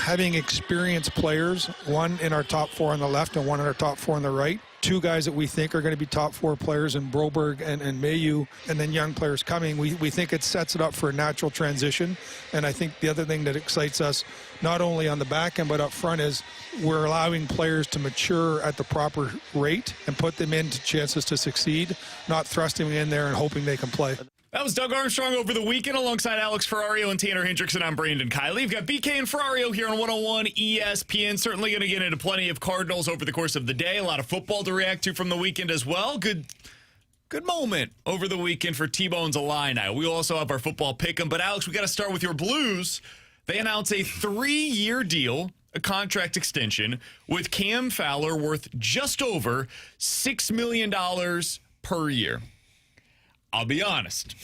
having experienced players, one in our top 4 on the left and one in our top 4 on the right. 2 guys that we think are going to be top 4 players in Broberg and Mayu, and then young players coming. We think it sets it up for a natural transition. And I think the other thing that excites us, not only on the back end but up front, is we're allowing players to mature at the proper rate and put them into chances to succeed, not thrusting them in there and hoping they can play. That was Doug Armstrong over the weekend alongside Alex Ferrario and Tanner Hendrickson. I'm Brandon Kiley. You've got BK and Ferrario here on 101 ESPN. Certainly going to get into plenty of Cardinals over the course of the day. A lot of football to react to from the weekend as well. Good moment over the weekend for T-Bone's Illini. We also have our football pick'em. But Alex, we got to start with your Blues. They announced a 3-year deal, a contract extension, with Cam Fowler worth just over $6 million per year. I'll be honest.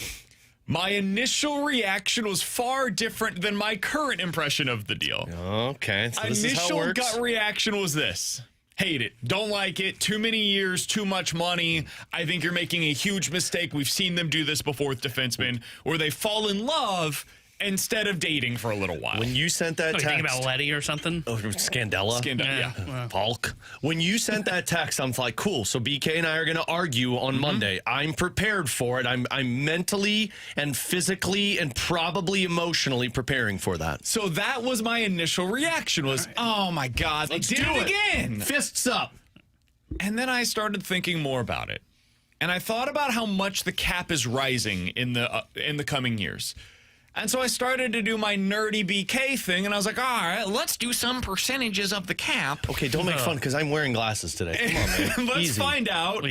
My initial reaction was far different than my current impression of the deal. Okay, so this is how it Initial works. gut reaction was this. Hate it. Don't like it. Too many years, too much money. I think you're making a huge mistake. We've seen them do this before with defensemen, where they fall in love instead of dating for a little while. When you sent that text... You think about Letty or something? Oh, Scandella? Yeah. Falk. When you sent that text, I'm like, cool. So BK and I are going to argue on Monday. I'm prepared for it. I'm mentally and physically and probably emotionally preparing for that. So that was my initial reaction was, oh my God, they did it again. Fists up. And then I started thinking more about it. And I thought about how much the cap is rising in the coming years. And so I started to do my nerdy BK thing, and I was like, all right, let's do some percentages of the cap. Okay, don't make fun, because I'm wearing glasses today. Come on, man. Let's find out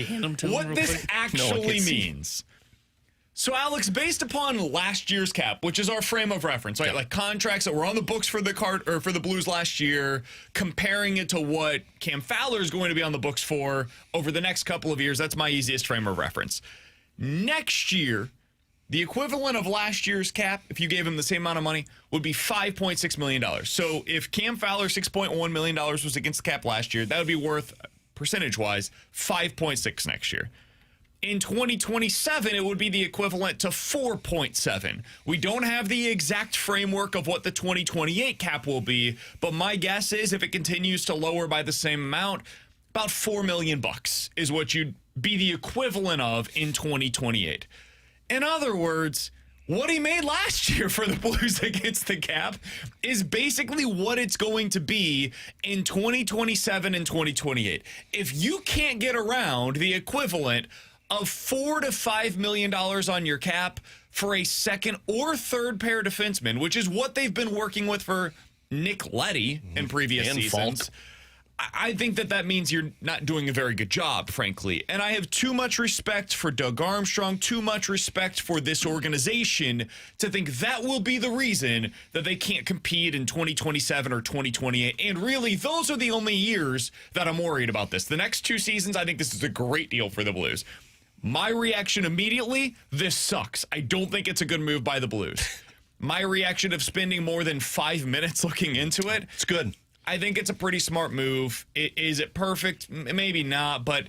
what this actually means. So, Alex, based upon last year's cap, which is our frame of reference, right? Like contracts that were on the books for the Blues last year, comparing it to what Cam Fowler is going to be on the books for over the next couple of years, that's my easiest frame of reference. Next year, the equivalent of last year's cap, if you gave him the same amount of money, would be $5.6 million. So if Cam Fowler $6.1 million was against the cap last year, that would be worth, percentage-wise, $5.6 next year. In 2027, it would be the equivalent to $4.7. We don't have the exact framework of what the 2028 cap will be, but my guess is if it continues to lower by the same amount, about $4 million is what you'd be the equivalent of in 2028. In other words, what he made last year for the Blues against the cap is basically what it's going to be in 2027 and 2028. If you can't get around the equivalent of $4 to $5 million on your cap for a second or third pair defenseman, which is what they've been working with for Nick Letty in previous seasons, I think that means you're not doing a very good job, frankly. And I have too much respect for Doug Armstrong, too much respect for this organization to think that will be the reason that they can't compete in 2027 or 2028. And really, those are the only years that I'm worried about this. The next 2 seasons, I think this is a great deal for the Blues. My reaction immediately, this sucks. I don't think it's a good move by the Blues. My reaction of spending more than 5 minutes looking into it, it's good. I think it's a pretty smart move. Is it perfect? Maybe not, but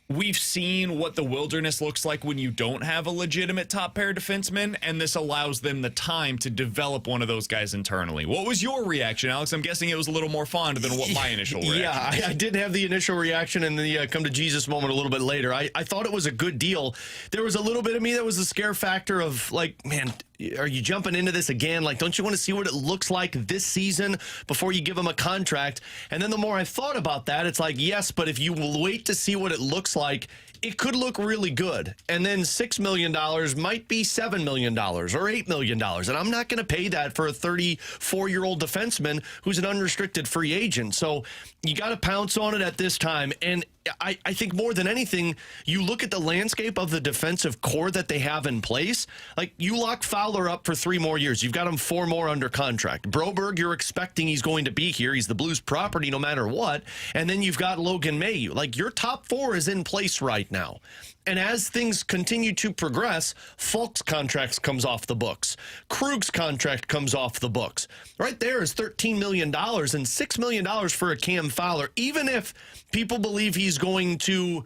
we've seen what the wilderness looks like when you don't have a legitimate top pair defenseman, and this allows them the time to develop one of those guys internally. What was your reaction, Alex? I'm guessing it was a little more fond than what my initial reaction was. I did have the initial reaction and the come to Jesus moment a little bit later. I thought it was a good deal. There was a little bit of me that was a scare factor of like, man, are you jumping into this again? Like, don't you want to see what it looks like this season before you give him a contract? And then the more I thought about that, it's like, yes, but if you wait to see what it looks like, it could look really good. And then $6 million might be $7 million or $8 million. And I'm not going to pay that for a 34-year-old defenseman who's an unrestricted free agent. So you got to pounce on it at this time. And I think more than anything, you look at the landscape of the defensive core that they have in place. Like, you lock Fowler up for 3 more years. You've got him 4 more under contract. Broberg, you're expecting he's going to be here. He's the Blues property no matter what. And then you've got Logan Mailloux. Like, your top 4 is in place right now. And as things continue to progress, Falk's contract comes off the books. Krug's contract comes off the books. Right there is $13 million and $6 million for a Cam Fowler. Even if people believe he's going to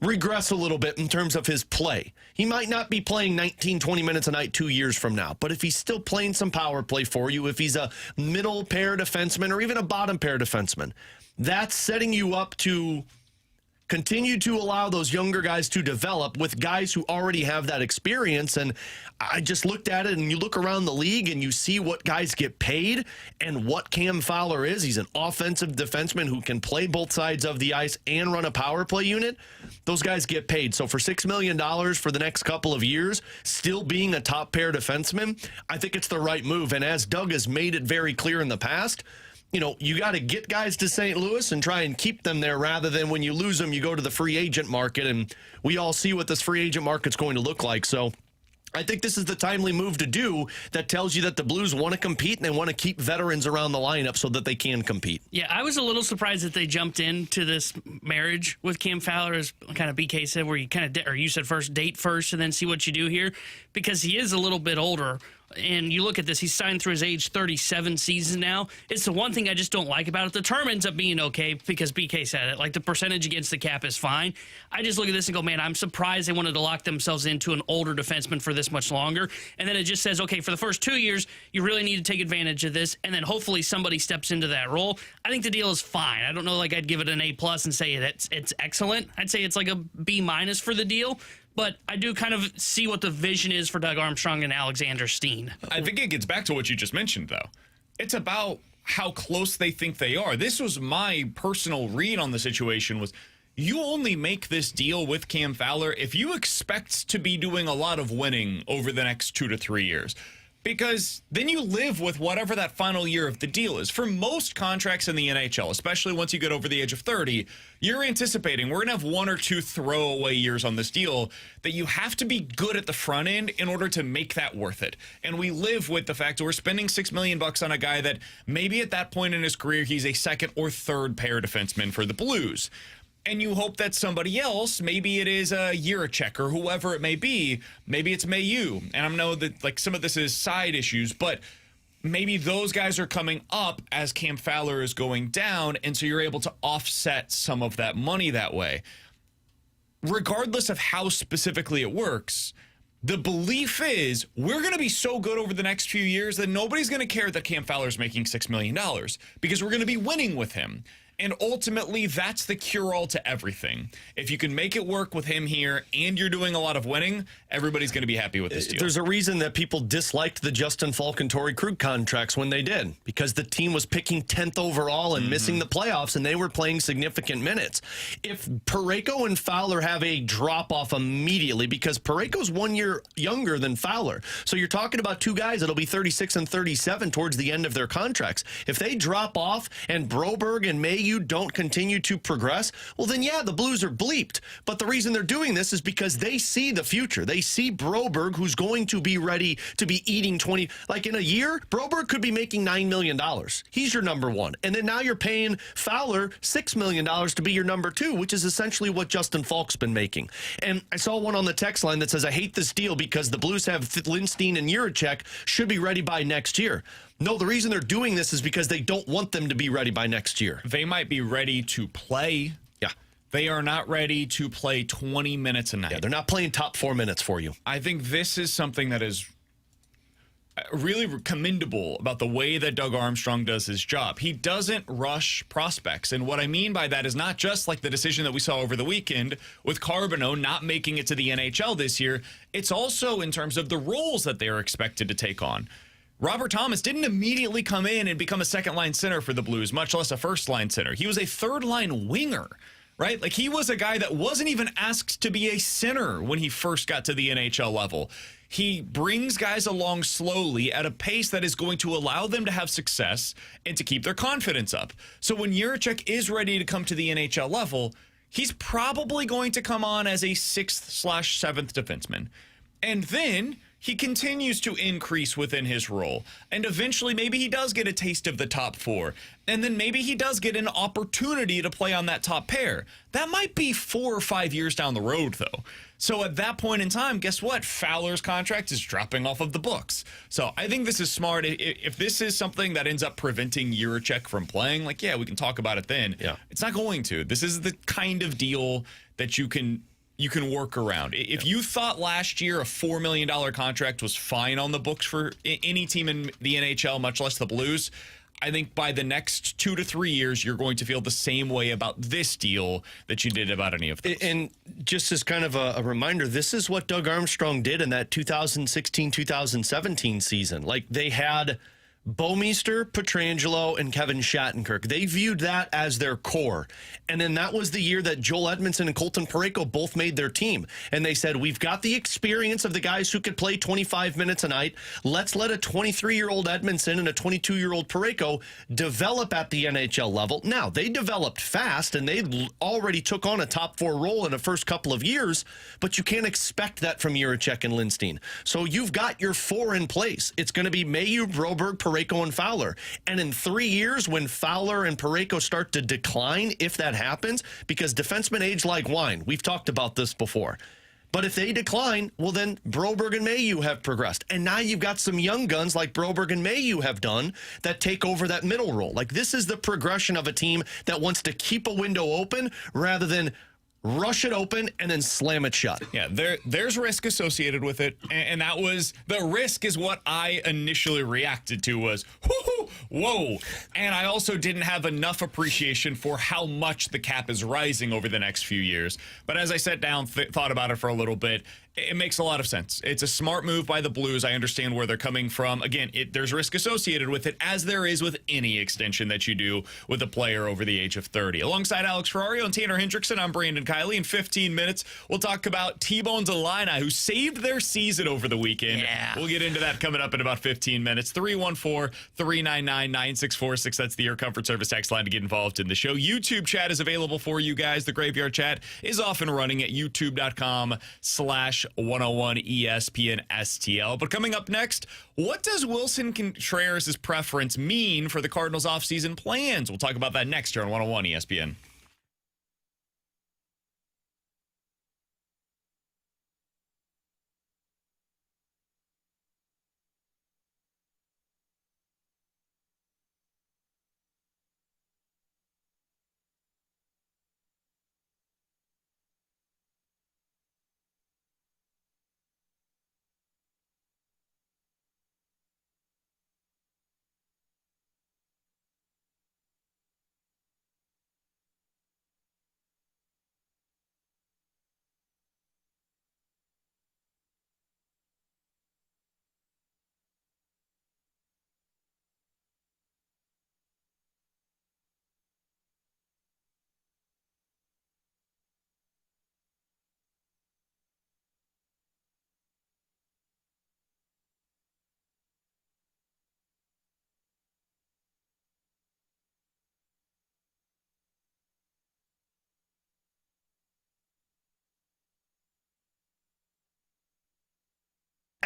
regress a little bit in terms of his play. He might not be playing 19, 20 minutes a night 2 years from now, but if he's still playing some power play for you, if he's a middle pair defenseman or even a bottom pair defenseman, that's setting you up to continue to allow those younger guys to develop with guys who already have that experience. And I just looked at it, and you look around the league and you see what guys get paid and what Cam Fowler is. He's an offensive defenseman who can play both sides of the ice and run a power play unit. Those guys get paid. So for $6 million for the next couple of years, still being a top pair defenseman, I think it's the right move. And as Doug has made it very clear in the past, you know, you got to get guys to St. Louis and try and keep them there rather than when you lose them, you go to the free agent market. And we all see what this free agent market's going to look like. So I think this is the timely move to do that tells you that the Blues want to compete and they want to keep veterans around the lineup so that they can compete. Yeah, I was a little surprised that they jumped into this marriage with Cam Fowler, as kind of BK said, where you kind of, or you said first, date first and then see what you do here, because he is a little bit older. And you look at this, he's signed through his age 37 season now. It's the one thing I just don't like about it. The term ends up being okay because BK said it. Like, the percentage against the cap is fine. I just look at this and go, man, I'm surprised they wanted to lock themselves into an older defenseman for this much longer. And then it just says, okay, for the first 2 years, you really need to take advantage of this. And then hopefully somebody steps into that role. I think the deal is fine. I don't know, like, I'd give it an A+ and say it's excellent. I'd say it's like a B- for the deal. But I do kind of see what the vision is for Doug Armstrong and Alexander Steen. I think it gets back to what you just mentioned, though. It's about how close they think they are. This was my personal read on the situation was, you only make this deal with Cam Fowler if you expect to be doing a lot of winning over the next 2 to 3 years. Because then you live with whatever that final year of the deal is. For most contracts in the NHL, especially once you get over the age of 30, you're anticipating we're going to have 1 or 2 throwaway years on this deal that you have to be good at the front end in order to make that worth it. And we live with the fact that we're spending $6 million on a guy that maybe at that point in his career, he's a second or third pair defenseman for the Blues. And you hope that somebody else, maybe it is a Jiricek or whoever it may be, maybe it's Mayu. And I know that like some of this is side issues, but maybe those guys are coming up as Cam Fowler is going down, and so you're able to offset some of that money that way. Regardless of how specifically it works, the belief is we're going to be so good over the next few years that nobody's going to care that Cam Fowler's making $6 million because we're going to be winning with him. And ultimately, that's the cure-all to everything. If you can make it work with him here and you're doing a lot of winning, everybody's going to be happy with this deal. There's a reason that people disliked the Justin Falk and Torrey Krug contracts when they did, because the team was picking 10th overall and missing the playoffs, and they were playing significant minutes. If Parayko and Fowler have a drop-off immediately, because Parayko's 1 year younger than Fowler, so you're talking about two guys that'll be 36 and 37 towards the end of their contracts. If they drop off and Broberg and Mayu don't continue to progress, well then yeah, the Blues are bleeped. But the reason they're doing this is because they see the future. They see Broberg, who's going to be ready to be eating 20, like in a year, Broberg could be making $9 million. He's your number one. And then now you're paying Fowler $6 million to be your number two, which is essentially what Justin Falk's been making. And I saw one on the text line that says, I hate this deal because the Blues have Lindstein and Jiricek should be ready by next year. No, the reason they're doing this is because they don't want them to be ready by next year. They might be ready to play. Yeah. They are not ready to play 20 minutes a night. Yeah, they're not playing top 4 minutes for you. I think this is something that is really commendable about the way that Doug Armstrong does his job. He doesn't rush prospects. And what I mean by that is not just like the decision that we saw over the weekend with Carbonneau not making it to the NHL this year. It's also in terms of the roles that they are expected to take on. Robert Thomas didn't immediately come in and become a second-line center for the Blues, much less a first-line center. He was a third-line winger, right? Like, he was a guy that wasn't even asked to be a center when he first got to the NHL level. He brings guys along slowly at a pace that is going to allow them to have success and to keep their confidence up. So when Jiricek is ready to come to the NHL level, he's probably going to come on as a 6th/7th defenseman. And then he continues to increase within his role. And eventually, maybe he does get a taste of the top 4. And then maybe he does get an opportunity to play on that top pair. That might be 4 or 5 years down the road, though. So at that point in time, guess what? Fowler's contract is dropping off of the books. So I think this is smart. If this is something that ends up preventing Jiricek from playing, like, yeah, we can talk about it then. Yeah. It's not going to. This is the kind of deal that you can you can work around. If you thought last year a $4 million contract was fine on the books for any team in the NHL, much less the Blues, I think by the next 2 to 3 years, you're going to feel the same way about this deal that you did about any of those. And just as kind of a reminder, this is what Doug Armstrong did in that 2016-2017 season. Like, they had Bouwmeester, Pietrangelo, and Kevin Shattenkirk. They viewed that as their core. And then that was the year that Joel Edmondson and Colton Parayko both made their team. And they said, we've got the experience of the guys who could play 25 minutes a night. Let's let a 23-year-old Edmondson and a 22-year-old Parayko develop at the NHL level. Now, they developed fast, and they already took on a top 4 role in the first couple of years, but you can't expect that from Jiricek and Lindstein. So you've got your 4 in place. It's going to be Mayu, Broberg, Parayko, and Fowler. And in 3 years, when Fowler and Parayko start to decline, if that happens, because defensemen age like wine. We've talked about this before. But if they decline, well, then Broberg and Mayu have progressed. And now you've got some young guns like Broberg and Mayu have done that take over that middle role. Like, this is the progression of a team that wants to keep a window open rather than rush it open and then slam it shut. Yeah, there's risk associated with it, and that was the risk is what I initially reacted to was whoa, and I also didn't have enough appreciation for how much the cap is rising over the next few years. But as I sat down, thought about it for a little bit, it makes a lot of sense. It's a smart move by the Blues. I understand where they're coming from. Again, there's risk associated with it, as there is with any extension that you do with a player over the age of 30. Alongside Alex Ferrario and Tanner Hendrickson, I'm Brandon Kiley. In 15 minutes, we'll talk about T-Bones Illini, who saved their season over the weekend. Yeah. We'll get into that coming up in about 15 minutes. 314-399-9646. That's the Air Comfort Service text line to get involved in the show. YouTube chat is available for you guys. The Graveyard Chat is off and running at youtube.com/101 ESPN STL. But coming up next, what does Willson Contreras' preference mean for the Cardinals' offseason plans? We'll talk about that next here on 101 ESPN.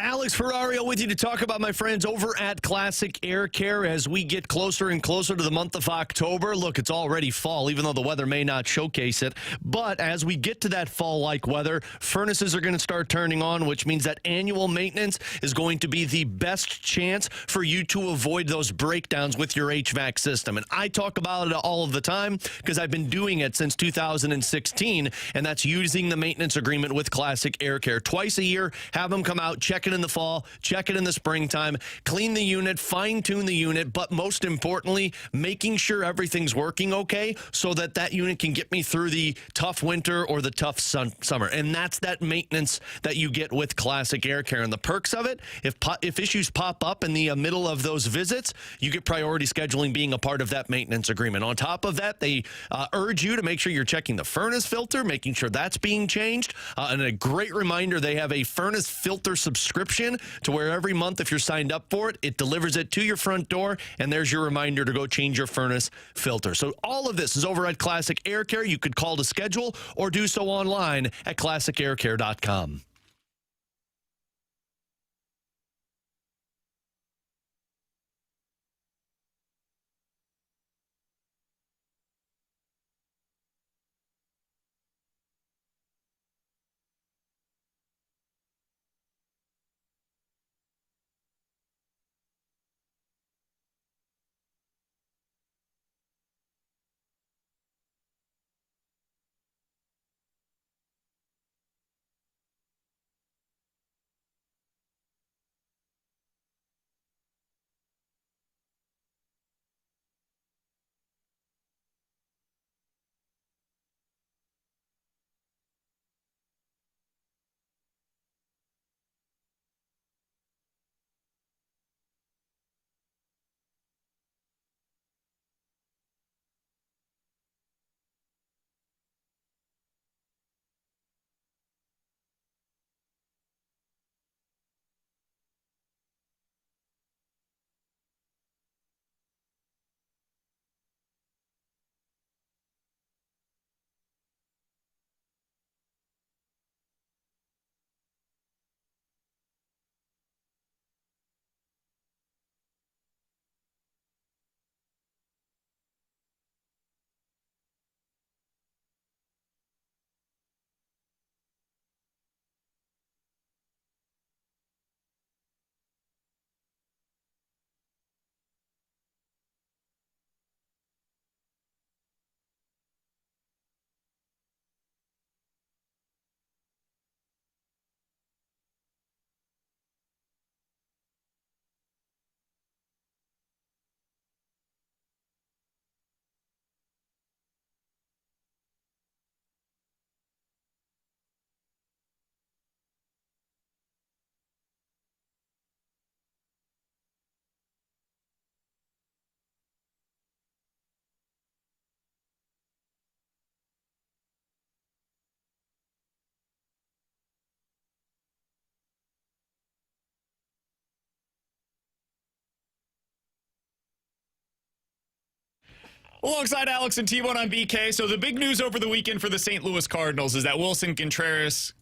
Alex Ferrario with you to talk about my friends over at Classic Air Care as we get closer and closer to the month of October. Look, it's already fall, even though the weather may not showcase it. But as we get to that fall-like weather, furnaces are going to start turning on, which means that annual maintenance is going to be the best chance for you to avoid those breakdowns with your HVAC system. And I talk about it all of the time because I've been doing it since 2016, and that's using the maintenance agreement with Classic Air Care. Twice a year, have them come out, check it in the fall, check it in the springtime, clean the unit, fine-tune the unit, but most importantly, making sure everything's working okay so that that unit can get me through the tough winter or the tough summer. And that's that maintenance that you get with Classic Air Care. And the perks of it, if issues pop up in the middle of those visits, you get priority scheduling being a part of that maintenance agreement. On top of that, they urge you to make sure you're checking the furnace filter, making sure that's being changed. And a great reminder, they have a furnace filter subscription to where every month, if you're signed up for it, it delivers it to your front door, and there's your reminder to go change your furnace filter. So all of this is over at Classic Air Care. You could call to schedule or do so online at classicaircare.com. Alongside Alex and T-Bone on BK. So the big news over the weekend for the St. Louis Cardinals is that Willson Contreras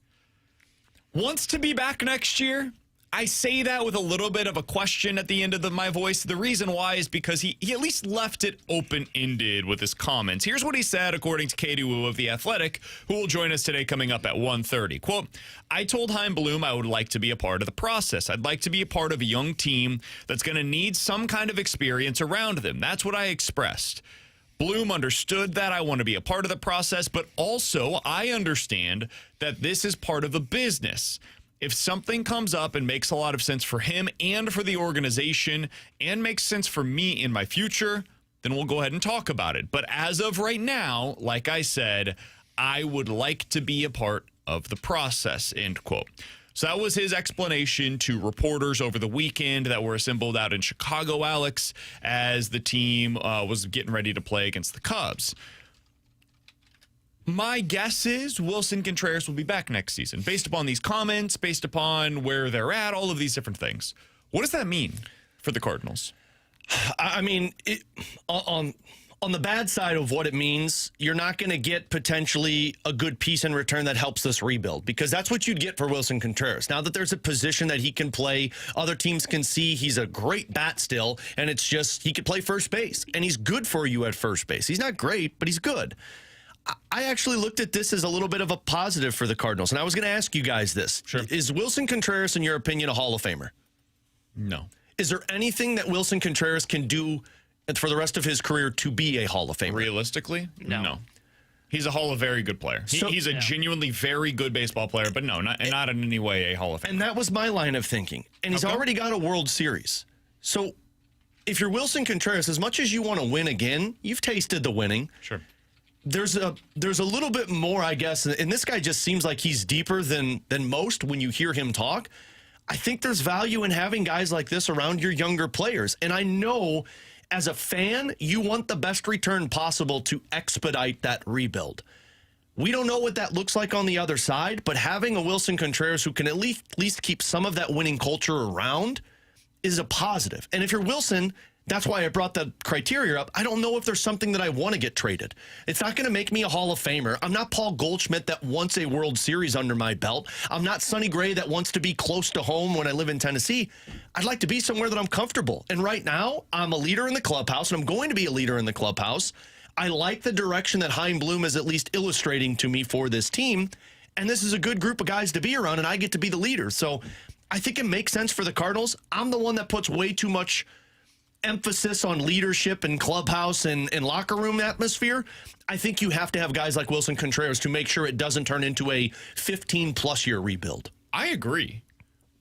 wants to be back next year. I say that with a little bit of a question at the end of my voice. The reason why is because he at least left it open-ended with his comments. Here's what he said, according to Katie Wu of The Athletic, who will join us today coming up at 1:30. Quote, I told Chaim Bloom I would like to be a part of the process. I'd like to be a part of a young team that's going to need some kind of experience around them. That's what I expressed. Bloom understood that I want to be a part of the process, but also I understand that this is part of a business. If something comes up and makes a lot of sense for him and for the organization and makes sense for me in my future, then we'll go ahead and talk about it. But as of right now, like I said, I would like to be a part of the process, end quote. So that was his explanation to reporters over the weekend that were assembled out in Chicago, Alex, as the team was getting ready to play against the Cubs. My guess is Willson Contreras will be back next season, based upon these comments, based upon where they're at, all of these different things. What does that mean for the Cardinals? I mean, on the bad side of what it means, you're not going to get potentially a good piece in return that helps this rebuild, because that's what you'd get for Willson Contreras. Now that there's a position that he can play, other teams can see he's a great bat still, and it's just he could play first base, and he's good for you at first base. He's not great, but he's good. I actually looked at this as a little bit of a positive for the Cardinals, and I was going to ask you guys this. Sure. Is Willson Contreras, in your opinion, a Hall of Famer? No. Is there anything that Willson Contreras can do for the rest of his career to be a Hall of Famer? Realistically, No. He's a very good player. He's a genuinely very good baseball player, but no, not in any way a Hall of Famer. And that was my line of thinking. And he's already got a World Series. So if you're Willson Contreras, as much as you want to win again, you've tasted the winning. Sure. There's a little bit more, I guess, and this guy just seems like he's deeper than most when you hear him talk. I think there's value in having guys like this around your younger players. And I know as a fan, you want the best return possible to expedite that rebuild. We don't know what that looks like on the other side, but having a Willson Contreras who can at least keep some of that winning culture around is a positive. And if you're Willson, that's why I brought the criteria up. I don't know if there's something that I want to get traded. It's not going to make me a Hall of Famer. I'm not Paul Goldschmidt that wants a World Series under my belt. I'm not Sonny Gray that wants to be close to home when I live in Tennessee. I'd like to be somewhere that I'm comfortable. And right now, I'm a leader in the clubhouse, and I'm going to be a leader in the clubhouse. I like the direction that Chaim Bloom is at least illustrating to me for this team. And this is a good group of guys to be around, and I get to be the leader. So I think it makes sense for the Cardinals. I'm the one that puts way too much emphasis on leadership and clubhouse and locker room atmosphere. I think you have to have guys like Willson Contreras to make sure it doesn't turn into a 15-plus year rebuild. I agree.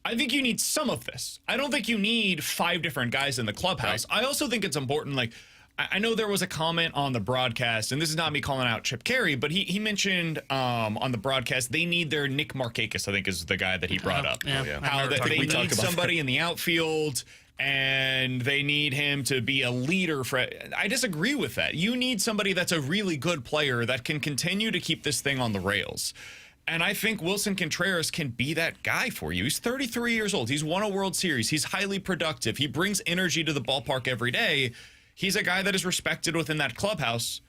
I think you need some of this. I don't think you need 5 different guys in the clubhouse. Right. I also think it's important, like, I know there was a comment on the broadcast, and this is not me calling out Chip Carey, but he mentioned on the broadcast they need their Nick Markakis, I think is the guy that he brought up. Yeah. How that they need somebody in the outfield, and they need him to be a leader. I disagree with that. You need somebody that's a really good player that can continue to keep this thing on the rails. And I think Willson Contreras can be that guy for you. He's 33 years old. He's won a World Series. He's highly productive. He brings energy to the ballpark every day. He's a guy that is respected within that clubhouse.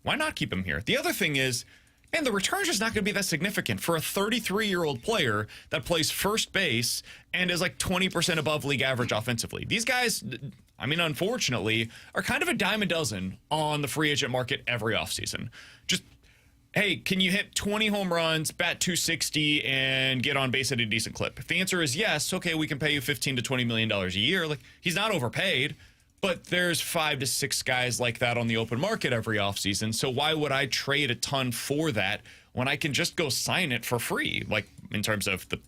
Why not keep him here? The other thing is, man, the return's just not going to be that significant for a 33-year-old player that plays first base and is like 20% above league average offensively. These guys, I mean, unfortunately, are kind of a dime a dozen on the free agent market every offseason. Just, hey, can you hit 20 home runs, bat 260, and get on base at a decent clip? If the answer is yes, okay, we can pay you $15 to $20 million a year. Like, he's not overpaid. But there's 5 to 6 guys like that on the open market every offseason. So why would I trade a ton for that when I can just go sign it for free, like in terms of the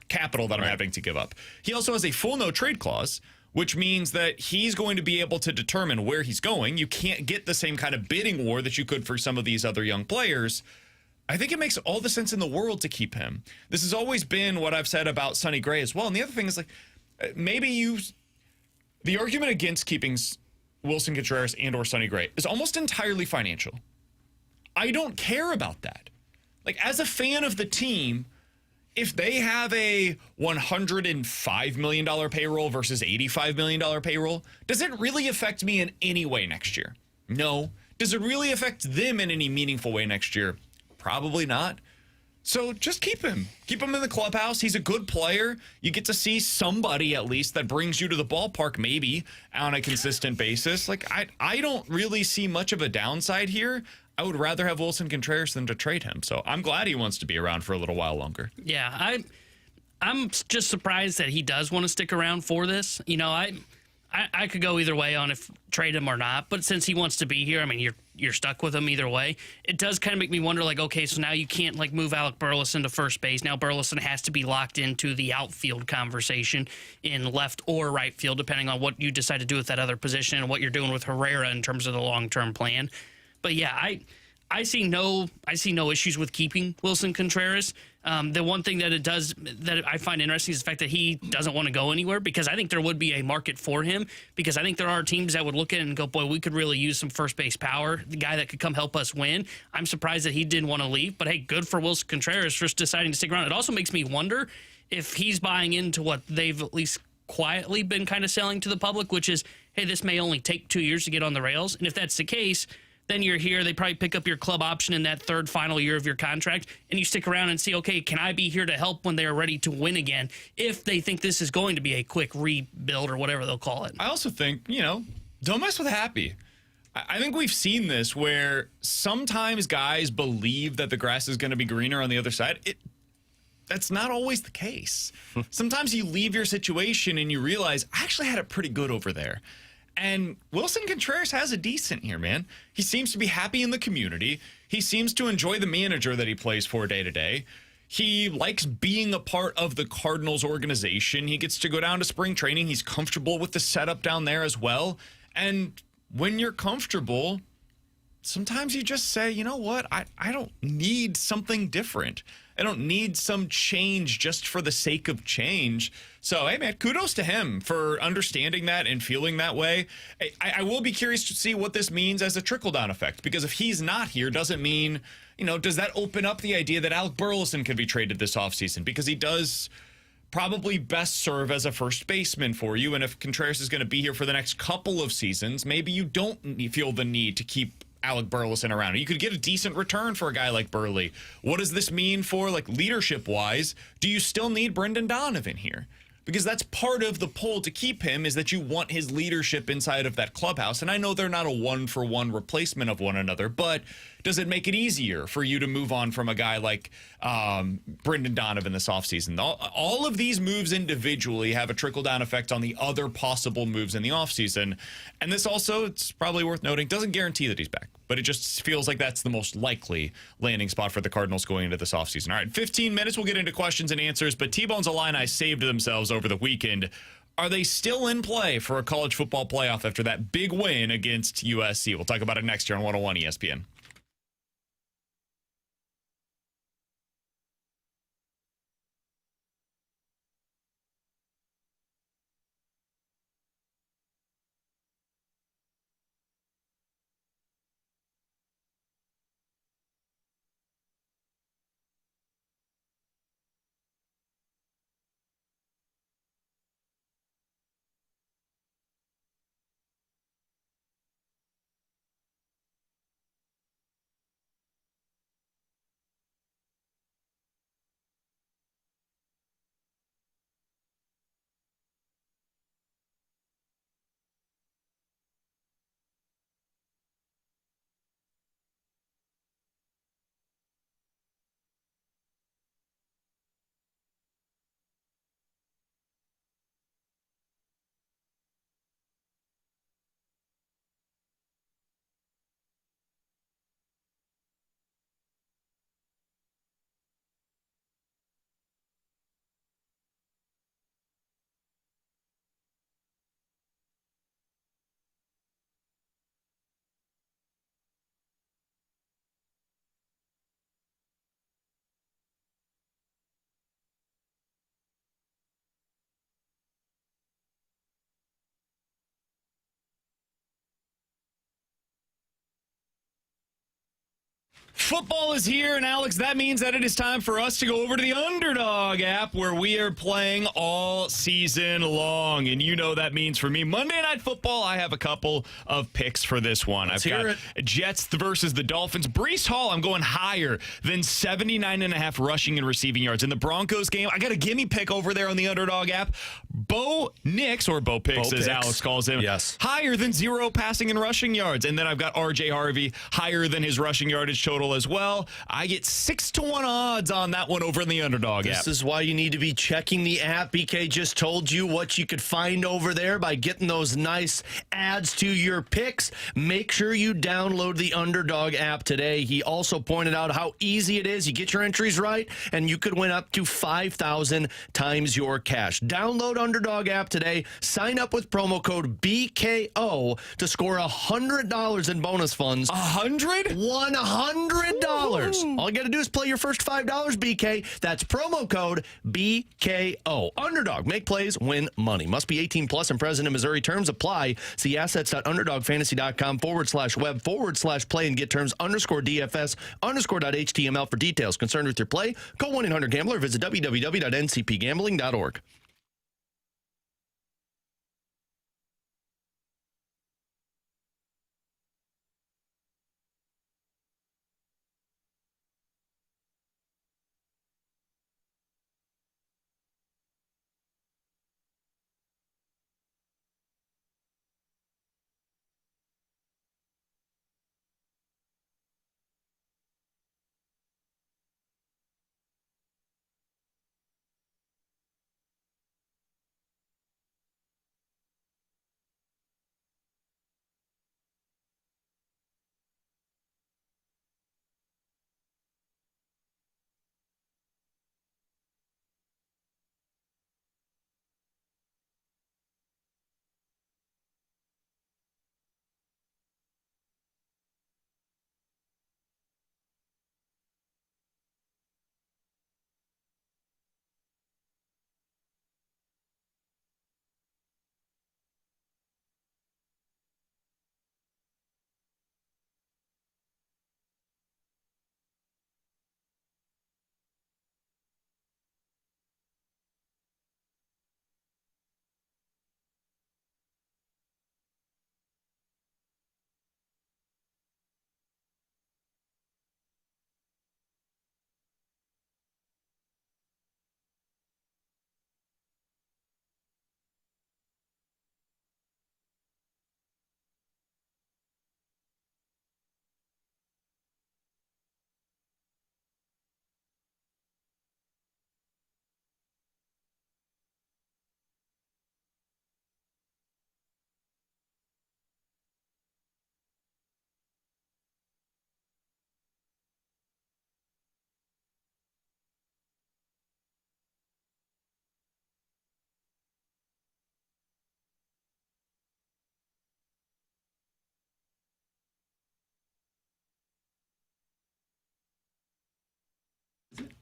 capital that I'm having to give up? He also has a full no trade clause, which means that he's going to be able to determine where he's going. You can't get the same kind of bidding war that you could for some of these other young players. I think it makes all the sense in the world to keep him. This has always been what I've said about Sonny Gray as well. And the other thing is, like, the argument against keeping Willson Contreras and or Sonny Gray is almost entirely financial. I don't care about that. Like, as a fan of the team, if they have a $105 million payroll versus $85 million payroll, does it really affect me in any way next year? No. Does it really affect them in any meaningful way next year? Probably not. So just keep him. Keep him in the clubhouse. He's a good player. You get to see somebody at least that brings you to the ballpark maybe on a consistent basis. Like I don't really see much of a downside here. I would rather have Willson Contreras than to trade him. So I'm glad he wants to be around for a little while longer. Yeah, I'm just surprised that he does want to stick around for this. You know, I could go either way on if trade him or not, but since he wants to be here, I mean, you're stuck with him either way. It does kind of make me wonder, like, okay, so now you can't like move Alec Burleson to first base. Now Burleson has to be locked into the outfield conversation in left or right field, depending on what you decide to do with that other position and what you're doing with Herrera in terms of the long-term plan. But yeah, I see no issues with keeping Willson Contreras. The one thing that I find interesting is the fact that he doesn't want to go anywhere, because I think there would be a market for him, because I think there are teams that would look at it and go, boy, we could really use some first base power, the guy that could come help us win. I'm surprised that he didn't want to leave, but hey, good for Willson Contreras for deciding to stick around. It also makes me wonder if he's buying into what they've at least quietly been kind of selling to the public, which is, hey, this may only take 2 years to get on the rails. And if that's the case, then you're here. They probably pick up your club option in that third final year of your contract, and you stick around and see, okay, can I be here to help when they are ready to win again, if they think this is going to be a quick rebuild or whatever they'll call it. I also think, don't mess with Happy. I think we've seen this where sometimes guys believe that the grass is going to be greener on the other side. That's not always the case. Sometimes you leave your situation and you realize, I actually had it pretty good over there. And Willson Contreras has a decent here, man. He seems to be happy in the community. He seems to enjoy the manager that he plays for day to day. He likes being a part of the Cardinals organization. He gets to go down to spring training. He's comfortable with the setup down there as well. And when you're comfortable, sometimes you just say, you know what? I don't need something different. I don't need some change just for the sake of change. So, hey, man, kudos to him for understanding that and feeling that way. I will be curious to see what this means as a trickle-down effect, because if he's not here, doesn't mean, does that open up the idea that Alec Burleson could be traded this offseason? Because he does probably best serve as a first baseman for you. And if Contreras is going to be here for the next couple of seasons, maybe you don't feel the need to keep Alec Burleson around. You could get a decent return for a guy like Burley. What does this mean for, like, leadership-wise? Do you still need Brendan Donovan here? Because that's part of the pull to keep him, is that you want his leadership inside of that clubhouse. And I know they're not a one-for-one replacement of one another, but does it make it easier for you to move on from a guy like Brendan Donovan this offseason? All of these moves individually have a trickle-down effect on the other possible moves in the offseason. And this also, it's probably worth noting, doesn't guarantee that he's back, but it just feels like that's the most likely landing spot for the Cardinals going into this offseason. All right, 15 minutes, we'll get into questions and answers, but T-Bone's Illini saved themselves over the weekend. Are they still in play for a college football playoff after that big win against USC? We'll talk about it next year on 101 ESPN. Football is here, and Alex, that means that it is time for us to go over to the Underdog app where we are playing all season long. And you know that means for me, Monday Night Football, I have a couple of picks for this one. I've got Jets versus the Dolphins. Breece Hall, I'm going higher than 79.5 rushing and receiving yards. In the Broncos game, I got a gimme pick over there on the Underdog app. Bo Nix, or Bo Picks, as Alex calls him, higher than 0 passing and rushing yards. And then I've got RJ Harvey, higher than his rushing yardage total as well. I get 6-1 odds on that one over in the Underdog app. This is why you need to be checking the app. BK just told you what you could find over there by getting those nice adds to your picks. Make sure you download the Underdog app today. He also pointed out how easy it is. You get your entries right, and you could win up to 5,000 times your cash. Download Underdog app today. Sign up with promo code BKO to score $100 in bonus funds. $100? $100. All you got to do is play your first $5, BK. That's promo code BKO. Underdog. Make plays, win money. Must be 18 plus and present in Missouri. Terms apply. See assets.underdogfantasy.com/web/play and get terms _DFS_.html for details. Concerned with your play? Call 1-800-GAMBLER. Visit www.ncpgambling.org.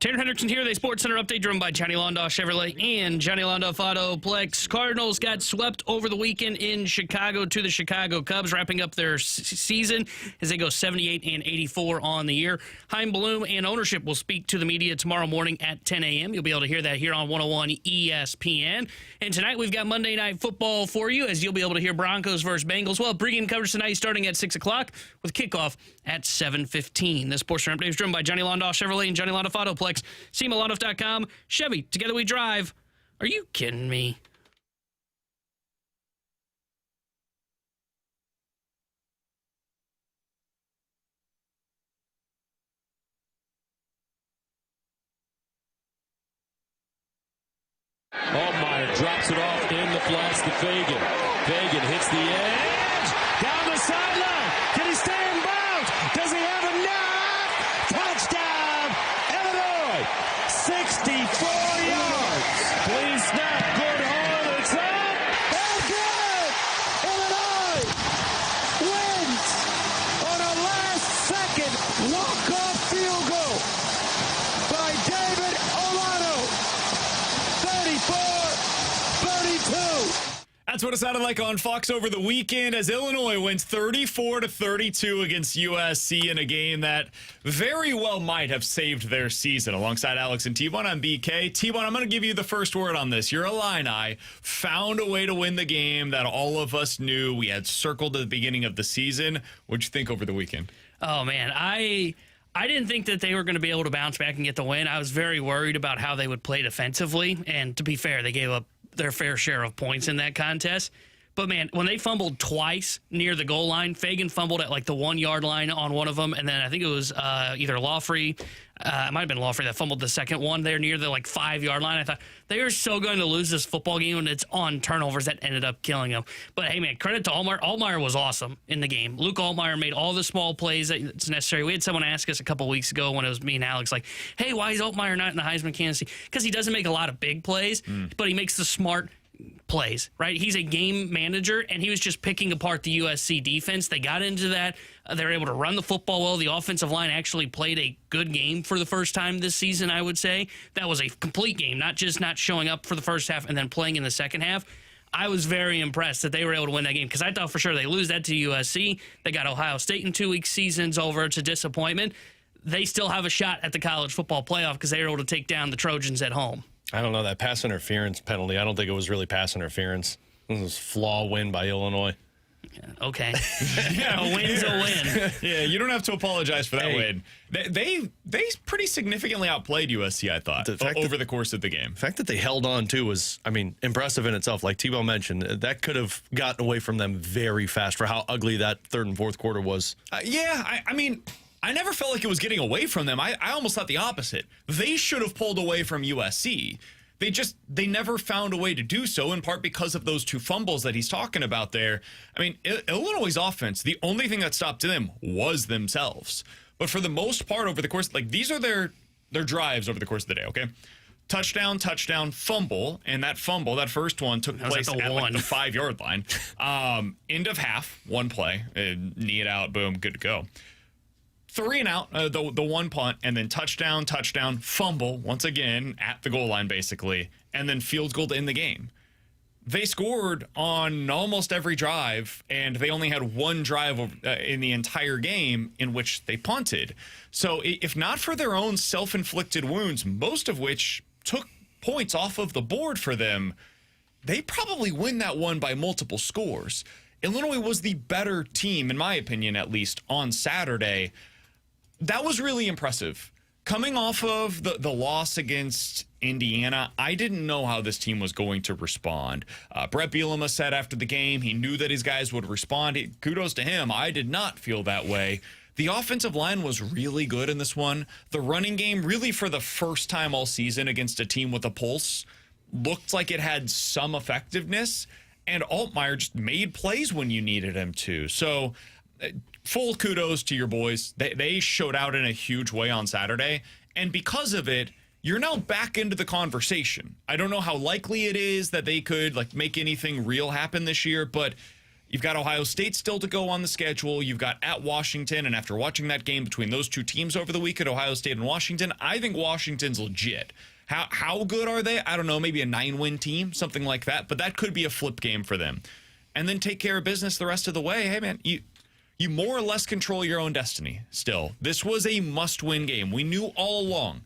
Tanner Hendrickson here, the Sports Center update driven by Johnny Londoff Chevrolet and Johnny Londoff Autoplex. Cardinals got swept over the weekend in Chicago to the Chicago Cubs, wrapping up their season as they go 78-84 on the year. Chaim Bloom and ownership will speak to the media tomorrow morning at 10 a.m. You'll be able to hear that here on 101 ESPN. And tonight we've got Monday Night Football for you, as you'll be able to hear Broncos versus Bengals. Well, pregame coverage tonight starting at 6 o'clock with kickoff at 7:15. The Sports Center update is driven by Johnny Londoff Chevrolet and Johnny Londoff Autoplex. SEMALondoff.com. Chevy, together we drive. Are you kidding me? Altmaier drops it off in the flats to Fagan. Fagan hits the edge. Down the sideline. Can he stay in bounds? Does he have enough? Touchdown, Illinois. 64 yards. Please snap. Good hold. It's up. And good. Illinois wins on a last-second walk-off field goal by David Olano. 34-32. That's what it sounded like on Fox over the weekend as Illinois wins 34-32 against USC in a game that very well might have saved their season. Alongside Alex and T-Bone, I'm BK. T-Bone, I'm going to give you the first word on this. Your Illini found a way to win the game that all of us knew we had circled at the beginning of the season. What'd you think over the weekend? Oh, man, I didn't think that they were going to be able to bounce back and get the win. I was very worried about how they would play defensively, and to be fair, they gave up their fair share of points in that contest. But, man, when they fumbled twice near the goal line, Fagan fumbled at, like, the 1-yard line on one of them, and then I think it was either Lawfrey, it might have been Lawfrey that fumbled the second one there near the, 5-yard line. I thought, they are so going to lose this football game, and it's on turnovers that ended up killing them. But, hey, man, credit to Altmaier. Altmaier was awesome in the game. Luke Altmaier made all the small plays that's necessary. We had someone ask us a couple weeks ago when it was me and Alex, like, hey, why is Altmaier not in the Heisman candidacy? Because he doesn't make a lot of big plays, but he makes the smart plays, right? He's a game manager, and he was just picking apart the USC defense. They got into that. They were able to run the football well. The offensive line actually played a good game for the first time this season, I would say. That was a complete game, not just not showing up for the first half and then playing in the second half. I was very impressed that they were able to win that game because I thought for sure they lose that to USC. They got Ohio State in 2 weeks. Season's over. It's a disappointment. They still have a shot at the college football playoff because they were able to take down the Trojans at home. I don't know, that pass interference penalty, I don't think it was really pass interference. It was a flaw win by Illinois. Okay. A win's a win. Yeah, you don't have to apologize for that win. They pretty significantly outplayed USC, I thought, over the course of the game. The fact that they held on, too, was, impressive in itself. Like T-Bone mentioned, that could have gotten away from them very fast for how ugly that third and fourth quarter was. I never felt like it was getting away from them. I almost thought the opposite. They should have pulled away from USC. They never found a way to do so, in part because of those two fumbles that he's talking about there. Illinois' offense, the only thing that stopped them was themselves. But for the most part, over the course, these are their drives over the course of the day, okay? Touchdown, fumble, and that first one took place at the 5-yard line. End of half, one play, knee it out, boom, good to go. 3 and out, the one punt, and then touchdown, fumble, once again, at the goal line, basically, and then field goal to end the game. They scored on almost every drive, and they only had one drive in the entire game in which they punted. So if not for their own self-inflicted wounds, most of which took points off of the board for them, they probably win that one by multiple scores. Illinois was the better team, in my opinion, at least, on Saturday. That was really impressive. Coming off of the loss against Indiana, I didn't know how this team was going to respond. Brett Bielema said after the game he knew that his guys would respond. Kudos to him. I did not feel that way. The offensive line was really good in this one. The running game, really for the first time all season against a team with a pulse, looked like it had some effectiveness. And Altmaier just made plays when you needed him to. So full kudos to your boys. They showed out in a huge way on Saturday. And because of it, you're now back into the conversation. I don't know how likely it is that they could make anything real happen this year, but you've got Ohio State still to go on the schedule. You've got at Washington, and after watching that game between those two teams over the weekend, Ohio State and Washington, I think Washington's legit. How good are they? I don't know, maybe a 9-win team, something like that, but that could be a flip game for them. And then take care of business the rest of the way. Hey, man, you more or less control your own destiny still. This was a must-win game. We knew all along.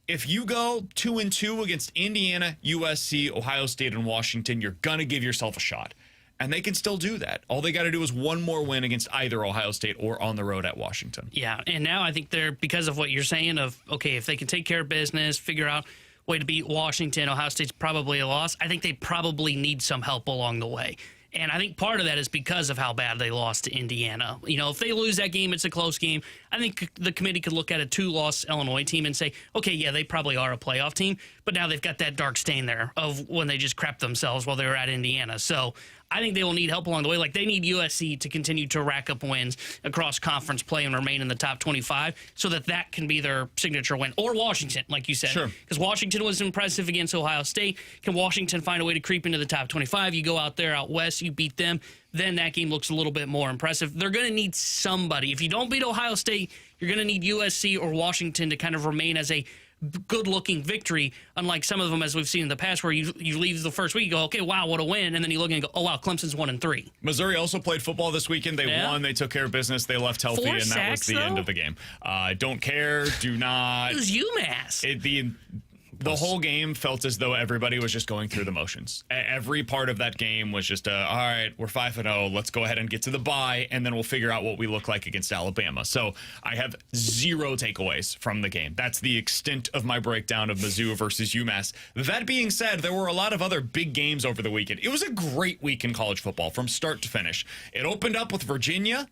If you go 2-2 against Indiana, USC, Ohio State, and Washington, you're going to give yourself a shot. And they can still do that. All they got to do is one more win against either Ohio State or on the road at Washington. Yeah, and now I think they're, because of what you're saying of, okay, if they can take care of business, figure out a way to beat Washington, Ohio State's probably a loss. I think they probably need some help along the way. And I think part of that is because of how bad they lost to Indiana. If they lose that game, it's a close game. I think the committee could look at a 2-loss Illinois team and say, okay, yeah, they probably are a playoff team, but now they've got that dark stain there of when they just crapped themselves while they were at Indiana. So I think they will need help along the way. They need USC to continue to rack up wins across conference play and remain in the top 25 so that can be their signature win. Or Washington, like you said. Sure. Because Washington was impressive against Ohio State. Can Washington find a way to creep into the top 25? You go out there, out west, you beat them. Then that game looks a little bit more impressive. They're going to need somebody. If you don't beat Ohio State, you're going to need USC or Washington to kind of remain as a good-looking victory, unlike some of them as we've seen in the past, where you leave the first week, you go, okay, wow, what a win, and then you look and go, oh wow, Clemson's 1-3. Missouri also played football this weekend. They won. They took care of business. They left healthy, 4 and that was sacks, the end of the game. Don't care. Do not. It was UMass. The whole game felt as though everybody was just going through the motions. Every part of that game was just, all right, we're 5-0. Let's go ahead and get to the bye, and then we'll figure out what we look like against Alabama. So I have 0 takeaways from the game. That's the extent of my breakdown of Mizzou versus UMass. That being said, there were a lot of other big games over the weekend. It was a great week in college football from start to finish. It opened up with Virginia.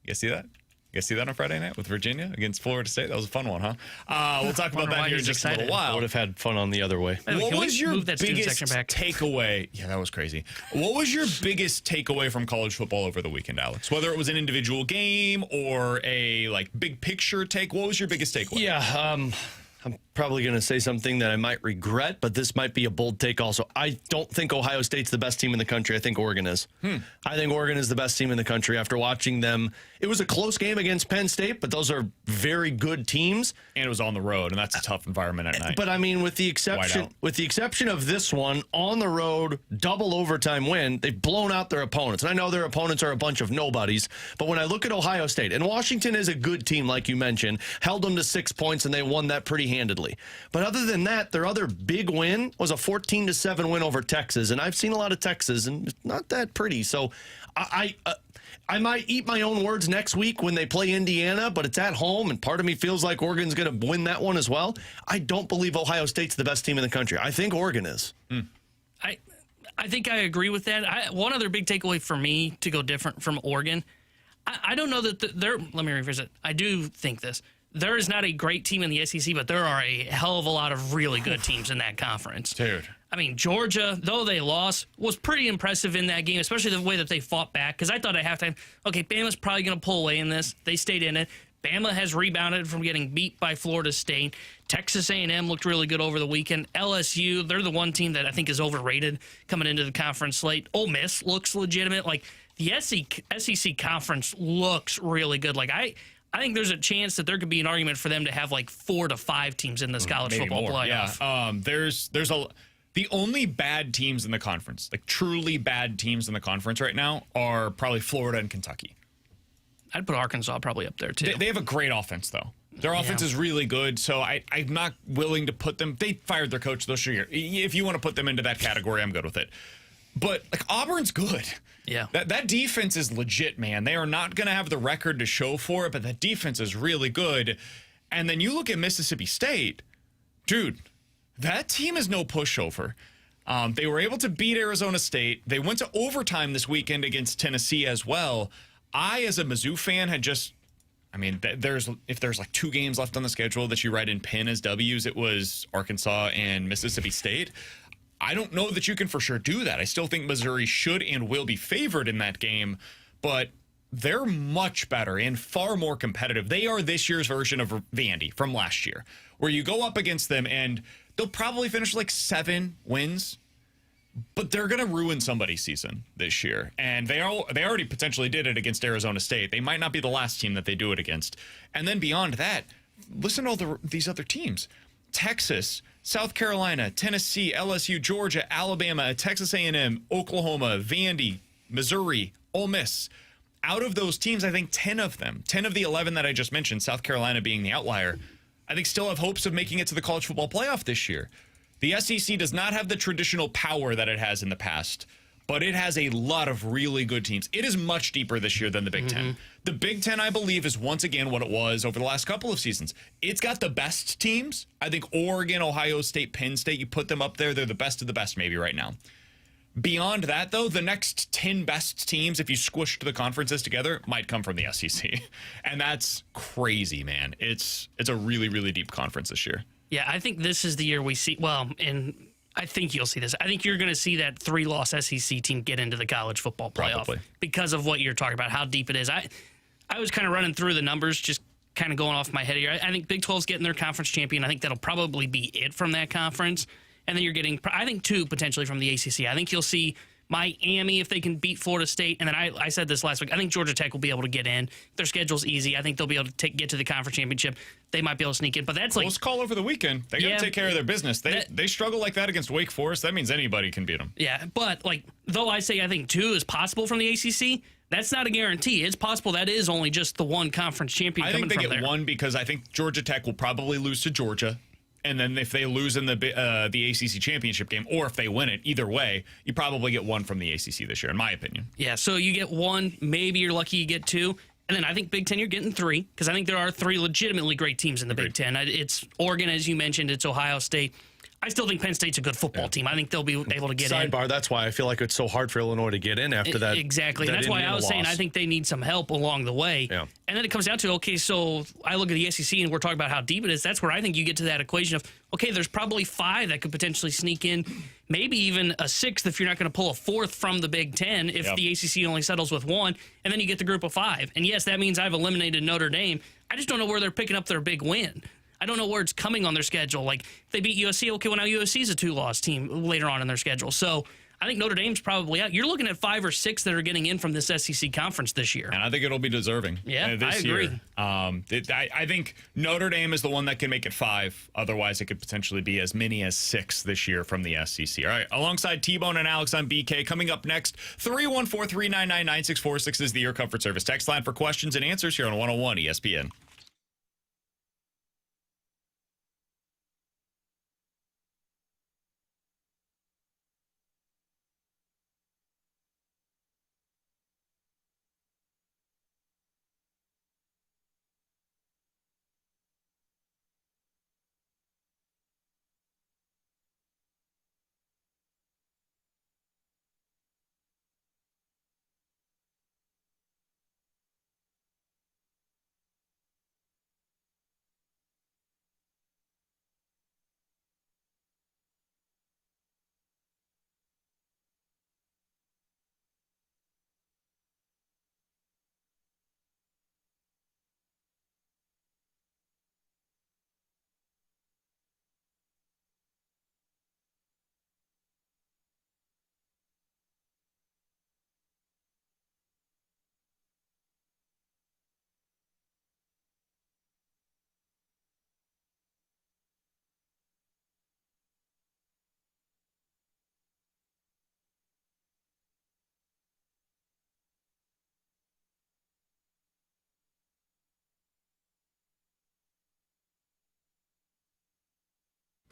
You guys see that? You guys see that on Friday night with Virginia against Florida State? That was a fun one, huh? We'll talk about that here in just a little while. I would have had fun on the other way. What was your biggest takeaway? Yeah, that was crazy. What was your biggest takeaway from college football over the weekend, Alex? Whether it was an individual game or a big picture take, what was your biggest takeaway? Yeah, I'm probably going to say something that I might regret, but this might be a bold take also. I don't think Ohio State's the best team in the country. I think Oregon is. I think Oregon is the best team in the country after watching them. It was a close game against Penn State, but those are very good teams. And it was on the road, and that's a tough environment at night. But I mean, with the exception of this one, on the road, double overtime win, they've blown out their opponents. And I know their opponents are a bunch of nobodies, but when I look at Ohio State, and Washington is a good team, like you mentioned, held them to 6 points, and they won that pretty handedly. But other than that, their other big win was a 14-7 win over Texas. And I've seen a lot of Texas, and it's not that pretty. So I might eat my own words next week when they play Indiana, but it's at home, and part of me feels like Oregon's going to win that one as well. I don't believe Ohio State's the best team in the country. I think Oregon is. I think I agree with that. One other big takeaway for me to go different from Oregon, I don't know that let me revisit. I do think this. There is not a great team in the SEC, but there are a hell of a lot of really good teams in that conference. Dude. I mean, Georgia, though they lost, was pretty impressive in that game, especially the way that they fought back. Because I thought at halftime, okay, Bama's probably going to pull away in this. They stayed in it. Bama has rebounded from getting beat by Florida State. Texas A&M looked really good over the weekend. LSU, they're the one team that I think is overrated coming into the conference slate. Ole Miss looks legitimate. The SEC conference looks really good. I think there's a chance that there could be an argument for them to have 4 to 5 teams in this college football playoff. Yeah. The only bad teams in the conference, truly bad teams in the conference right now, are probably Florida and Kentucky. I'd put Arkansas probably up there too. They have a great offense though. Their offense is really good, so I'm not willing to put them. They fired their coach this year. If you want to put them into that category, I'm good with it. But Auburn's good. Yeah. That defense is legit, man. They are not going to have the record to show for it, but that defense is really good. And then you look at Mississippi State, dude, that team is no pushover. They were able to beat Arizona State. They went to overtime this weekend against Tennessee as well. I, as a Mizzou fan, if there's 2 games left on the schedule that you write in pin as W's, it was Arkansas and Mississippi State. I don't know that you can for sure do that. I still think Missouri should and will be favored in that game, but they're much better and far more competitive. They are this year's version of Vandy from last year, where you go up against them and they'll probably finish 7 wins, but they're going to ruin somebody's season this year. And they already potentially did it against Arizona State. They might not be the last team that they do it against. And then beyond that, listen to all these other teams. Texas, South Carolina, Tennessee, LSU, Georgia, Alabama, Texas A&M, Oklahoma, Vandy, Missouri, Ole Miss. Out of those teams, I think 10 of the 11 that I just mentioned, South Carolina being the outlier, I think still have hopes of making it to the college football playoff this year. The SEC does not have the traditional power that it has in the past, but it has a lot of really good teams. It is much deeper this year than the Big Ten. The Big Ten, I believe, is once again what it was over the last couple of seasons. It's got the best teams. I think Oregon, Ohio State, Penn State, you put them up there, they're the best of the best maybe right now. Beyond that, though, the next 10 best teams, if you squished the conferences together, might come from the SEC. And that's crazy, man. It's a really, really deep conference this year. Yeah, I think this is the year we see, and I think you'll see this. I think you're going to see that 3-loss SEC team get into the college football playoff. Probably. Because of what you're talking about, how deep it is. I was kind of running through the numbers, just kind of going off my head here. I think Big 12's getting their conference champion. I think that'll probably be it from that conference. And then you're getting, I think, 2 potentially from the ACC. I think you'll see Miami, if they can beat Florida State. And then I said this last week, I think Georgia Tech will be able to get in. Their schedule's easy. I think they'll be able to get to the conference championship. They might be able to sneak in. But that's like... Close call over the weekend. They got to take care of their business. They struggle like that against Wake Forest. That means anybody can beat them. Yeah, but like though I say I think 2 is possible from the ACC, that's not a guarantee. It's possible that is only just the one conference champion coming from there. I think they get 1 because I think Georgia Tech will probably lose to Georgia. And then if they lose in the ACC championship game, or if they win it, either way, you probably get 1 from the ACC this year, in my opinion. Yeah, so you get 1. Maybe you're lucky you get 2. And then I think Big Ten, you're getting 3, because I think there are 3 legitimately great teams in the Big Ten. It's Oregon, as you mentioned. It's Ohio State. I still think Penn State's a good football team. I think they'll be able to get in. Sidebar, that's why I feel like it's so hard for Illinois to get in after that. Exactly. And that's why I was saying I think they need some help along the way. Yeah. And then it comes down to, okay, so I look at the SEC and we're talking about how deep it is. That's where I think you get to that equation of, okay, there's probably 5 that could potentially sneak in, maybe even a 6th if you're not going to pull a 4th from the Big Ten if the ACC only settles with 1. And then you get the group of 5. And yes, that means I've eliminated Notre Dame. I just don't know where they're picking up their big win. I don't know where it's coming on their schedule. Like, if they beat USC, okay, well, now USC's a 2-loss team later on in their schedule. So I think Notre Dame's probably out. You're looking at 5 or 6 that are getting in from this SEC conference this year. And I think it'll be deserving. Yeah, this I agree. Year. I think Notre Dame is the one that can make it 5. Otherwise, it could potentially be as many as 6 this year from the SEC. All right, alongside T-Bone and Alex on BK. Coming up next, 314-399-9646 is the Your Comfort Service text line for questions and answers here on 101 ESPN.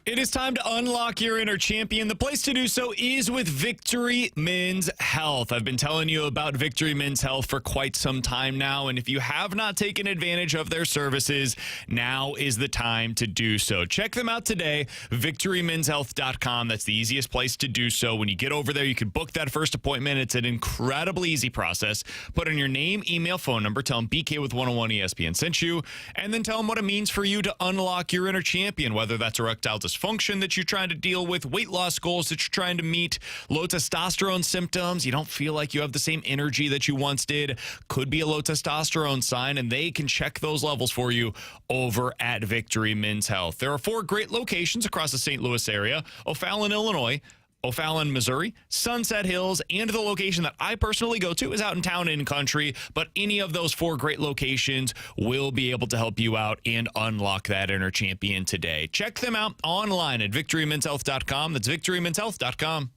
It is time to unlock your inner champion. The place to do so is with Victory Men's Health. I've been telling you about Victory Men's Health for quite some time now, and if you have not taken advantage of their services, now is the time to do so. Check them out today, victorymenshealth.com. That's the easiest place to do so. When you get over there, you can book that first appointment. It's an incredibly easy process. Put in your name, email, phone number, tell them BK with 101 ESPN sent you, and then tell them what it means for you to unlock your inner champion, whether that's erectile dysfunction that you're trying to deal with, weight loss goals that you're trying to meet, low testosterone symptoms, you don't feel like you have the same energy that you once did, could be a low testosterone sign, and they can check those levels for you over at Victory Men's Health. There are 4 great locations across the St. Louis area: O'Fallon, Illinois, O'Fallon, Missouri, Sunset Hills, and the location that I personally go to is out in Town and Country. But any of those 4 great locations will be able to help you out and unlock that inner champion today. Check them out online at victorymenshealth.com. That's victorymenshealth.com.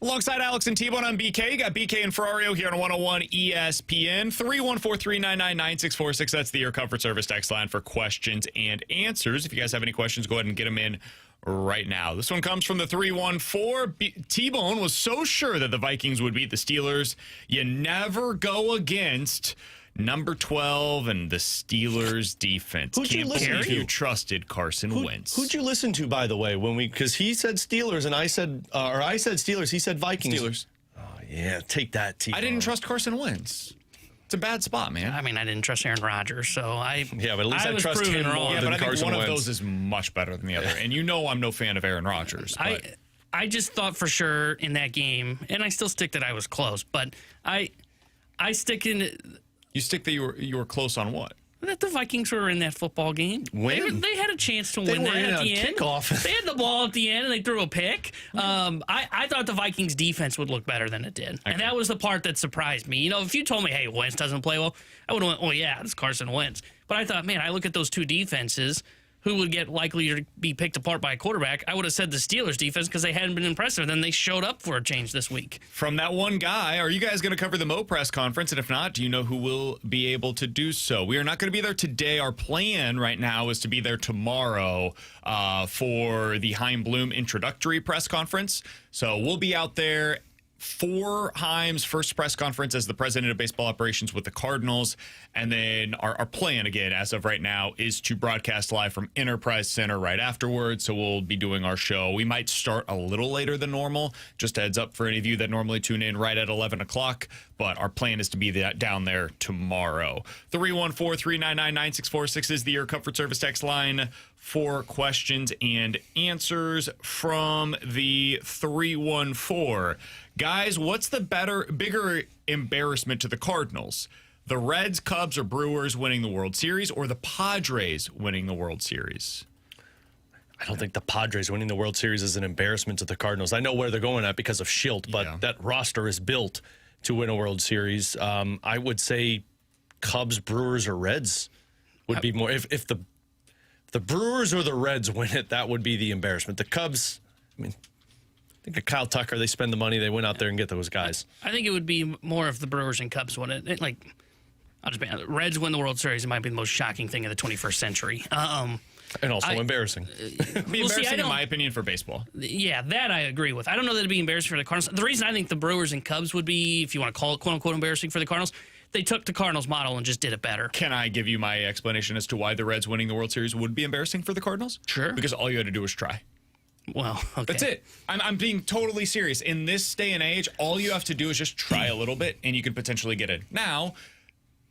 Alongside Alex and T-Bone on BK, you got BK and Ferrario here on 101 ESPN. 314-399-9646. That's the Air Comfort Service text line for questions and answers. If you guys have any questions, go ahead and get them in right now. This one comes from the 314. T-Bone was so sure that the Vikings would beat the Steelers. You never go against number 12 and the Steelers defense. Who'd you listen to? You trusted Carson Wentz. Who'd you listen to, by the way, because he said Steelers and I said Steelers. He said Vikings. Steelers. Oh, yeah, take that, T. I didn't trust Carson Wentz. It's a bad spot, man. I mean, I didn't trust Aaron Rodgers, so Yeah, but at least I was trust proven him wrong. more Yeah, than but I think Carson one Wentz. of those is much better than the other. And you know I'm no fan of Aaron Rodgers. But I just thought for sure in that game, and I still stick that I was close, but I stick in you stick that you were close on what? that the Vikings were in that football game. Win? They had a chance to They win were that in at a the end. kickoff. They had the ball at the end, and they threw a pick. I thought the Vikings defense would look better than it did. And that was the part that surprised me. You know, if you told me, hey, Wentz doesn't play well, I would have went, oh, yeah, it's Carson Wentz. But I thought, man, I look at those two defenses, who would get likely to be picked apart by a quarterback. I would have said the Steelers defense because they hadn't been impressive. Then they showed up for a change this week. From that one guy, are you guys going to cover the Mo press conference? And if not, do you know who will be able to do so? We are not going to be there today. Our plan right now is to be there tomorrow for the Chaim Bloom introductory press conference. So we'll be out there for Chaim's first press conference as the president of baseball operations with the Cardinals. And then our plan, again, as of right now, is to broadcast live from Enterprise Center right afterwards. So we'll be doing our show. We might start a little later than normal. Just a heads up for any of you that normally tune in right at 11 o'clock. But our plan is to be down there tomorrow. 314-399-9646 is the Air Comfort Service text line for questions and answers from the 314. Guys, what's the bigger embarrassment to the Cardinals? The Reds, Cubs, or Brewers winning the World Series, or the Padres winning the World Series? I don't think the Padres winning the World Series is an embarrassment to the Cardinals. I know where they're going at because of Schilt, but that roster is built to win a World Series. I would say Cubs, Brewers, or Reds would be more. If the Brewers or the Reds win it, that would be the embarrassment. The Cubs, I mean, I think of Kyle Tucker, they spend the money, they went out there and get those guys. I think it would be more if the Brewers and Cubs win it. I'll just be honest, Reds win the World Series. It might be the most shocking thing of the 21st century. And also embarrassing. It'd be embarrassing, in my opinion, for baseball. Yeah, that I agree with. I don't know that it'd be embarrassing for the Cardinals. The reason I think the Brewers and Cubs would be, if you want to call it quote-unquote embarrassing for the Cardinals, they took the Cardinals model and just did it better. Can I give you my explanation as to why the Reds winning the World Series would be embarrassing for the Cardinals? Sure. Because all you had to do was try. Well, okay. That's it. I'm being totally serious. In this day and age, all you have to do is just try a little bit, and you could potentially get in. Now,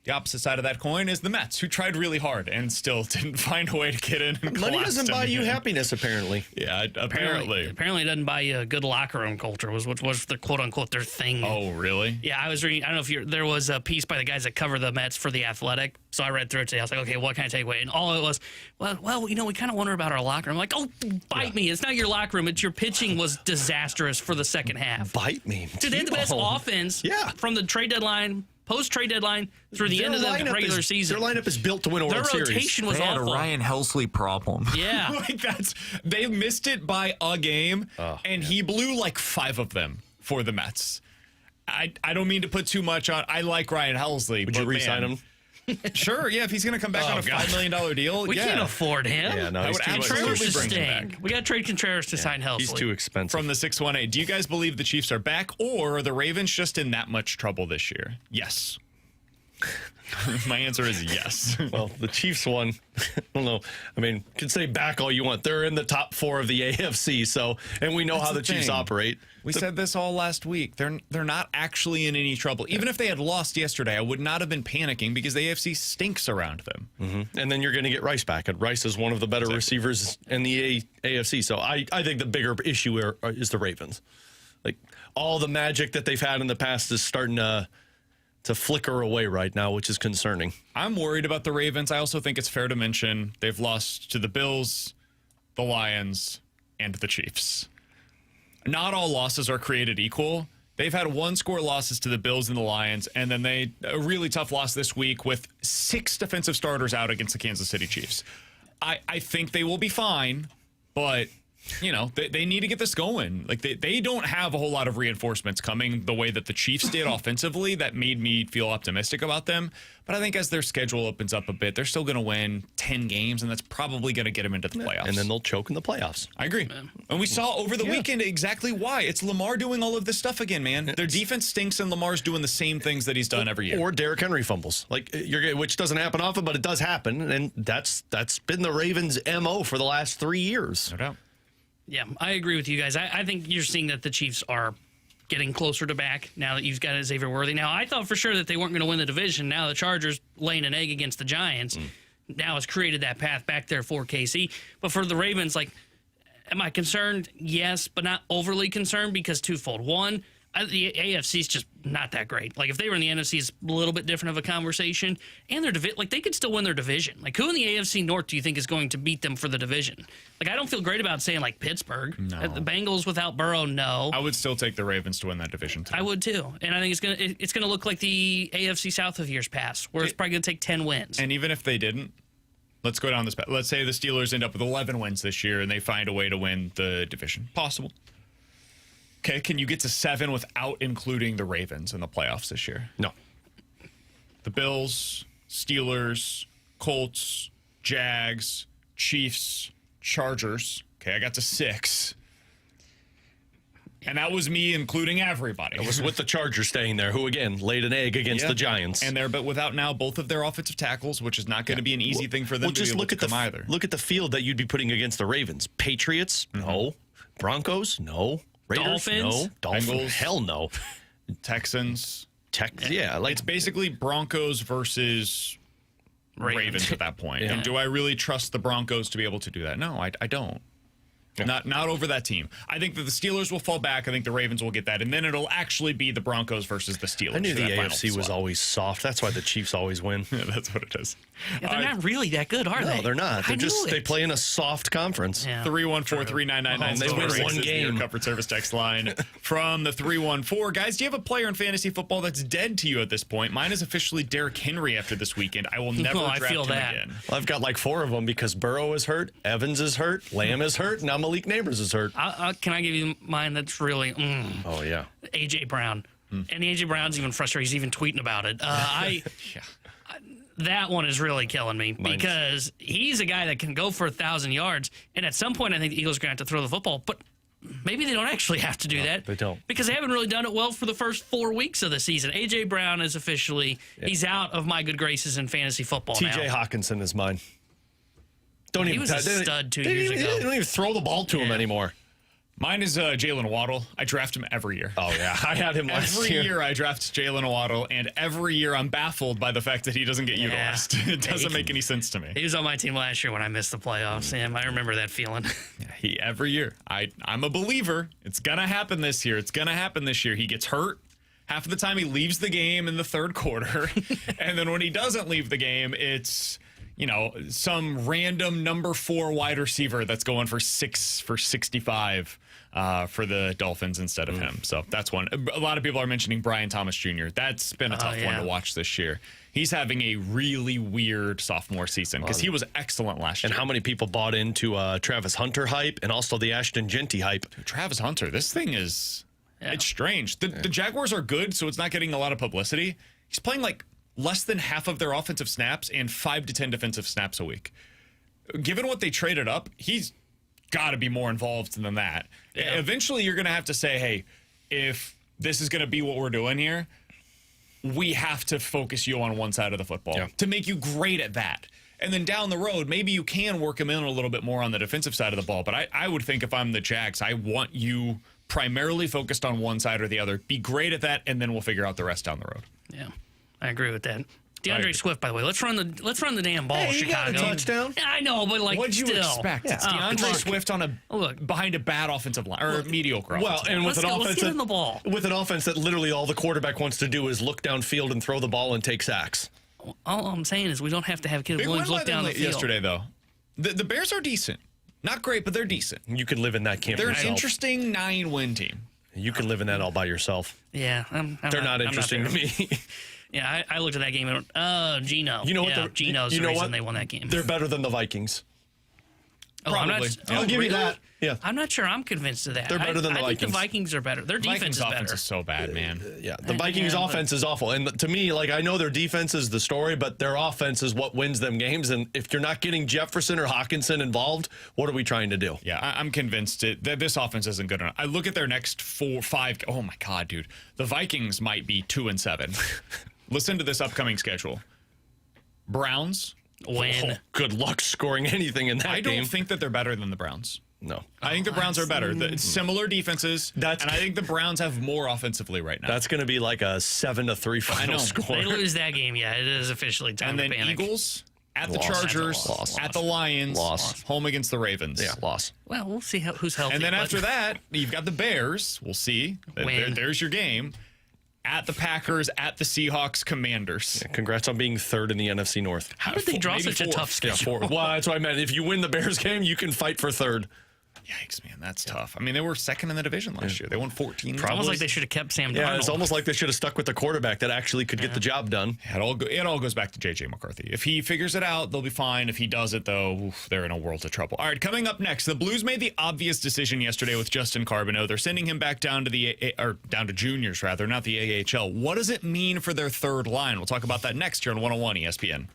the opposite side of that coin is the Mets, who tried really hard and still didn't find a way to get in. And Money doesn't buy you again. happiness, apparently. Yeah, apparently. Apparently it doesn't buy you a good locker room culture, which was the quote-unquote their thing. Oh, really? Yeah, I was reading, I don't know if there was a piece by the guys that cover the Mets for The Athletic, so I read through it today. I was like, okay, what can I take away? And all it was, well, you know, we kind of wonder about our locker room. I'm like, oh, bite me. It's not your locker room. It's your pitching was disastrous for the second half. Bite me. Dude, they had the best offense from the trade deadline, post-trade deadline, through the end of the regular season. Their lineup is built to win a World Series. Their rotation was They had awful. a Ryan Helsley problem. Yeah. They missed it by a game, and he blew like 5 of them for the Mets. I don't mean to put too much on. I like Ryan Helsley. Would you re-sign him? Sure, yeah. If he's going to come back on a $5 million deal, We can't afford him. Yeah, no, I he's would too much. absolutely Contreras is bring him staying. back. We got to trade Contreras to sign Helsley. He's too expensive. From the 618, do you guys believe the Chiefs are back, or are the Ravens just in that much trouble this year? Yes. My answer is yes. Well, the Chiefs won. I don't know. I mean, you can say back all you want. They're in the top 4 of the AFC, so, and we know how the Chiefs operate. We said this all last week. They're not actually in any trouble. Even if they had lost yesterday, I would not have been panicking because the AFC stinks around them. Mm-hmm. And then you're going to get Rice back, and Rice is one of the better receivers in the AFC. So I think the bigger issue is the Ravens. Like, all the magic that they've had in the past is starting to flicker away right now, which is concerning. I'm worried about the Ravens. I also think it's fair to mention they've lost to the Bills, the Lions, and the Chiefs. Not all losses are created equal. They've had 1-score losses to the Bills and the Lions, and then a really tough loss this week with 6 defensive starters out against the Kansas City Chiefs. I think they will be fine, but They need to get this going. Like they don't have a whole lot of reinforcements coming the way that the Chiefs did offensively. That made me feel optimistic about them. But I think as their schedule opens up a bit, they're still going to win 10 games, and that's probably going to get them into the playoffs. And then they'll choke in the playoffs. I agree. And we saw over the weekend exactly why. It's Lamar doing all of this stuff again, man. Their defense stinks, and Lamar's doing the same things that he's done every year. Or Derrick Henry fumbles, which doesn't happen often, but it does happen, and that's been the Ravens' MO for the last 3 years. No doubt. Yeah, I agree with you guys. I think you're seeing that the Chiefs are getting closer to back now that you've got Xavier Worthy. Now, I thought for sure that they weren't going to win the division. Now the Chargers laying an egg against the Giants now has created that path back there for KC. But for the Ravens, am I concerned? Yes, but not overly concerned because twofold. One, the AFC is just not that great. If they were in the NFC, it's a little bit different of a conversation. And their they could still win their division. Who in the AFC North do you think is going to beat them for the division? I don't feel great about saying Pittsburgh. No. The Bengals without Burrow, no. I would still take the Ravens to win that division too. I would too, and I think it's gonna look like the AFC South of years past, where it's probably gonna take 10 wins. And even if they didn't, let's go down this path. Let's say the Steelers end up with 11 wins this year, and they find a way to win the division. Possible. Okay, can you get to 7 without including the Ravens in the playoffs this year? No. The Bills, Steelers, Colts, Jags, Chiefs, Chargers. Okay, I got to 6. And that was me including everybody. It was with the Chargers staying there, who, again, laid an egg against the Giants. But without now both of their offensive tackles, which is not going to be an easy thing for them to be able to come either. Look at the field that you'd be putting against the Ravens. Patriots? No. Broncos? No. Raiders? Dolphins? No. Dolphins? Bengals? Hell no. Texans? It's basically Broncos versus Ravens at that point. Yeah. And do I really trust the Broncos to be able to do that? No, I don't. Yeah. Not over that team. I think that the Steelers will fall back. I think the Ravens will get that. And then it'll actually be the Broncos versus the Steelers. I knew the AFC was always soft. That's why the Chiefs always win. Yeah, that's what it is. Yeah, they're not really that good, are they? No, they're not. They play in a soft conference. Yeah. 314-3999. They win one game. Comfort Service text line from the 314. Guys, do you have a player in fantasy football that's dead to you at this point? Mine is officially Derrick Henry after this weekend. I will never draft him again. Well, I've got 4 of them because Burrow is hurt, Evans is hurt, Lamb is hurt, now Malik Neighbors is hurt. Can I give you mine that's really... Oh, yeah. A.J. Brown. And A.J. Brown's even frustrated. He's even tweeting about it. That one is really killing me because he's a guy that can go for 1,000 yards. And at some point, I think the Eagles are going to have to throw the football. But maybe they don't actually have to do that. They don't. Because they haven't really done it well for the first 4 weeks of the season. A.J. Brown is officially... He's out of my good graces in fantasy football now. T.J. Hawkinson is mine. He was a stud 2 years ago. They don't even throw the ball to him anymore. Mine is Jalen Waddle. I draft him every year. Oh, yeah. I had him last year. Every year I draft Jalen Waddle, and every year I'm baffled by the fact that he doesn't get utilized. It doesn't make any sense to me. He was on my team last year when I missed the playoffs, Sam. I remember that feeling. Every year. I'm a believer. It's going to happen this year. It's going to happen this year. He gets hurt. Half of the time he leaves the game in the third quarter. And then when he doesn't leave the game, it's... some random number 4 wide receiver that's going for 65 for the Dolphins instead of him. So that's one. A lot of people are mentioning Brian Thomas Jr. That's been a tough one to watch this year. He's having a really weird sophomore season because he was excellent last year. And how many people bought into Travis Hunter hype and also the Ashton Genty hype? Travis Hunter, this thing is... It's strange. The Jaguars are good, so it's not getting a lot of publicity. He's playing less than half of their offensive snaps and 5 to 10 defensive snaps a week. Given what they traded up, he's got to be more involved than that. Yeah. Eventually, you're going to have to say, hey, if this is going to be what we're doing here, we have to focus you on one side of the football to make you great at that. And then down the road, maybe you can work him in a little bit more on the defensive side of the ball. But I would think if I'm the Jags, I want you primarily focused on one side or the other. Be great at that, and then we'll figure out the rest down the road. Yeah. I agree with that. DeAndre Swift, by the way, let's run the damn ball, hey, Chicago. He got a touchdown. I know, but what'd you expect? Yeah. It's DeAndre Swift on behind a bad offensive line or mediocre. Well, and with let's get him the ball. With an offense that literally all the quarterback wants to do is look downfield and throw the ball and take sacks. All I'm saying is we don't have to have Caleb Williams look down the field. Yesterday, though, the Bears are decent. Not great, but they're decent. You could live in that camp. They're yourself. an interesting 9-win team. You can live in that all by yourself. Yeah, they're not interesting to me. Yeah, I looked at that game and Geno. You know what? Geno's the reason they won that game. They're better than the Vikings. Oh, I'm Probably. not, I'll give you that. Yeah. I'm not sure I'm convinced of that. They're better than the I think the Vikings. Vikings are better. Their defense Vikings is offense better. is so bad, man. Yeah, the Vikings offense is awful. And to me, like, I know their defense is the story, but their offense is what wins them games. And if you're not getting Jefferson or Hawkinson involved, what are we trying to do? Yeah, I'm convinced that this offense isn't good enough. I look at their next 4, 5. Oh my God, dude. The Vikings might be 2-7. Listen to this upcoming schedule. Browns. Win. Oh, good luck scoring anything in that I game. don't think that they're better than the Browns. No. I think the Browns are better. Similar defenses. And I think the Browns have more offensively right now. That's going to be like a 7-3 final score. They lose that game, yeah. It is officially time and to then panic. Eagles at the Loss. Chargers, Loss. at the Lions, Loss. home against the Ravens. Yeah, loss. Well, we'll see who's healthy. And then but- after that, you've got the Bears. We'll see. Win. There's your game. At the Packers, at the Seahawks, Commanders. Congrats on being third in the NFC North. How did they draw maybe such a fourth. tough Yeah, schedule? four. Well, that's what I meant. If you win the Bears game, you can fight for third. Yikes, man, that's tough. I mean, they were second in the division last year. They won 14. It's almost like they should have kept Sam Darnold. Yeah, it's almost like they should have stuck with the quarterback that actually could get the job done. It all goes back to J.J. McCarthy. If he figures it out, they'll be fine. If he does it, though, they're in a world of trouble. All right, coming up next, the Blues made the obvious decision yesterday with Justin Carbonneau. They're sending him back down to down to juniors, rather, not the AHL. What does it mean for their third line? We'll talk about that next here on 101 ESPN.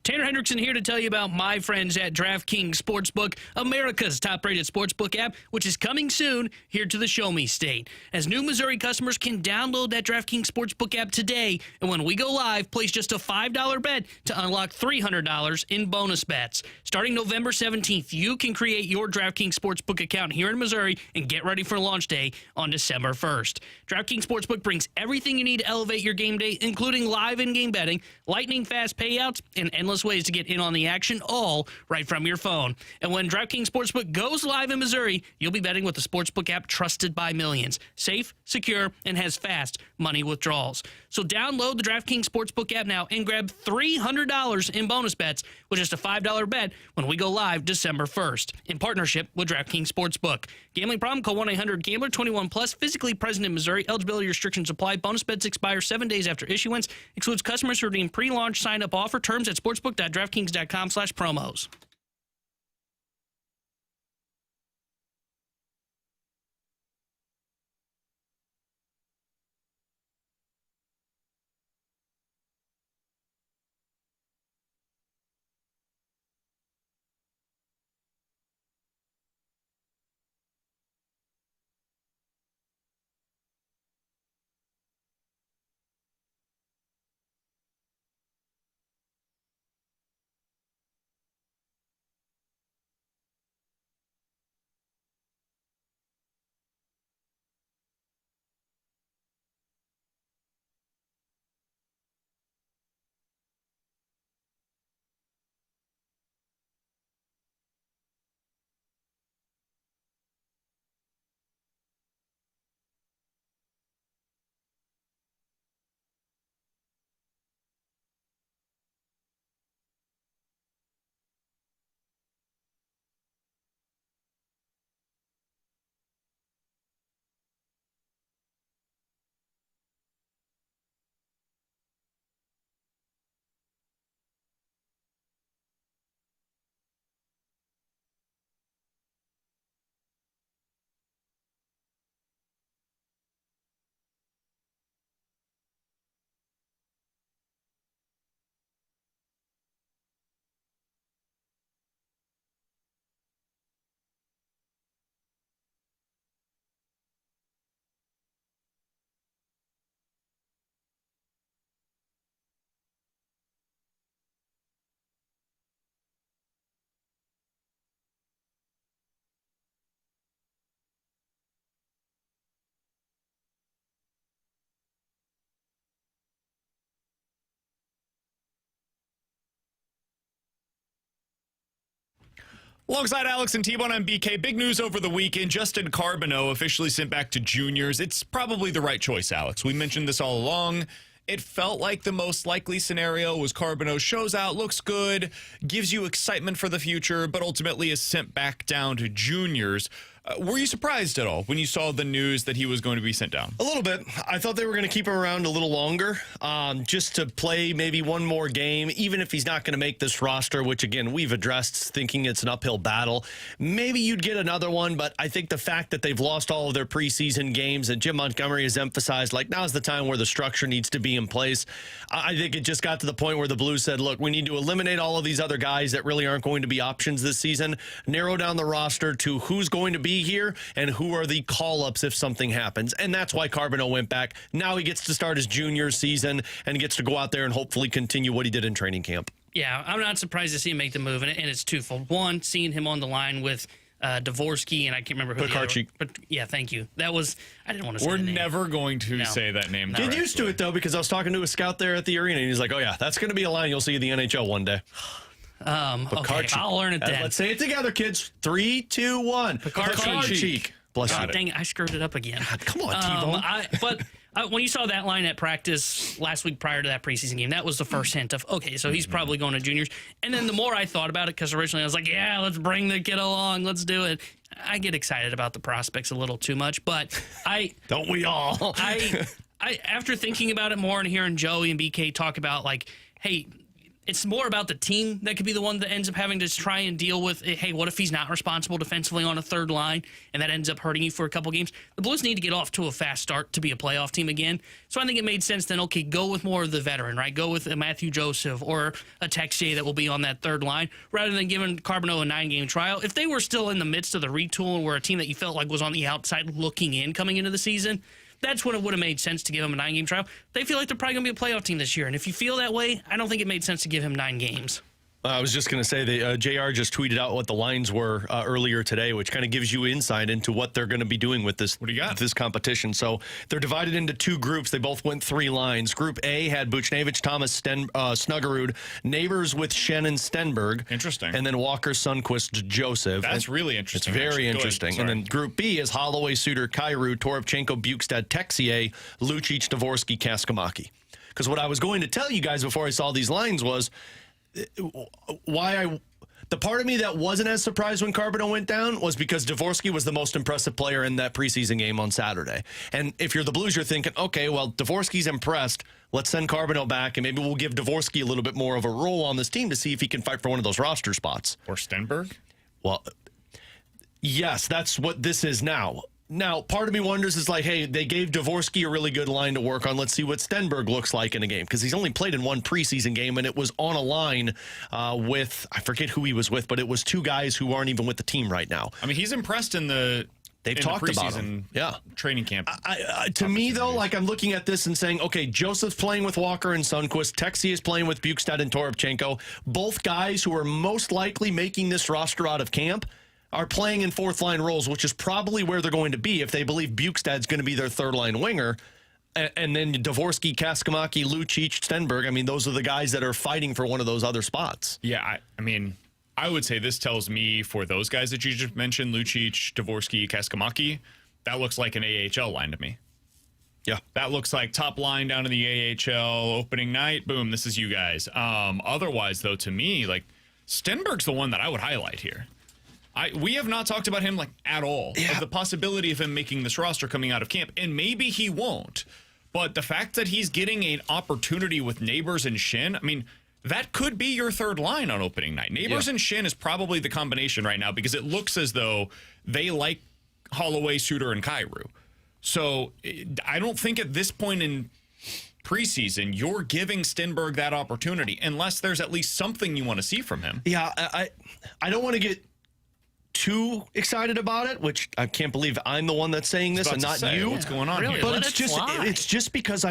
Tanner Hendrickson here to tell you about my friends at DraftKings Sportsbook, America's top-rated sportsbook app, which is coming soon here to the Show Me State. As new Missouri customers can download that DraftKings Sportsbook app today, and when we go live, place just a $5 bet to unlock $300 in bonus bets. Starting November 17th, you can create your DraftKings Sportsbook account here in Missouri and get ready for launch day on December 1st. DraftKings Sportsbook brings everything you need to elevate your game day, including live in-game betting, lightning-fast payouts, and endless ways to get in on the action, all right from your phone. And when DraftKings Sportsbook goes live in Missouri, you'll be betting with the Sportsbook app trusted by millions. Safe, secure, and has fast money withdrawals. So download the DraftKings Sportsbook app now and grab $300 in bonus bets with just a $5 bet when we go live December 1st in partnership with DraftKings Sportsbook. Gambling problem? Call 1-800-GAMBLER. 21 plus. Physically present in Missouri. Eligibility restrictions apply. Bonus bets expire 7 days after issuance. Excludes customers who redeem pre-launch sign-up offer. Terms at sportsbook.draftkings.com/promos. Alongside Alex and T-Bone, I'm BK. Big news over the weekend. Justin Carbonneau officially sent back to juniors. It's probably the right choice, Alex. We mentioned this all along. It felt like the most likely scenario was Carbonneau shows out, looks good, gives you excitement for the future, but ultimately is sent back down to juniors. Were you surprised at all when you saw the news that he was going to be sent down? A little bit. I thought they were going to keep him around a little longer, just to play maybe one more game, even if he's not going to make this roster, which, again, we've addressed, thinking it's an uphill battle. Maybe you'd get another one, but I think the fact that they've lost all of their preseason games and Jim Montgomery has emphasized, like, now's the time where the structure needs to be in place. I think it just got to the point where the Blues said, look, we need to eliminate all of these other guys that really aren't going to be options this season, narrow down the roster to who's going to be here and who are the call-ups if something happens. And that's why Carbonneau went back. Now he gets to start his junior season and gets to go out there and hopefully continue what he did in training camp. Yeah, I'm not surprised to see him make the move, and it's twofold. One, seeing him on the line with Dvorsky, and I can't remember who the other, but yeah, thank you. That was, I didn't want to say We're the name. never going to say that name. Get used to it, though, because I was talking to a scout there at the arena, and he's like, oh, yeah, that's going to be a line you'll see in the NHL one day. Okay, I'll learn it then. Let's say it together, kids. 3, 2, 1. Picard-cheek. Bless you. Dang it, I screwed it up again. God, come on, T-Bone. But when you saw that line at practice last week prior to that preseason game, that was the first hint of, okay, so he's probably going to juniors. And then the more I thought about it, because originally I was like, yeah, let's bring the kid along, let's do it. I get excited about the prospects a little too much, but Don't we all? I after thinking about it more and hearing Joey and BK talk about, like, hey, it's more about the team that could be the one that ends up having to try and deal with, hey, what if he's not responsible defensively on a third line, and that ends up hurting you for a couple games? The Blues need to get off to a fast start to be a playoff team again. So I think it made sense then, okay, go with more of the veteran, right? Go with a Matthew Joseph or a Texier that will be on that third line, rather than giving Carbonneau a 9-game trial. If they were still in the midst of the retool and were a team that you felt like was on the outside looking in coming into the season, that's when it would have made sense to give him a 9-game trial. They feel like they're probably going to be a playoff team this year. And if you feel that way, I don't think it made sense to give him 9 games. I was just going to say that JR just tweeted out what the lines were earlier today, which kind of gives you insight into what they're going to be doing with this, this competition. So they're divided into 2 groups. They both went 3 lines. Group A had Buchnevich, Thomas, Snuggerud, Neighbors with Schenn and Stenberg. Interesting. And then Walker, Sundquist, Joseph. That's really interesting. It's very interesting. And then Group B is Holloway, Suter, Kyrou, Toropchenko, Bukestad, Texier, Lucic, Dvorsky, Kaskamaki. Because what I was going to tell you guys before I saw these lines was the part of me that wasn't as surprised when Carbonneau went down was because Dvorsky was the most impressive player in that preseason game on Saturday. And if you're the Blues, you're thinking, okay, well, Dvorsky's impressed. Let's send Carbonneau back, and maybe we'll give Dvorsky a little bit more of a role on this team to see if he can fight for one of those roster spots. Or Stenberg? Well, yes, that's what this is now. Now, part of me wonders is like, hey, they gave Dvorsky a really good line to work on. Let's see what Stenberg looks like in a game, because he's only played in 1 preseason game, and it was on a line with, I forget who he was with, but it was 2 guys who aren't even with the team right now. I mean, he's impressed in the They've talked about him. Yeah. Training camp. To me, though, like I'm looking at this and saying, okay, Joseph's playing with Walker and Sundquist. Texier is playing with Bukestad and Toropchenko. Both guys who are most likely making this roster out of camp are playing in 4th-line roles, which is probably where they're going to be if they believe Bukestad's going to be their 3rd-line winger. And then Dvorsky, Kaskamaki, Lucic, Stenberg, I mean, those are the guys that are fighting for one of those other spots. Yeah, I mean, I would say this tells me for those guys that you just mentioned, Lucic, Dvorsky, Kaskamaki, that looks like an AHL line to me. Yeah. That looks like top line down in the AHL, opening night, boom, this is you guys. Otherwise, though, to me, like, Stenberg's the one that I would highlight here. We have not talked about him like at all. Yeah. Of the possibility of him making this roster coming out of camp, and maybe he won't. But the fact that he's getting an opportunity with Neighbors and Schenn, I mean, that could be your 3rd line on opening night. Neighbors and Schenn is probably the combination right now because it looks as though they like Holloway, Suter, and Kyrou. So I don't think at this point in preseason you're giving Stenberg that opportunity unless there's at least something you want to see from him. Yeah, I don't want to get too excited about it, which I can't believe I'm the one that's saying this and not you. What's going on here? But it's just because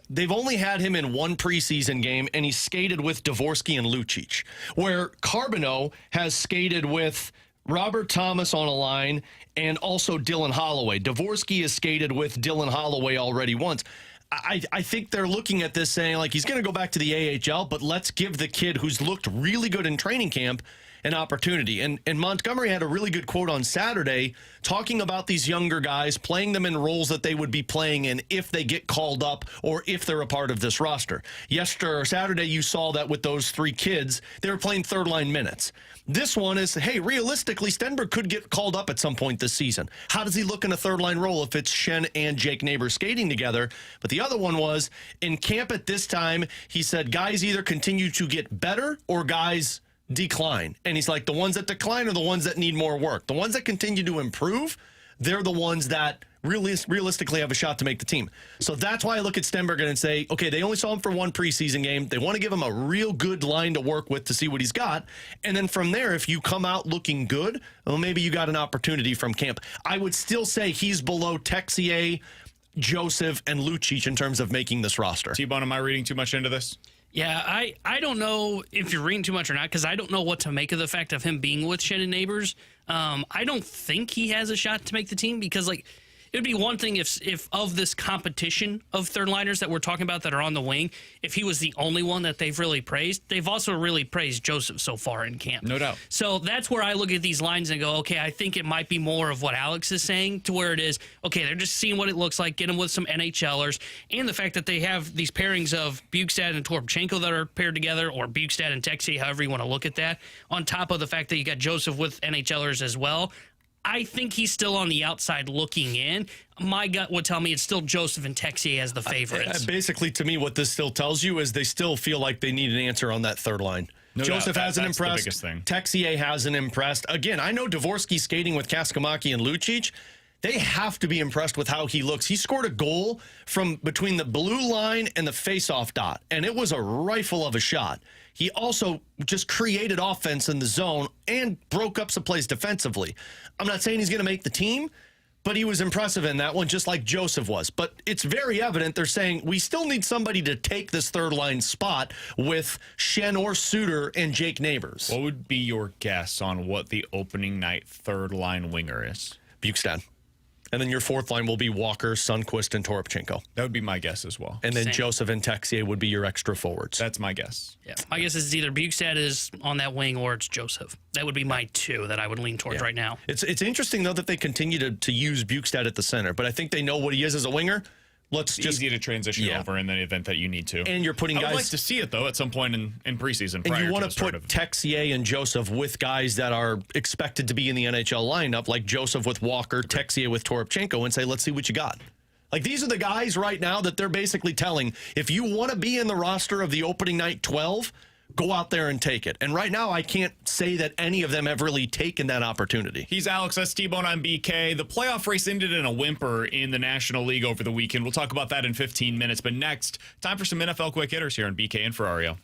they've only had him in 1 preseason game, and he skated with Dvorsky and Lucic, where Carbonneau has skated with Robert Thomas on a line and also Dylan Holloway. Dvorsky has skated with Dylan Holloway already once. I think they're looking at this saying, like, he's going to go back to the AHL, but let's give the kid who's looked really good in training camp an opportunity. And Montgomery had a really good quote on Saturday talking about these younger guys, playing them in roles that they would be playing in if they get called up or if they're a part of this roster. Saturday, you saw that with those 3 kids, they were playing third-line minutes. This one is, hey, realistically, Stenberg could get called up at some point this season. How does he look in a third-line role if it's Schenn and Jake Neighbors skating together? But the other one was, in camp at this time, he said guys either continue to get better or guys decline. And he's like, the ones that decline are the ones that need more work. The ones that continue to improve, they're the ones that realistically have a shot to make the team. So that's why I look at Stenberg and say, okay, they only saw him for 1 preseason game. They want to give him a real good line to work with to see what he's got. And then from there, if you come out looking good, well, maybe you got an opportunity from camp. I would still say he's below Texier, Joseph, and Lucic in terms of making this roster. T-Bone, am I reading too much into this? Yeah, I don't know if you're reading too much or not, because I don't know what to make of the fact of him being with Schenn and Neighbors. I don't think he has a shot to make the team because, like, it would be one thing if of this competition of third liners that we're talking about that are on the wing, if he was the only one that they've really praised. They've also really praised Joseph so far in camp. No doubt. So that's where I look at these lines and go, okay, I think it might be more of what Alex is saying, to where it is, okay, they're just seeing what it looks like, get him with some NHLers, and the fact that they have these pairings of Bukestad and Toropchenko that are paired together, or Bukestad and Texier, however you want to look at that, on top of the fact that you got Joseph with NHLers as well. I think he's still on the outside looking in. My gut would tell me it's still Joseph and Texier as the favorites. Basically, to me, what this still tells you is they still feel like they need an answer on that third line. No Joseph doubt. hasn't That's impressed. the biggest thing. Texier hasn't impressed. Again, I know Dvorsky skating with Kaskamaki and Lucic. They have to be impressed with how he looks. He scored a goal from between the blue line and the faceoff dot, and it was a rifle of a shot. He also just created offense in the zone and broke up some plays defensively. I'm not saying he's going to make the team, but he was impressive in that one, just like Joseph was. But it's very evident they're saying we still need somebody to take this third line spot with Schenn or Suter and Jake Neighbors. What would be your guess on what the opening night third line winger is? Bukestad. And then your fourth line will be Walker, Sundqvist, and Toropchenko. That would be my guess as well. And then Same. Joseph and Texier would be your extra forwards. That's my guess. Yeah, my guess is either Bukestad is on that wing or it's Joseph. That would be my 2 that I would lean towards right now. It's interesting, though, that they continue to use Bukestad at the center, but I think they know what he is as a winger. It's easy to transition over in the event that you need to. And you're putting I guys... would like to see it, though, at some point in preseason. And you want to to put Texier and Joseph with guys that are expected to be in the NHL lineup, like Joseph with Walker, Texier with Toropchenko, and say, let's see what you got. Like, these are the guys right now that they're basically telling, if you want to be in the roster of the opening night 12, go out there and take it. And right now, I can't say that any of them have really taken that opportunity. He's Alex, that's T-Bone, I'm BK. The playoff race ended in a whimper in the National League over the weekend. We'll talk about that in 15 minutes. But next, time for some NFL quick hitters here on BK and Ferrario.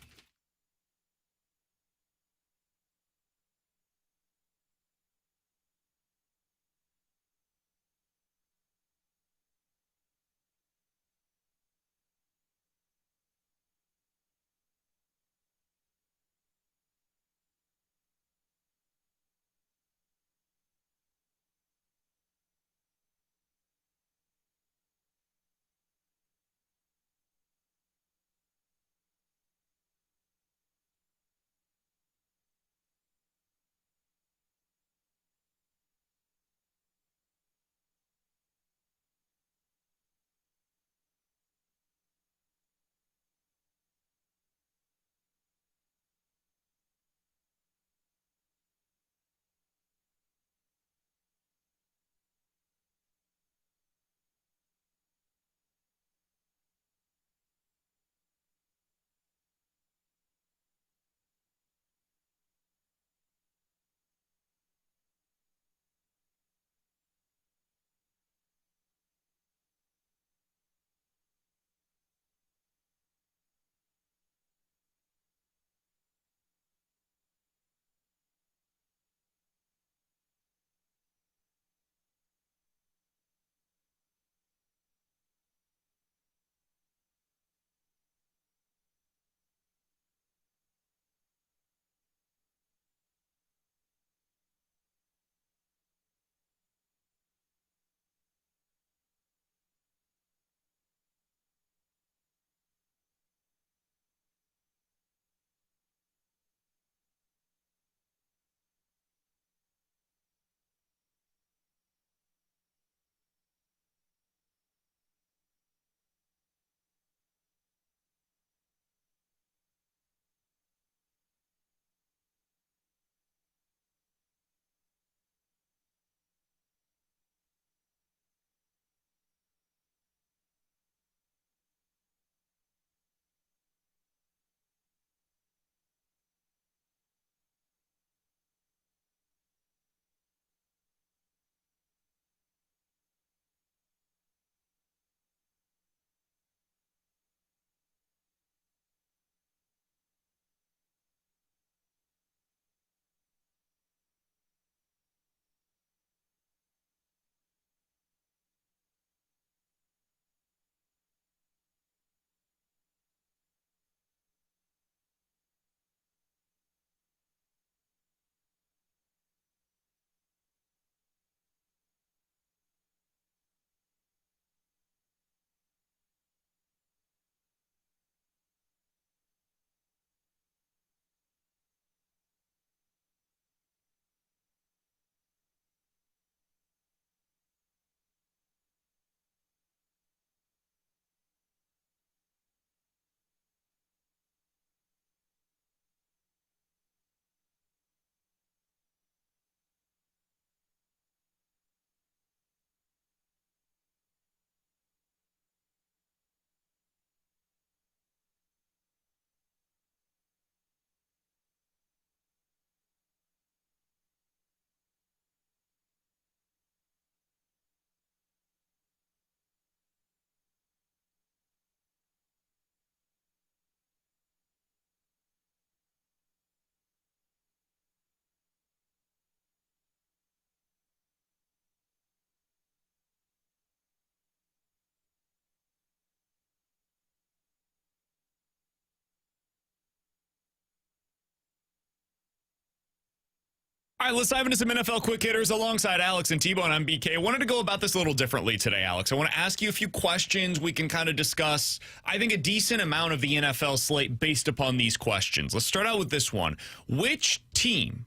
All right, let's dive into some NFL quick hitters alongside Alex and T-Bone. I'm BK. I wanted to go about this a little differently today, Alex. I want to ask you a few questions. We can kind of discuss, I think, a decent amount of the NFL slate based upon these questions. Let's start out with this one. Which team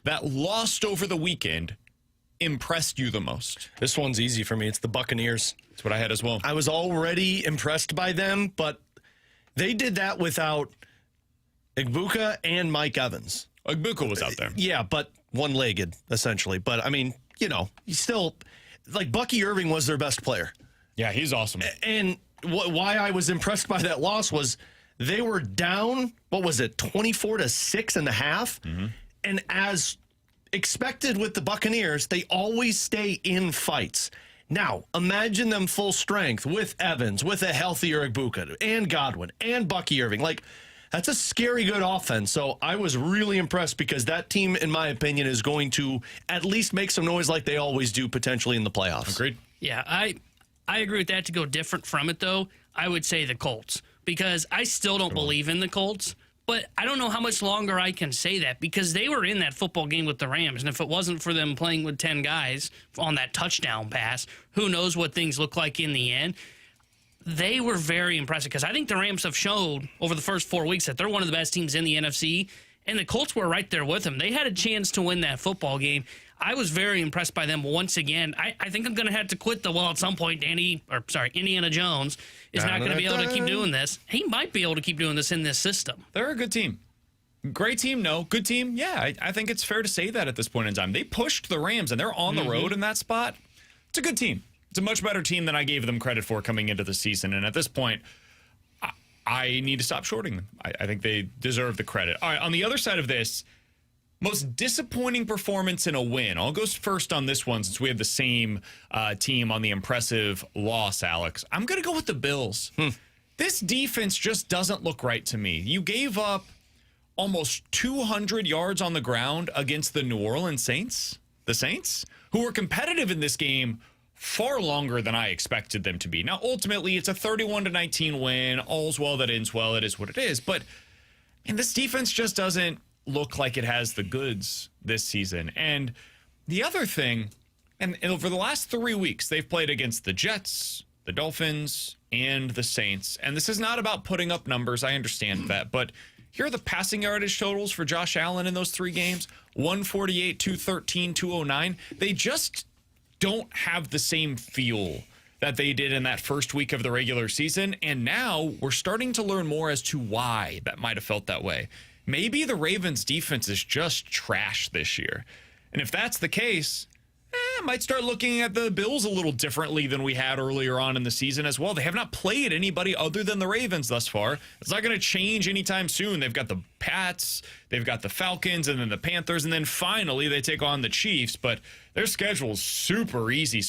that lost over the weekend impressed you the most? This one's easy for me. It's the Buccaneers. That's what I had as well. I was already impressed by them, but they did that without Igbuka and Mike Evans. Igbuka was out there. Yeah, but one-legged, essentially. But, I mean, you still, like, Bucky Irving was their best player. Yeah, he's awesome. And why I was impressed by that loss was they were down, 24-6 in the half. Mm-hmm. And as expected with the Buccaneers, they always stay in fights. Now, imagine them full strength with Evans, with a healthier Igbuka, and Godwin, and Bucky Irving. Like, that's a scary good offense. So I was really impressed because that team, in my opinion, is going to at least make some noise like they always do potentially in the playoffs. Agreed. Yeah, I agree with that. To go different from it, though, I would say the Colts, because I still don't believe in the Colts. But I don't know how much longer I can say that, because they were in that football game with the Rams. And if it wasn't for them playing with 10 guys on that touchdown pass, who knows what things look like in the end. They were very impressive, because I think the Rams have shown over the first 4 weeks that they're one of the best teams in the NFC, and the Colts were right there with them. They had a chance to win that football game. I was very impressed by them once again. I think I'm going to have to quit at some point. Indiana Jones is not going to be able to keep doing this. He might be able to keep doing this in this system. They're a good team. Great team, no. Good team, yeah. I think it's fair to say that at this point in time. They pushed the Rams, and they're on the road in that spot. It's a good team. It's a much better team than I gave them credit for coming into the season. And at this point, I need to stop shorting them. I think they deserve the credit. All right, on the other side of this, most disappointing performance in a win. I'll go first on this one since we have the same team on the impressive loss, Alex. I'm going to go with the Bills. This defense just doesn't look right to me. You gave up almost 200 yards on the ground against the New Orleans Saints. The Saints, who were competitive in this game far longer than I expected them to be. Now, ultimately, it's a 31-19 win. All's well that ends well. It is what it is. But this defense just doesn't look like it has the goods this season. And the other thing, and over the last 3 weeks, they've played against the Jets, the Dolphins, and the Saints. And this is not about putting up numbers. I understand that. But here are the passing yardage totals for Josh Allen in those 3 games. 148, 213, 209. They just don't have the same feel that they did in that first week of the regular season. And now we're starting to learn more as to why that might have felt that way. Maybe the Ravens defense is just trash this year. And if that's the case, I might start looking at the Bills a little differently than we had earlier on in the season as well. They have not played anybody other than the Ravens thus far. It's not going to change anytime soon. They've got the Pats, they've got the Falcons, and then the Panthers, and then finally they take on the Chiefs. But their schedule is super easy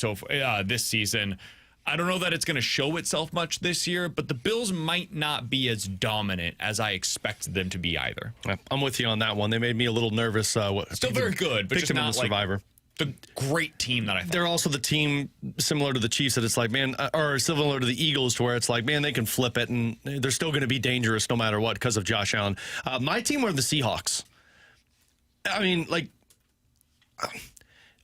this season. I don't know that it's going to show itself much this year, but the Bills might not be as dominant as I expected them to be either. I'm with you on that one. They made me a little nervous. Still very good, but just not Survivor. The great team that I thought. They're also the team similar to the Chiefs that it's like, man, or similar to the Eagles to where it's like, man, they can flip it and they're still going to be dangerous no matter what because of Josh Allen. My team were the Seahawks. I mean, like,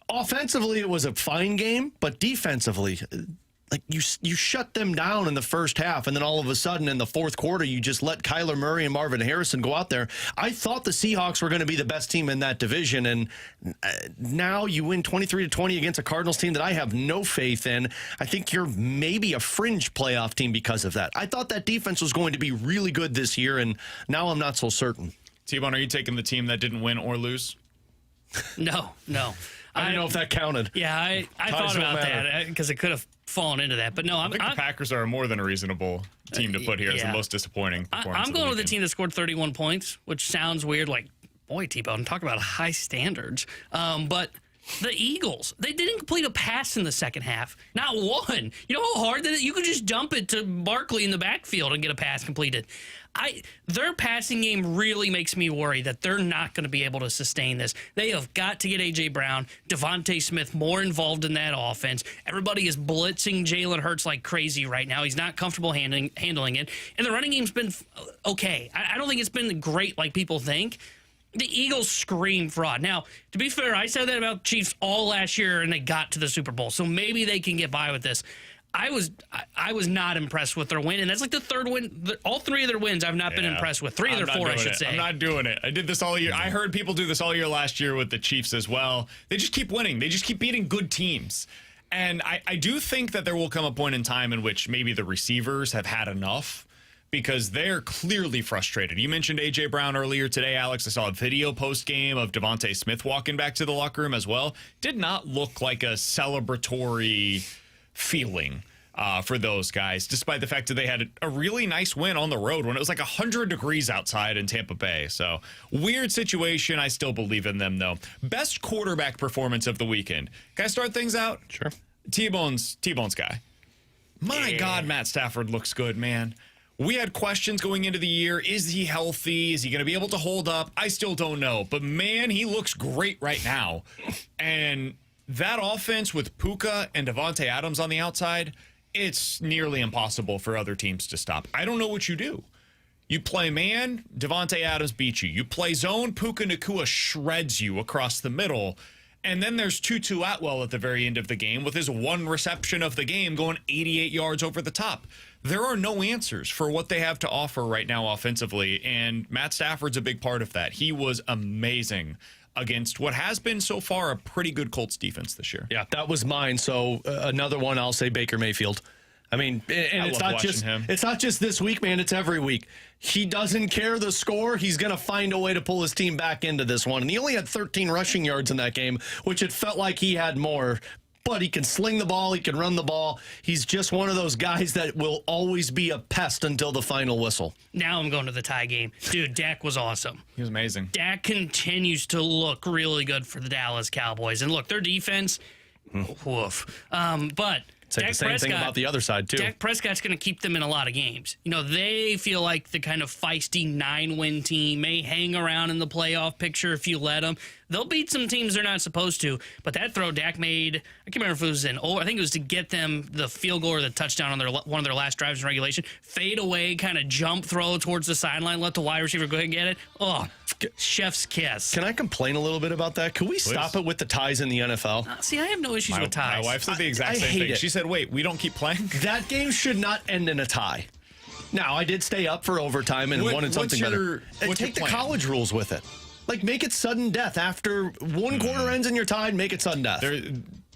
offensively, it was a fine game, but defensively, like you shut them down in the first half, and then all of a sudden in the fourth quarter, you just let Kyler Murray and Marvin Harrison go out there. I thought the Seahawks were going to be the best team in that division, and now you win 23-20 against a Cardinals team that I have no faith in. I think you're maybe a fringe playoff team because of that. I thought that defense was going to be really good this year, and now I'm not so certain. T-Bone, are you taking the team that didn't win or lose? No. I don't know if that counted. Yeah, I thought about that because it could have fallen into that. But no, I think the Packers are more than a reasonable team to put here as the most disappointing performance. I'm going with the team that scored 31 points, which sounds weird. Like, boy, T-Bone, talk about high standards. But the Eagles, they didn't complete a pass in the second half. Not one. You know how hard that is? You could just dump it to Barkley in the backfield and get a pass completed. Their passing game really makes me worry that they're not going to be able to sustain this. They have got to get A.J. Brown, Devontae Smith more involved in that offense. Everybody is blitzing Jalen Hurts like crazy right now. He's not comfortable handling it. And the running game's been okay. I don't think it's been great like people think. The Eagles scream fraud. Now, to be fair, I said that about Chiefs all last year, and they got to the Super Bowl, so maybe they can get by with this. I was not impressed with their win, and that's like the third win. All three of their wins I've not been impressed with. Three of their four, I should say. I'm not doing it. I did this all year. I heard people do this all year last year with the Chiefs as well. They just keep winning. They just keep beating good teams. And I do think that there will come a point in time in which maybe the receivers have had enough, because they're clearly frustrated. You mentioned A.J. Brown earlier today, Alex. I saw a video post-game of Devontae Smith walking back to the locker room as well. Did not look like a celebratory feeling for those guys, despite the fact that they had a really nice win on the road when it was like 100 degrees outside in Tampa Bay. So, weird situation. I still believe in them, though. Best quarterback performance of the weekend. Can I start things out? Sure. T-Bone's guy. My God, Matt Stafford looks good, man. We had questions going into the year. Is he healthy? Is he going to be able to hold up? I still don't know. But, man, he looks great right now. And that offense with Puka and Devontae Adams on the outside, it's nearly impossible for other teams to stop. I don't know what you do. You play man, Devontae Adams beats you. You play zone, Puka Nacua shreds you across the middle. And then there's Tutu Atwell at the very end of the game with his one reception of the game going 88 yards over the top. There are no answers for what they have to offer right now offensively, and Matt Stafford's a big part of that. He was amazing against what has been so far a pretty good Colts defense this year. Yeah, that was mine. So another one, I'll say Baker Mayfield. I mean, and it's not just this week, man. It's every week. He doesn't care the score. He's going to find a way to pull his team back into this one. And he only had 13 rushing yards in that game, which it felt like he had more. But he can sling the ball. He can run the ball. He's just one of those guys that will always be a pest until the final whistle. Now I'm going to the tie game. Dude, Dak was awesome. He was amazing. Dak continues to look really good for the Dallas Cowboys. And look, their defense, woof. But say the same thing about the other side, too. Dak Prescott's going to keep them in a lot of games. You know, they feel like the kind of feisty 9-win team, may hang around in the playoff picture if you let them. They'll beat some teams they're not supposed to, but that throw Dak made, I can't remember if it was I think it was to get them the field goal or the touchdown on one of their last drives in regulation. Fade away, kind of jump throw towards the sideline, let the wide receiver go ahead and get it. Oh, chef's kiss. Can I complain a little bit about that? Can we stop it with the ties in the NFL? See, I have no issues with ties. My wife said the exact same thing. She said, wait, we don't keep playing? That game should not end in a tie. Now, I did stay up for overtime and wanted something better. Take the college rules with it. Like, make it sudden death. After one quarter ends and you're tied, make it sudden death.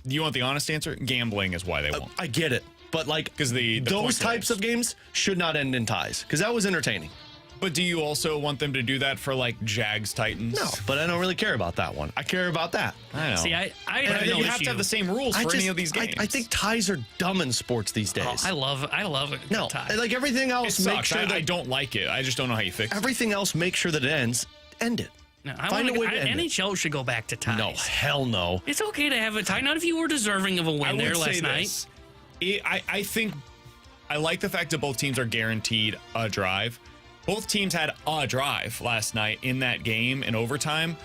You want the honest answer? Gambling is why they won't. I get it. But, like, because those types of games should not end in ties. Because that was entertaining. But do you also want them to do that for, like, Jags-Titans? No, but I don't really care about that one. I care about that. I know. See, you have to have the same rules for any of these games. I think ties are dumb in sports these days. I love it. No, like everything else, make sure I don't like it. I just don't know how you fix it. Everything else, make sure that it ends. End it. No, NHL should go back to ties. No, hell no. It's okay to have a tie. Not if you were deserving of a win there last night. I think I like the fact that both teams are guaranteed a drive. Both teams had a drive last night in that game in overtime.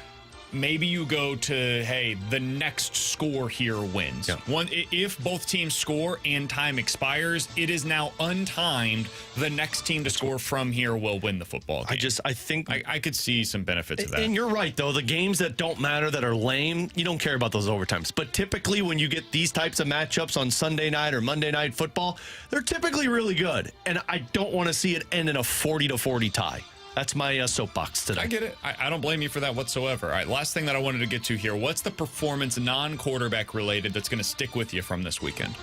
Maybe you go to, hey, the next score here wins. Yeah. If both teams score and time expires, it is now untimed. The next team to score from here will win the football game. I think I could see some benefits of that. And you're right, though. The games that don't matter, that are lame, you don't care about those overtimes. But typically when you get these types of matchups on Sunday night or Monday night football, they're typically really good. And I don't want to see it end in a 40-40 tie. That's my soapbox today. I get it. I don't blame you for that whatsoever. All right, last thing that I wanted to get to here. What's the performance non-quarterback related that's going to stick with you from this weekend?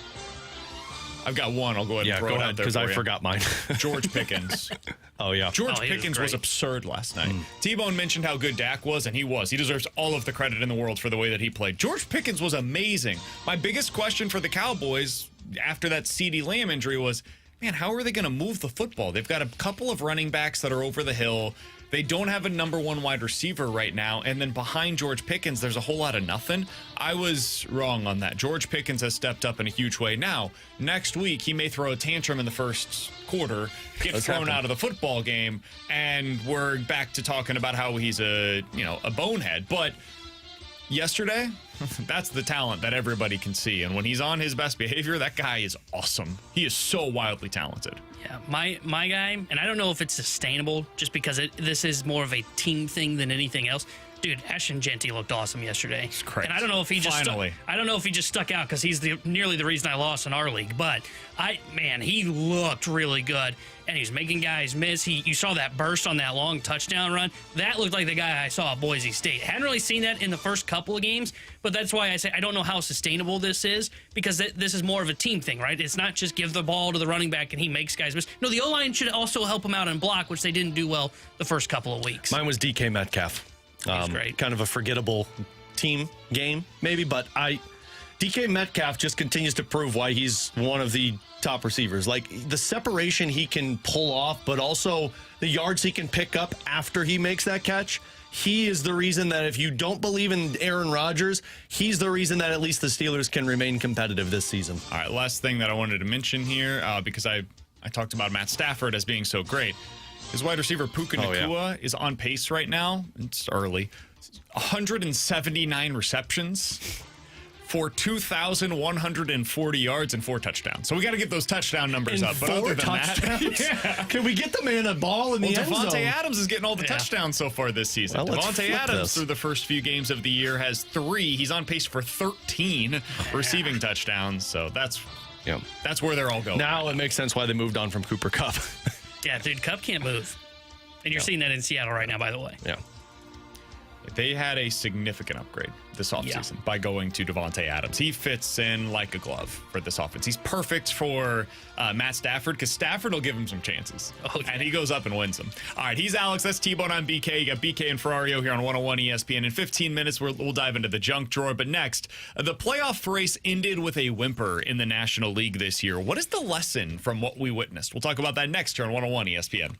I've got one. I'll go ahead and throw it out there because I forgot mine. George Pickens. Oh, yeah. George Pickens was absurd last night. T-Bone mentioned how good Dak was, and he was. He deserves all of the credit in the world for the way that he played. George Pickens was amazing. My biggest question for the Cowboys after that CeeDee Lamb injury was, man, how are they going to move the football? They've got a couple of running backs that are over the hill. They don't have a number one wide receiver right now. And then behind George Pickens, there's a whole lot of nothing. I was wrong on that. George Pickens has stepped up in a huge way. Now, next week, he may throw a tantrum in the first quarter, get thrown out of the football game, and we're back to talking about how he's a bonehead. But yesterday, that's the talent that everybody can see. And when he's on his best behavior, that guy is awesome. He is so wildly talented. Yeah, my guy, and I don't know if it's sustainable just because this is more of a team thing than anything else. Dude, Ashton Genty looked awesome yesterday. Correct. And I don't know if he just stuck out because he's nearly the reason I lost in our league. But he looked really good, and he's making guys miss. You saw that burst on that long touchdown run. That looked like the guy I saw at Boise State. Hadn't really seen that in the first couple of games, but that's why I say I don't know how sustainable this is because this is more of a team thing, right? It's not just give the ball to the running back and he makes guys miss. No, the O-line should also help him out and block, which they didn't do well the first couple of weeks. Mine was DK Metcalf. Great. Kind of a forgettable team game, maybe, but DK Metcalf just continues to prove why he's one of the top receivers. Like the separation he can pull off, but also the yards he can pick up after he makes that catch. He is the reason that if you don't believe in Aaron Rodgers, he's the reason that at least the Steelers can remain competitive this season. All right, last thing that I wanted to mention here, because I talked about Matt Stafford as being so great. His wide receiver, Puka Nacua, is on pace right now. It's early. 179 receptions for 2,140 yards and 4 touchdowns. So we got to get those touchdown numbers up. But other than that, can we get the man a ball in the end zone? Devontae Adams is getting all the touchdowns so far this season. Well, Devontae Adams, through the first few games of the year, has 3. He's on pace for 13 receiving touchdowns. So that's where they're all going. Now it makes sense why they moved on from Cooper Kupp. Yeah, dude, Kupp can't move. And you're seeing that in Seattle right now, by the way. Yeah. They had a significant upgrade this offseason by going to Devontae Adams. He fits in like a glove for this offense. He's perfect for Matt Stafford because Stafford will give him some chances. And he goes up and wins them. All right, he's Alex. That's T-Bone. I'm BK. You got BK and Ferrario here on 101 ESPN. In 15 minutes, we'll dive into the junk drawer. But next, the playoff race ended with a whimper in the National League this year. What is the lesson from what we witnessed? We'll talk about that next here on 101 ESPN.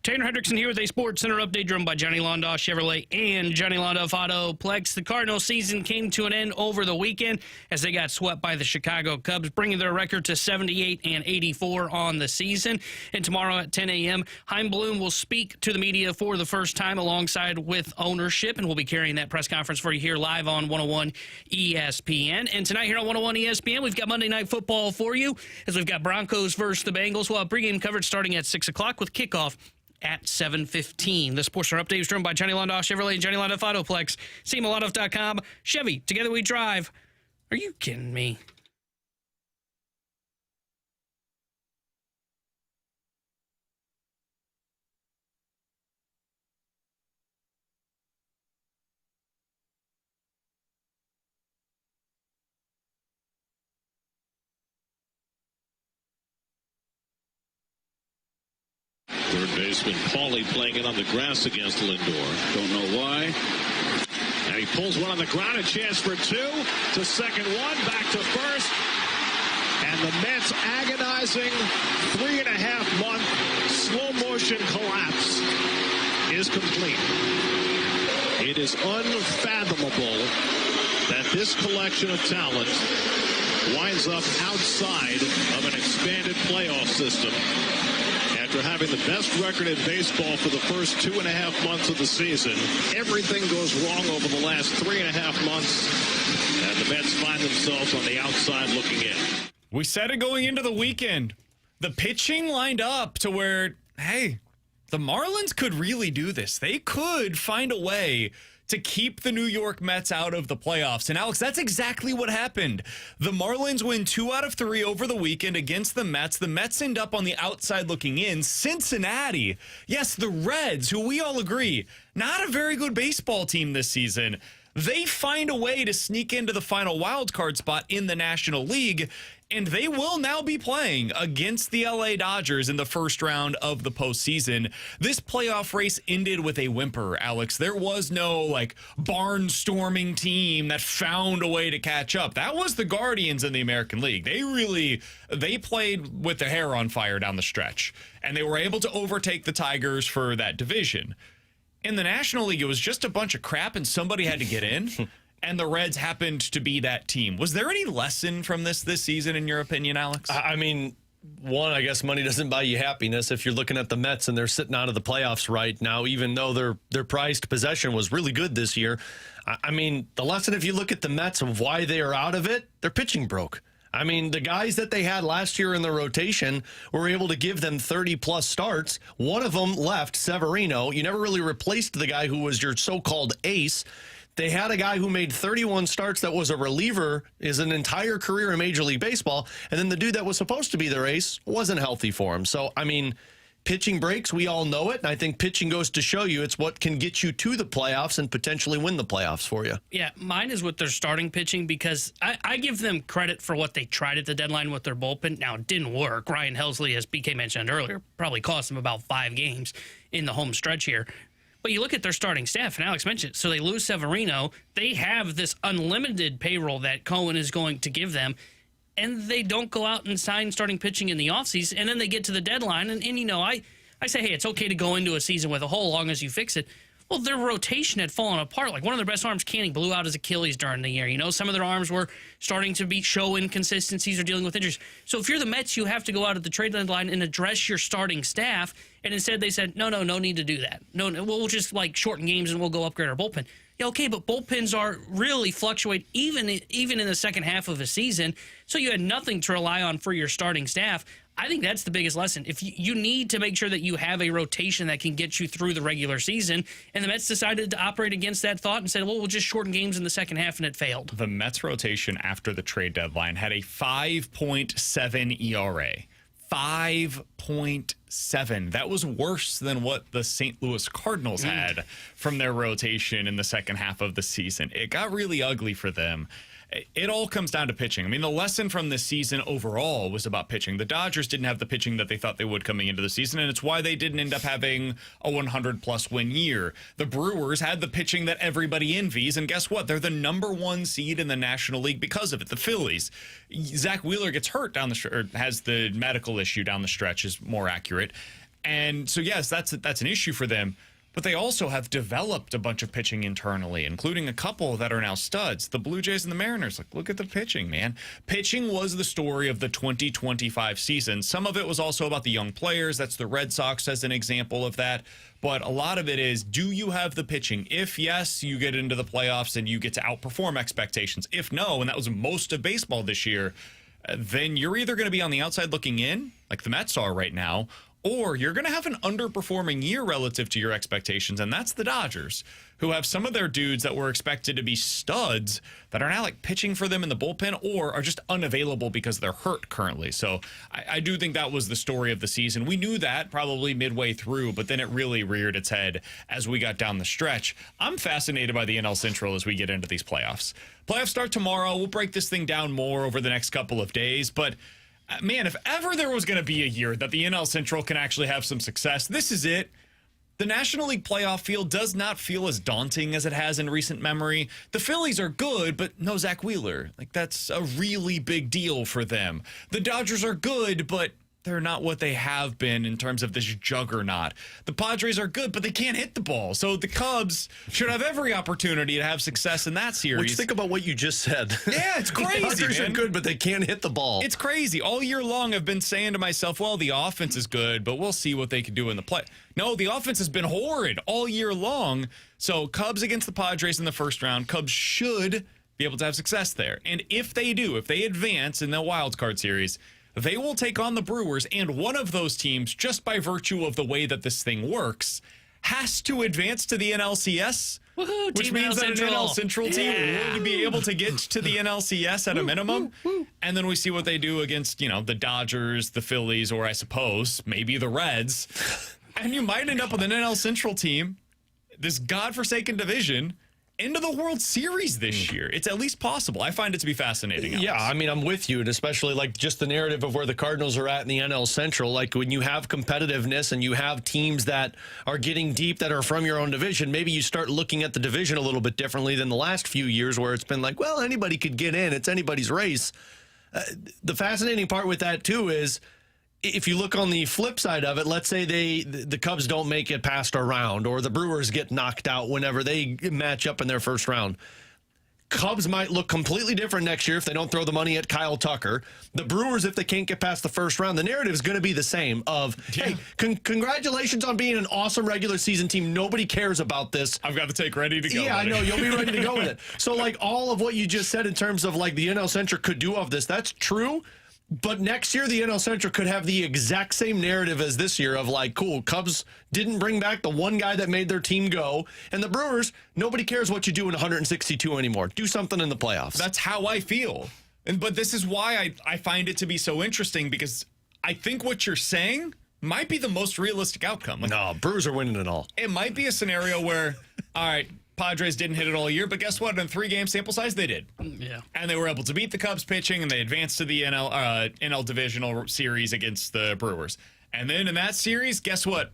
Tanner Hendrickson here with a Sports Center update driven by Johnny Londoff Chevrolet and Johnny Londoff Autoplex. The Cardinals season came to an end over the weekend as they got swept by the Chicago Cubs, bringing their record to 78-84 on the season. And tomorrow at 10 a.m., Chaim Bloom will speak to the media for the first time alongside with ownership, and we'll be carrying that press conference for you here live on 101 ESPN. And tonight here on 101 ESPN, we've got Monday Night Football for you as we've got Broncos versus the Bengals. We'll have pregame coverage starting at 6 o'clock with kickoff at 7:15. The Sports Center update is driven by Johnny Londoff Chevrolet and Johnny Londoff Autoplex. CMLondoff.com. Chevy, together we drive. Are you kidding me? Third baseman Paulie playing it on the grass against Lindor. Don't know why. And he pulls one on the ground. A chance for two. To second one. Back to first. And the Mets agonizing 3.5-month slow motion collapse is complete. It is unfathomable that this collection of talent winds up outside of an expanded playoff system. After having the best record in baseball for the first 2.5 months of the season, everything goes wrong over the last 3.5 months, and the Mets find themselves on the outside looking in. We said it going into the weekend. The pitching lined up to where, hey, the Marlins could really do this. They could find a way to keep the New York Mets out of the playoffs. And Alex, that's exactly what happened. The Marlins win 2 out of 3 over the weekend against the Mets. The Mets end up on the outside looking in. Cincinnati, yes, the Reds, who we all agree, not a very good baseball team this season. They find a way to sneak into the final wild card spot in the National League, and they will now be playing against the LA Dodgers in the first round of the postseason. This playoff race ended with a whimper, Alex. There was no, barnstorming team that found a way to catch up. That was the Guardians in the American League. They played with their hair on fire down the stretch, and they were able to overtake the Tigers for that division. In the National League, it was just a bunch of crap, and somebody had to get in. And the Reds happened to be that team. Was there any lesson from this season, in your opinion, Alex? I mean, one, I guess money doesn't buy you happiness. If you're looking at the Mets and they're sitting out of the playoffs right now, even though their prized possession was really good this year. I mean, the lesson, if you look at the Mets of why they are out of it, their pitching broke. I mean, the guys that they had last year in the rotation were able to give them 30-plus starts. One of them left, Severino. You never really replaced the guy who was your so-called ace. They had a guy who made 31 starts that was a reliever his entire career in Major League Baseball, and then the dude that was supposed to be their ace wasn't healthy for him. So, I mean, pitching breaks, we all know it, and I think pitching goes to show you it's what can get you to the playoffs and potentially win the playoffs for you. Yeah, mine is with their starting pitching because I give them credit for what they tried at the deadline with their bullpen. Now, it didn't work. Ryan Helsley, as BK mentioned earlier, probably cost them about 5 games in the home stretch here. But you look at their starting staff, and Alex mentioned, so they lose Severino. They have this unlimited payroll that Cohen is going to give them, and they don't go out and sign starting pitching in the offseason, and then they get to the deadline, and I say, hey, it's okay to go into a season with a hole long as you fix it. Well, their rotation had fallen apart. Like one of their best arms, Canning, blew out his Achilles during the year. You know, some of their arms were starting to show inconsistencies or dealing with injuries. So if you're the Mets, you have to go out at the trade deadline and address your starting staff. And instead they said, no need to do that. No, we'll just shorten games and we'll go upgrade our bullpen. Yeah, okay, but bullpens are really fluctuate even in the second half of a season. So you had nothing to rely on for your starting staff. I think that's the biggest lesson. If you need to make sure that you have a rotation that can get you through the regular season, and the Mets decided to operate against that thought and said, well, we'll just shorten games in the second half, and it failed. The Mets rotation after the trade deadline had a 5.7 ERA. 5.7. That was worse than what the St. Louis Cardinals had from their rotation in the second half of the season. It got really ugly for them. It all comes down to pitching. I mean, the lesson from this season overall was about pitching. The Dodgers didn't have the pitching that they thought they would coming into the season, and it's why they didn't end up having a 100-plus win year. The Brewers had the pitching that everybody envies, and guess what? They're the #1 seed in the National League because of it. The Phillies. Zach Wheeler gets hurt down the stretch, or has the medical issue down the stretch, is more accurate. And so, yes, that's an issue for them. But they also have developed a bunch of pitching internally, including a couple that are now studs. The Blue Jays and the Mariners, like, look at the pitching, man. Pitching was the story of the 2025 season. Some of it was also about the young players. That's the Red Sox as an example of that. But a lot of it is, do you have the pitching? If yes, you get into the playoffs and you get to outperform expectations. If no, and that was most of baseball this year, then you're either going to be on the outside looking in, like the Mets are right now, or you're going to have an underperforming year relative to your expectations, and that's the Dodgers, who have some of their dudes that were expected to be studs that are now like pitching for them in the bullpen or are just unavailable because they're hurt currently. So I do think that was the story of the season. We knew that probably midway through, but then it really reared its head as we got down the stretch. I'm fascinated by the NL Central as we get into these playoffs. Playoffs start tomorrow. We'll break this thing down more over the next couple of days, but man, if ever there was going to be a year that the NL Central can actually have some success, this is it. The National League playoff field does not feel as daunting as it has in recent memory. The Phillies are good, but no Zach Wheeler. Like, that's a really big deal for them. The Dodgers are good, but they're not what they have been in terms of this juggernaut. The Padres are good, but they can't hit the ball. So the Cubs should have every opportunity to have success in that series. Which, think about what you just said. Yeah, it's crazy, The Padres man. are good, but they can't hit the ball. It's crazy. All year long, I've been saying to myself, well, the offense is good, but we'll see what they can do in the play. No, the offense has been horrid all year long. So Cubs against the Padres in the first round, Cubs should be able to have success there. And if they do, if they advance in the wild card series, they will take on the Brewers, and one of those teams, just by virtue of the way that this thing works, has to advance to the NLCS, Woohoo, which Team means that an Central. NL Central team would be able to get to the NLCS at a minimum. And then we see what they do against, the Dodgers, the Phillies, or I suppose maybe the Reds. And you might end up with an NL Central team, this godforsaken division, into the World Series this year. It's at least possible. I find it to be fascinating. Yeah, I mean, I'm with you, and especially like just the narrative of where the Cardinals are at in the NL Central. Like when you have competitiveness and you have teams that are getting deep that are from your own division, maybe you start looking at the division a little bit differently than the last few years where it's been like, well, anybody could get in. It's anybody's race. The fascinating part with that, too, is if you look on the flip side of it, let's say the Cubs don't make it past a round or the Brewers get knocked out whenever they match up in their first round. Cubs might look completely different next year if they don't throw the money at Kyle Tucker. The Brewers, if they can't get past the first round, the narrative is going to be the same of, hey, congratulations on being an awesome regular season team. Nobody cares about this. I've got the take ready to go. Yeah, buddy. I know. You'll be ready to go with it. So, like, all of what you just said in terms of, like, the NL Central could do of this, that's true. But next year, the NL Central could have the exact same narrative as this year of like, cool, Cubs didn't bring back the one guy that made their team go. And the Brewers, nobody cares what you do in 162 anymore. Do something in the playoffs. That's how I feel. But this is why I find it to be so interesting, because I think what you're saying might be the most realistic outcome. Like, no, Brewers are winning it all. it might be a scenario where, all right, Padres didn't hit it all year, but guess what? In a 3-game sample size, they did. Yeah. And they were able to beat the Cubs pitching, and they advanced to the NL divisional series against the Brewers. And then in that series, guess what?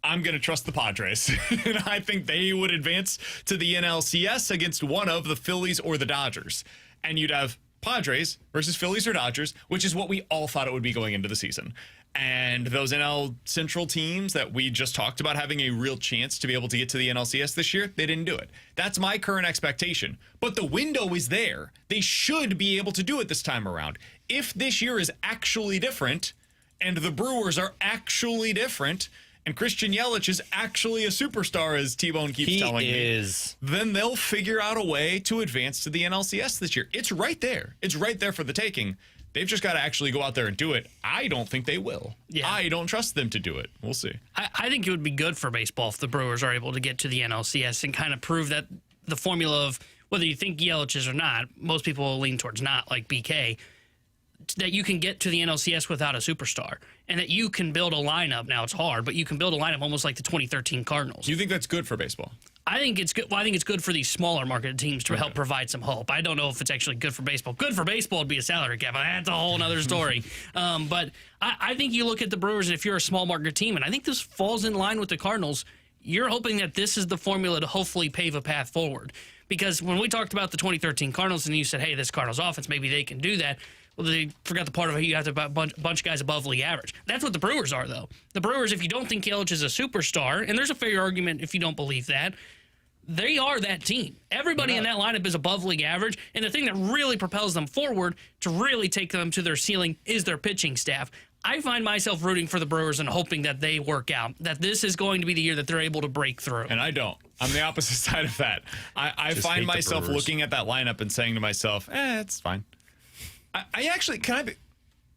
I'm going to trust the Padres. And I think they would advance to the NLCS against one of the Phillies or the Dodgers. And you'd have Padres versus Phillies or Dodgers, which is what we all thought it would be going into the season. And those NL Central teams that we just talked about having a real chance to be able to get to the NLCS this year, they didn't do it. That's my current expectation. But the window is there. They should be able to do it this time around. If this year is actually different, and the Brewers are actually different, and Christian Yelich is actually a superstar, as T-Bone keeps telling me, then they'll figure out a way to advance to the NLCS this year. It's right there. It's right there for the taking. They've just got to actually go out there and do it. I don't think they will. Yeah. I don't trust them to do it. We'll see. I think it would be good for baseball if the Brewers are able to get to the NLCS and kind of prove that the formula of whether you think Yelich is or not, most people will lean towards not, like BK, that you can get to the NLCS without a superstar and that you can build a lineup. Now it's hard, but you can build a lineup almost like the 2013 Cardinals. Do you think that's good for baseball? I think it's good. Well, I think it's good for these smaller market teams to help provide some hope. I don't know if it's actually good for baseball. Good for baseball would be a salary cap. That's a whole other story. But I think you look at the Brewers, and if you're a small market team, and I think this falls in line with the Cardinals, you're hoping that this is the formula to hopefully pave a path forward. Because when we talked about the 2013 Cardinals, and you said, hey, this Cardinals offense, maybe they can do that. Well, they forgot the part of it. You have to have a bunch of guys above league average. That's what the Brewers are, though. The Brewers, if you don't think Yelich is a superstar, and there's a fair argument if you don't believe that, they are that team. Everybody in that lineup is above league average, and the thing that really propels them forward to really take them to their ceiling is their pitching staff. I find myself rooting for the Brewers and hoping that they work out, that this is going to be the year that they're able to break through. And I don't. I'm the opposite side of that. I find myself looking at that lineup and saying to myself, it's fine. I actually,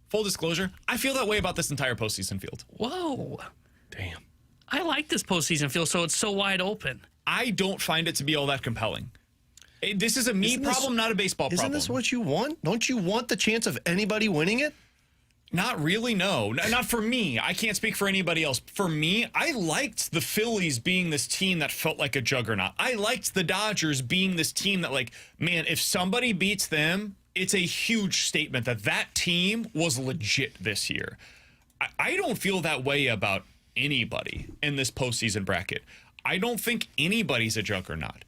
full disclosure, I feel that way about this entire postseason field. Whoa. Damn. I like this postseason field, so it's so wide open. I don't find it to be all that compelling. This is a me problem, not a baseball problem. Isn't this what you want? Don't you want the chance of anybody winning it? Not really, no. Not for me. I can't speak for anybody else. For me, I liked the Phillies being this team that felt like a juggernaut. I liked the Dodgers being this team that, like, man, if somebody beats them, it's a huge statement that that team was legit this year. I don't feel that way about anybody in this postseason bracket. I don't think anybody's a juggernaut.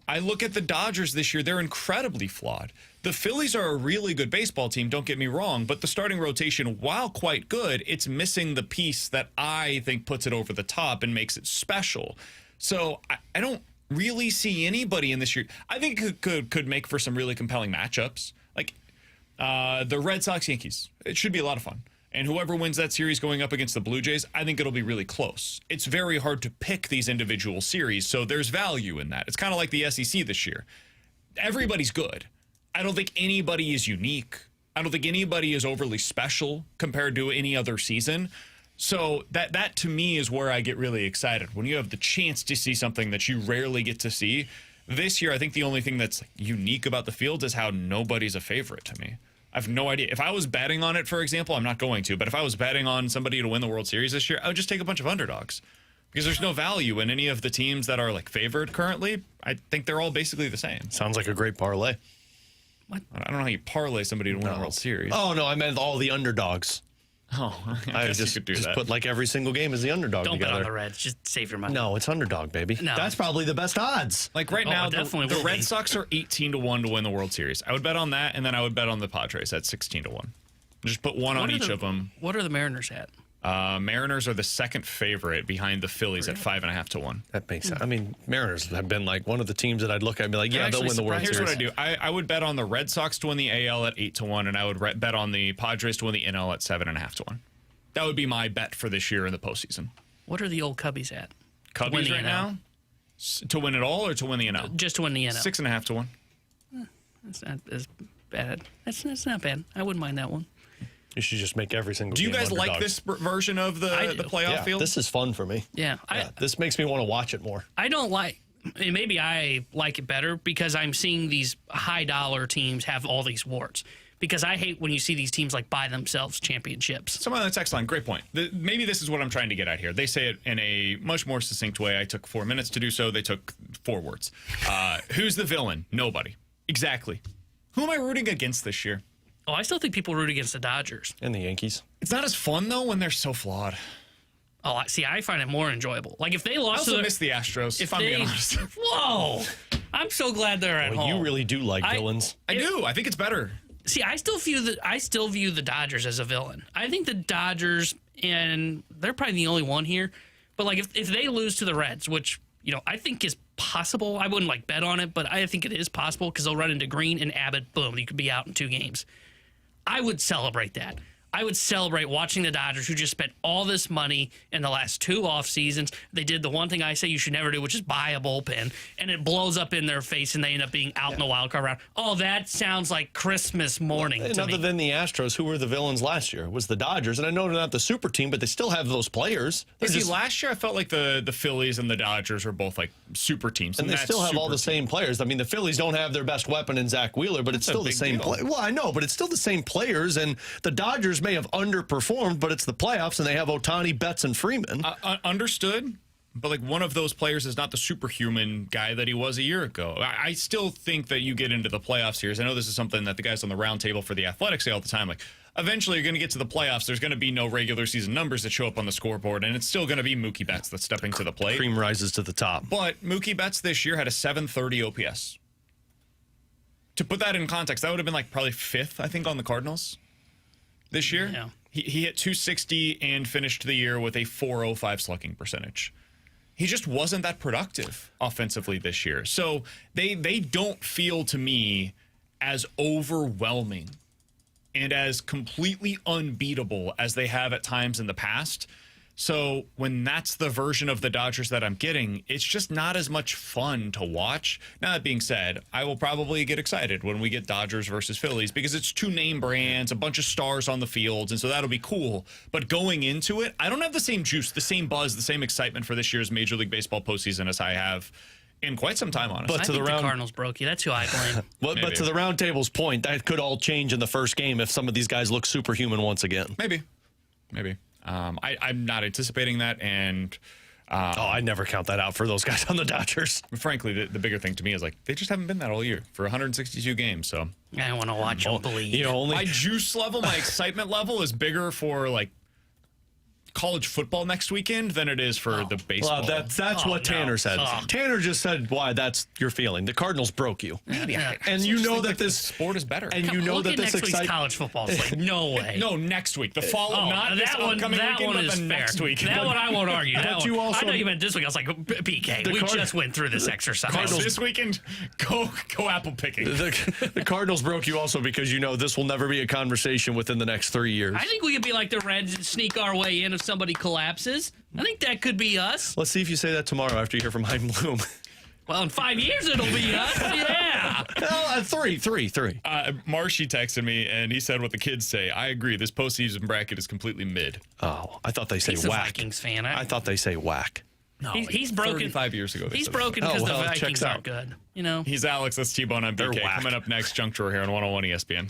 I look at the Dodgers this year, they're incredibly flawed. The Phillies are a really good baseball team, don't get me wrong, but the starting rotation, while quite good, it's missing the piece that I think puts it over the top and makes it special. So I don't really see anybody in this year. I think it could make for some really compelling matchups. Like the Red Sox-Yankees. It should be a lot of fun. And whoever wins that series going up against the Blue Jays, I think it'll be really close. It's very hard to pick these individual series, so there's value in that. It's kind of like the SEC this year. Everybody's good. I don't think anybody is unique. I don't think anybody is overly special compared to any other season. So that to me is where I get really excited. When you have the chance to see something that you rarely get to see. This year, I think the only thing that's unique about the field is how nobody's a favorite to me. I have no idea. If I was betting on it, for example, I'm not going to, but if I was betting on somebody to win the World Series this year, I would just take a bunch of underdogs because there's no value in any of the teams that are like favored currently. I think they're all basically the same. Sounds like a great parlay. What? I don't know how you parlay somebody to win a World Series. Oh, no, I meant all the underdogs. Oh, I guess just you could do just that. put like every single game as the underdog Don't together. bet on the Reds. Just save your money. No, it's underdog, baby. No. That's probably the best odds. Like right now, definitely the will Red be. Sox are 18-1 to win the World Series. I would bet on that, and then I would bet on the Padres at 16-1. Just put one on each of them. What are the Mariners at? Mariners are the second favorite behind the Phillies at 5.5 to 1. That makes sense. I mean, Mariners have been like one of the teams that I'd look at and be like, yeah, they'll win the World Here's Series. what I do. I would bet on the Red Sox to win the AL at 8 to 1, and I would bet on the Padres to win the NL at 7.5 to 1. That would be my bet for this year in the postseason. What are the old Cubbies at? Cubbies right now? To win it all or to win the NL? Just to win the NL. 6.5 to 1. That's not as bad. That's not bad. I wouldn't mind that one. You should just make every single Do you game guys like underdogs. this version of the playoff Yeah, field? this is fun for me. Yeah. This makes me want to watch it more. I don't like. Maybe I like it better because I'm seeing these high dollar teams have all these warts. Because I hate when you see these teams like buy themselves championships. Someone on the text line, great point. Maybe this is what I'm trying to get at here. They say it in a much more succinct way. I took 4 minutes to do so. They took 4 words. Who's the villain? Nobody. Exactly. Who am I rooting against this year? Oh, I still think people root against the Dodgers. And the Yankees. It's not as fun, though, when they're so flawed. Oh, I find it more enjoyable. Like if they I lost also to miss the Astros, if I'm they, being honest. Whoa. I'm so glad they're at Well, home. you really do like villains. I do. I think it's better. See, I still view the Dodgers as a villain. I think the Dodgers, and they're probably the only one here, but like if they lose to the Reds, which I think is possible. I wouldn't like bet on it, but I think it is possible because they'll run into Green and Abbott. Boom, you could be out in 2 games. I would celebrate that. I would celebrate watching the Dodgers, who just spent all this money in the last 2 off seasons. They did the one thing I say you should never do, which is buy a bullpen, and it blows up in their face, and they end up being out in the wild card round. Oh, that sounds like Christmas morning And to other me. than the Astros, who were the villains last year? It was the Dodgers. And I know they're not the super team, but they still have those players. See, last year I felt like the Phillies and the Dodgers were both like super teams. And they that's still have all super the same players. I mean, the Phillies don't have their best weapon in Zach Wheeler, but it's still the big same deal. play. Well, I know, but it's still the same players. And the Dodgers may have underperformed, but it's the playoffs, and they have Ohtani, Betts, and Freeman. Understood. But like one of those players is not the superhuman guy that he was a year ago. I still think that you get into the playoff series. I know this is something that the guys on the round table for the Athletics say all the time. Like eventually you're going to get to the playoffs. There's going to be no regular season numbers that show up on the scoreboard, and it's still going to be Mookie Betts that's stepping to the plate. Cream rises to the top. But Mookie Betts this year had a 730 OPS. to put that in context, that would have been like probably 5th, I think, on the Cardinals this year. Yeah. He hit 260 and finished the year with a .405 slugging percentage. He just wasn't that productive offensively this year. So they don't feel to me as overwhelming and as completely unbeatable as they have at times in the past. So when that's the version of the Dodgers that I'm getting, it's just not as much fun to watch. Now, that being said, I will probably get excited when we get Dodgers versus Phillies because it's 2 name brands, a bunch of stars on the fields, and so that'll be cool. But going into it, I don't have the same juice, the same buzz, the same excitement for this year's Major League Baseball postseason as I have in quite some time, honestly. I think the Cardinals broke you. That's who I blame. But to the round table's point, that could all change in the first game if some of these guys look superhuman once again. Maybe. I'm not anticipating that, and I never count that out for those guys on the Dodgers. frankly, the bigger thing to me is like they just haven't been that all year for 162 games. So I want to watch them bleed. You know, my juice level, my excitement level is bigger for like college football next weekend than it is for the baseball. Well, that's what Tanner said. Tanner just said why that's your feeling. The Cardinals broke you. Maybe. And you know that this sport is better. And you know that this next week's college football is like, no way. No, next week. The following, not this upcoming weekend, but the next week. That one I won't argue. That you one. also- I know you meant this week. I was like, PK, we just went through this exercise. This weekend, go apple picking. The Cardinals broke you also because you know this will never be a conversation within the next 3 years. I think we could be like the Reds and sneak our way in if somebody collapses. I think that could be us. Let's see if you say that tomorrow after you hear from Hyde Bloom. Well, in 5 years, it'll be us. Yeah. Three. Marshy texted me, and he said what the kids say. I agree. This postseason bracket is completely mid. Oh, I thought they say He's a whack. Vikings fan. I thought they say whack. No, he's broken 35 years ago. He's broken because the Vikings checks out. aren't good. You know. He's Alex. That's T-Bone. I'm They're BK. whack. Coming up next, Junk Drawer here on 101 ESPN.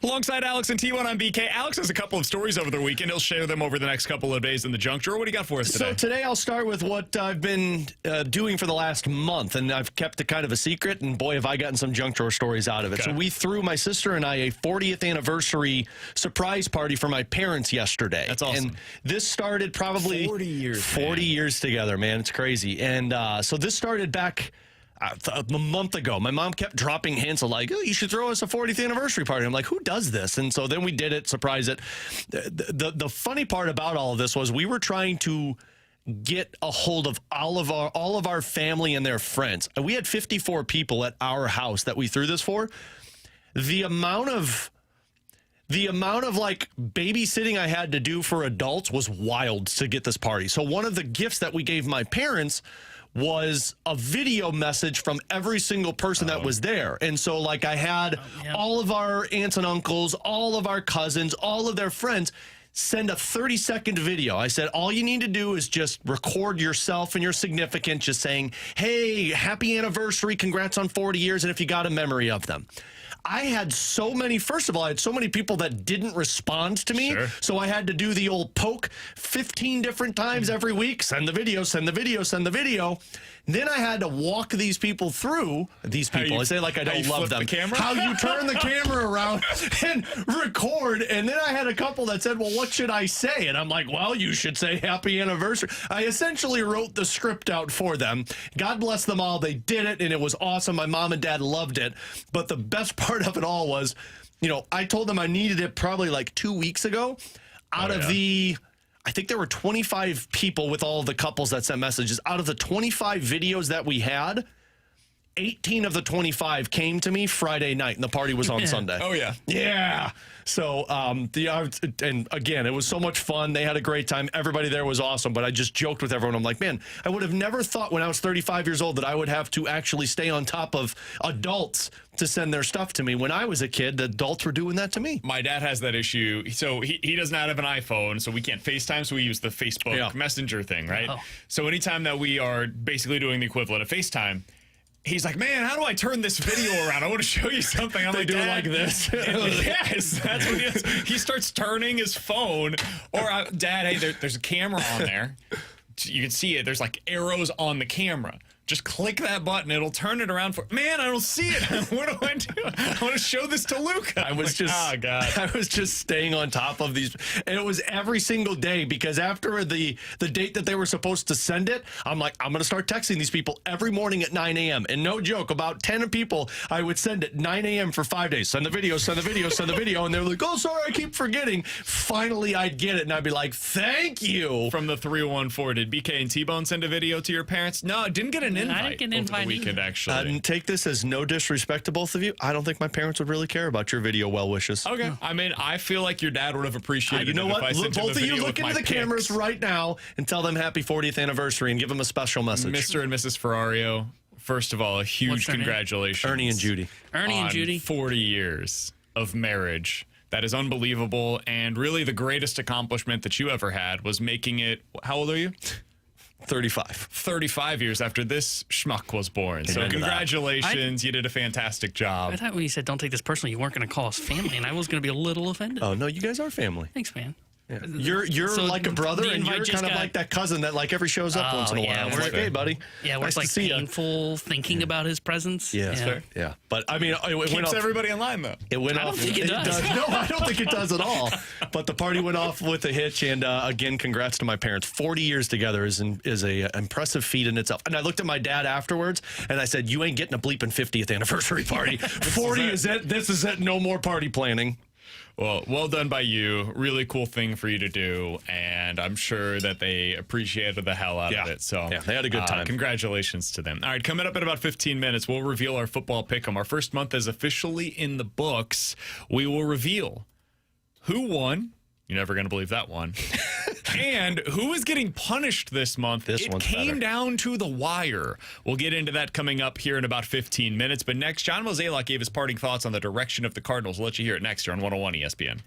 Alongside Alex and T1 on BK, Alex has a couple of stories over the weekend. He'll share them over the next couple of days in the junk drawer. What do you got for us today? So today I'll start with what I've been doing for the last month, and I've kept it kind of a secret, and boy, have I gotten some junk drawer stories out of it. Okay. So we threw, my sister and I, a 40th anniversary surprise party for my parents yesterday. That's awesome. And this started probably 40 years, 40 years together, man. It's crazy. And so this started back a month ago. My mom kept dropping hints of like, oh, you should throw us a 40th anniversary party. I'm like, who does this? And so then we did it, surprise it. The funny part about all of this was we were trying to get a hold of all of our family and their friends. We had 54 people at our house that we threw this for. The amount of like babysitting I had to do for adults was wild to get this party. So one of the gifts that we gave my parents was a video message from every single person that was there. And so like I had all of our aunts and uncles, all of our cousins, all of their friends send a 30-second video. I said, all you need to do is just record yourself and your significant just saying, hey, happy anniversary, congrats on 40 years, and if you got a memory of them. I had so many, first of all, I had so many people that didn't respond to me. Sure. So I had to do the old poke 15 different times every week. Send the video, send the video, send the video. Then I had to walk these people through, I say like I don't love them. How you turn the camera around and record. And then I had a couple that said, well, what should I say? And I'm like, well, you should say happy anniversary. I essentially wrote the script out for them. God bless them all. They did it, and it was awesome. My mom and dad loved it. But the best part of it all was, you know, I told them I needed it probably like 2 weeks ago. I think there were 25 people with all the couples that sent messages. Out of the 25 videos that we had, 18 of the 25 came to me Friday night, and the party was on Sunday. Oh, yeah. Yeah. So, and again, it was so much fun. They had a great time. Everybody there was awesome, but I just joked with everyone. I'm like, man, I would have never thought when I was 35 years old that I would have to actually stay on top of adults to send their stuff to me. When I was a kid, the adults were doing that to me. My dad has that issue. So he does not have an iPhone, so we can't FaceTime, so we use the Facebook Messenger thing, right? Oh. So anytime that we are basically doing the equivalent of FaceTime, he's like, man, how do I turn this video around? I want to show you something. I'm like, do it like this. Yes, that's what he does. He starts turning his phone. Or, Dad, hey, there's a camera on there. You can see it. There's like arrows on the camera. Just click that button. It'll turn it around for. Man, I don't see it. What do I do? I want to show this to Luca. I was just staying on top of these, and it was every single day because after the date that they were supposed to send it, I'm like, I'm gonna start texting these people every morning at 9 a.m. And no joke, about 10 people I would send at 9 a.m. for 5 days. Send the video, send the video, send the video, and they're like, oh, sorry, I keep forgetting. Finally, I'd get it, and I'd be like, thank you. From the 314, did BK and T-Bone send a video to your parents? No, I didn't get an invite. I didn't get an invite over the weekend, actually. And take this as no disrespect to both of you. I don't think my parents would really care about your video well wishes. Okay. I mean, I feel like your dad would have appreciated it. You know what? Both of you look into the cameras right now and tell them happy 40th anniversary and give them a special message. Mr. and Mrs. Ferrario, first of all, a huge congratulations. Ernie and Judy. Ernie and Judy. 40 years of marriage. That is unbelievable. And really the greatest accomplishment that you ever had was making it, how old are you? 35. 35 years after this schmuck was born. So congratulations. You did a fantastic job. I thought when you said don't take this personally, you weren't going to call us family, and I was going to be a little offended. Oh, no, you guys are family. Thanks, man. Yeah. You're so like a brother, and you're kind of like that cousin that like every shows up once in a while. It's like, hey, buddy. Yeah, we're like painful thinking about his presence. Yeah. But I mean, it went keeps off, everybody in line though. It went I off. don't think it does. No, I don't think it does at all. But the party went off with a hitch, and again, congrats to my parents. 40 years together is a impressive feat in itself. And I looked at my dad afterwards, and I said, "You ain't getting a bleeping 50th anniversary party. 40 is it. This is it. No more party planning." Well done by you. Really cool thing for you to do, and I'm sure that they appreciated the hell out of it. So they had a good time. Congratulations to them. All right, coming up in about 15 minutes, we'll reveal our football pick'em. Our first month is officially in the books. We will reveal who won. You're never going to believe that one. And who is getting punished this month? It came down to the wire. We'll get into that coming up here in about 15 minutes. But next, John Mozeliak gave his parting thoughts on the direction of the Cardinals. We'll let you hear it next here on 101 ESPN.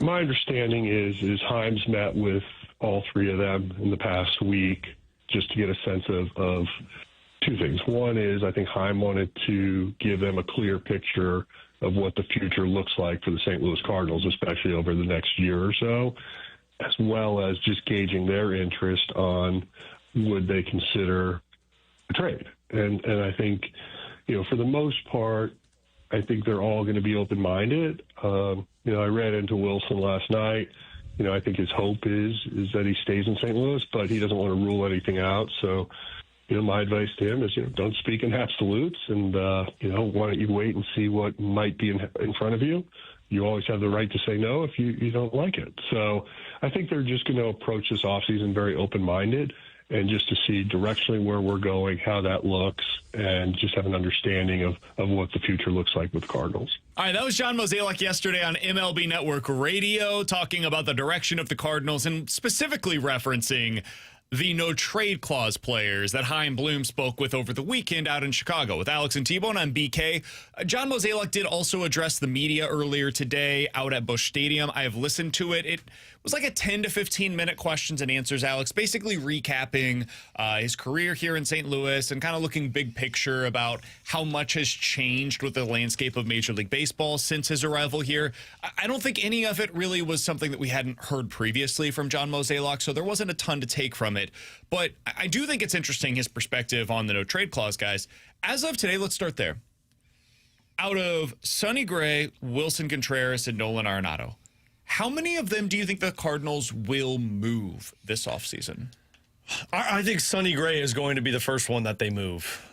My understanding is Himes met with all three of them in the past week just to get a sense of two things. One is I think Heim wanted to give them a clear picture of what the future looks like for the St. Louis Cardinals, especially over the next year or so, as well as just gauging their interest on would they consider a trade. And I think, for the most part, I think they're all going to be open-minded. I read into Willson last night. I think his hope is that he stays in St. Louis, but he doesn't want to rule anything out. So, my advice to him is, don't speak in absolutes, and, why don't you wait and see what might be in front of you. You always have the right to say no if you don't like it. So I think they're just going to approach this offseason very open-minded and just to see directionally where we're going, how that looks, and just have an understanding of what the future looks like with the Cardinals. All right, that was John Mozeliak yesterday on MLB Network Radio talking about the direction of the Cardinals and specifically referencing the no-trade clause players that Chaim Bloom spoke with over the weekend out in Chicago. With Alex and T-Bone, I'm BK. John Mozeliak did also address the media earlier today out at Busch Stadium. I have listened to it. It was like a 10 to 15-minute questions and answers, Alex, basically recapping his career here in St. Louis and kind of looking big picture about how much has changed with the landscape of Major League Baseball since his arrival here. I don't think any of it really was something that we hadn't heard previously from John Mozeliak, so there wasn't a ton to take from it. But I do think it's interesting, his perspective on the no-trade clause, guys. As of today, let's start there. Out of Sonny Gray, Willson Contreras, and Nolan Arenado, how many of them do you think the Cardinals will move this offseason? I think Sonny Gray is going to be the first one that they move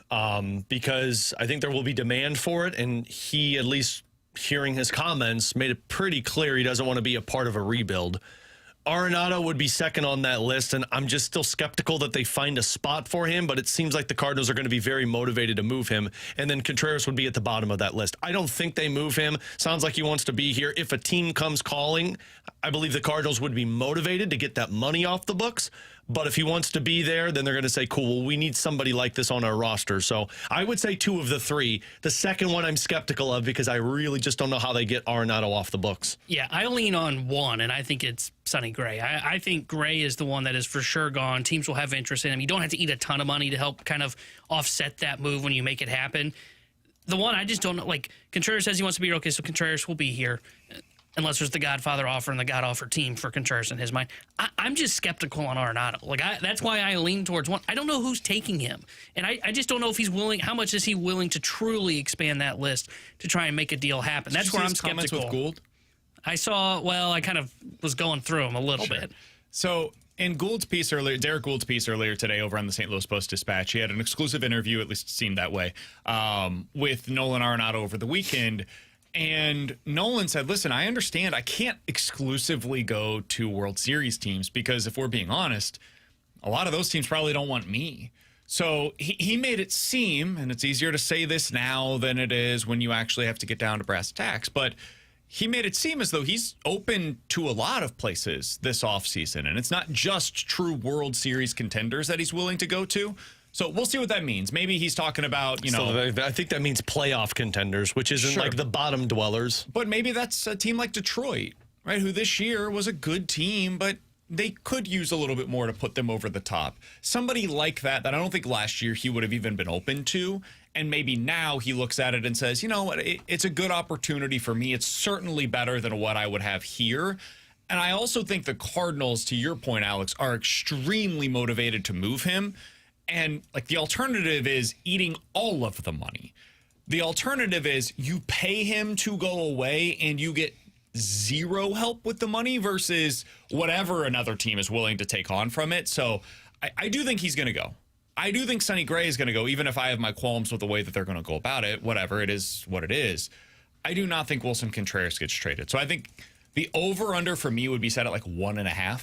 because I think there will be demand for it, and he, at least hearing his comments, made it pretty clear he doesn't want to be a part of a rebuild. Arenado would be second on that list, and I'm just still skeptical that they find a spot for him, but it seems like the Cardinals are going to be very motivated to move him, and then Contreras would be at the bottom of that list. I don't think they move him. Sounds like he wants to be here. If a team comes calling, I believe the Cardinals would be motivated to get that money off the books, but if he wants to be there, then they're going to say, cool, well, we need somebody like this on our roster. So I would say two of the three. The second one I'm skeptical of because I really just don't know how they get Arenado off the books. Yeah, I lean on one, and I think it's Sonny Gray. I think Gray is the one that is for sure gone. Teams will have interest in him. You don't have to eat a ton of money to help kind of offset that move when you make it happen. The one I just don't know, like Contreras says he wants to be here. Okay, so Contreras will be here. Unless there's the Godfather offer and the God offer team for Contreras in his mind. I'm just skeptical on Arenado. That's why I lean towards one. I don't know who's taking him. And I just don't know if he's willing. How much is he willing to truly expand that list to try and make a deal happen? That's where I'm skeptical. With Gould? I saw, I kind of was going through them a little bit. So in Gould's piece earlier, Derek Gould's piece earlier today over on the St. Louis Post-Dispatch, he had an exclusive interview, at least it seemed that way, with Nolan Arenado over the weekend. And Nolan said, listen, I understand I can't exclusively go to World Series teams because if we're being honest, a lot of those teams probably don't want me. So he made it seem, and it's easier to say this now than it is when you actually have to get down to brass tacks, but he made it seem as though he's open to a lot of places this offseason. And it's not just true World Series contenders that he's willing to go to. So we'll see what that means. Maybe he's talking about, So I think that means playoff contenders, which isn't like the bottom dwellers. But maybe that's a team like Detroit, right, who this year was a good team, but they could use a little bit more to put them over the top. Somebody like that I don't think last year he would have even been open to. And maybe now he looks at it and says, you know what, it's a good opportunity for me. It's certainly better than what I would have here. And I also think the Cardinals, to your point, Alex, are extremely motivated to move him. And the alternative is eating all of the money. The alternative is you pay him to go away and you get zero help with the money versus whatever another team is willing to take on from it. So I do think he's going to go. I do think Sonny Gray is going to go, even if I have my qualms with the way that they're going to go about it. Whatever, it is what it is. I do not think Willson Contreras gets traded. So I think the over-under for me would be set at 1.5,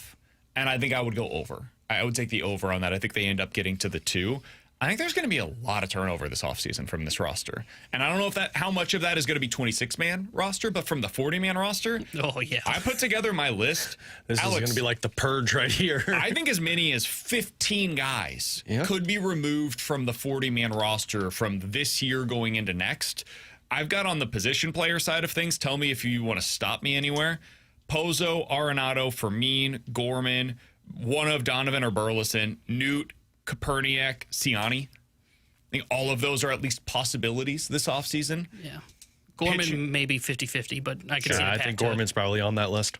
and I think I would go over. I would take the over on that. I think they end up getting to the 2. I think there's going to be a lot of turnover this offseason from this roster. And I don't know how much of that is going to be 26-man roster, but from the 40-man roster, oh yeah, I put together my list. This is going to be like the purge right here. I think as many as 15 guys could be removed from the 40-man roster from this year going into next. I've got on the position player side of things. Tell me if you want to stop me anywhere. Pozo, Arenado, Fermin, Gorman, one of Donovan or Burleson, Newt, Koperniak, Ciani. I think all of those are at least possibilities this offseason. Yeah. Gorman maybe 50-50, but I can see the I think Gorman's probably on that list.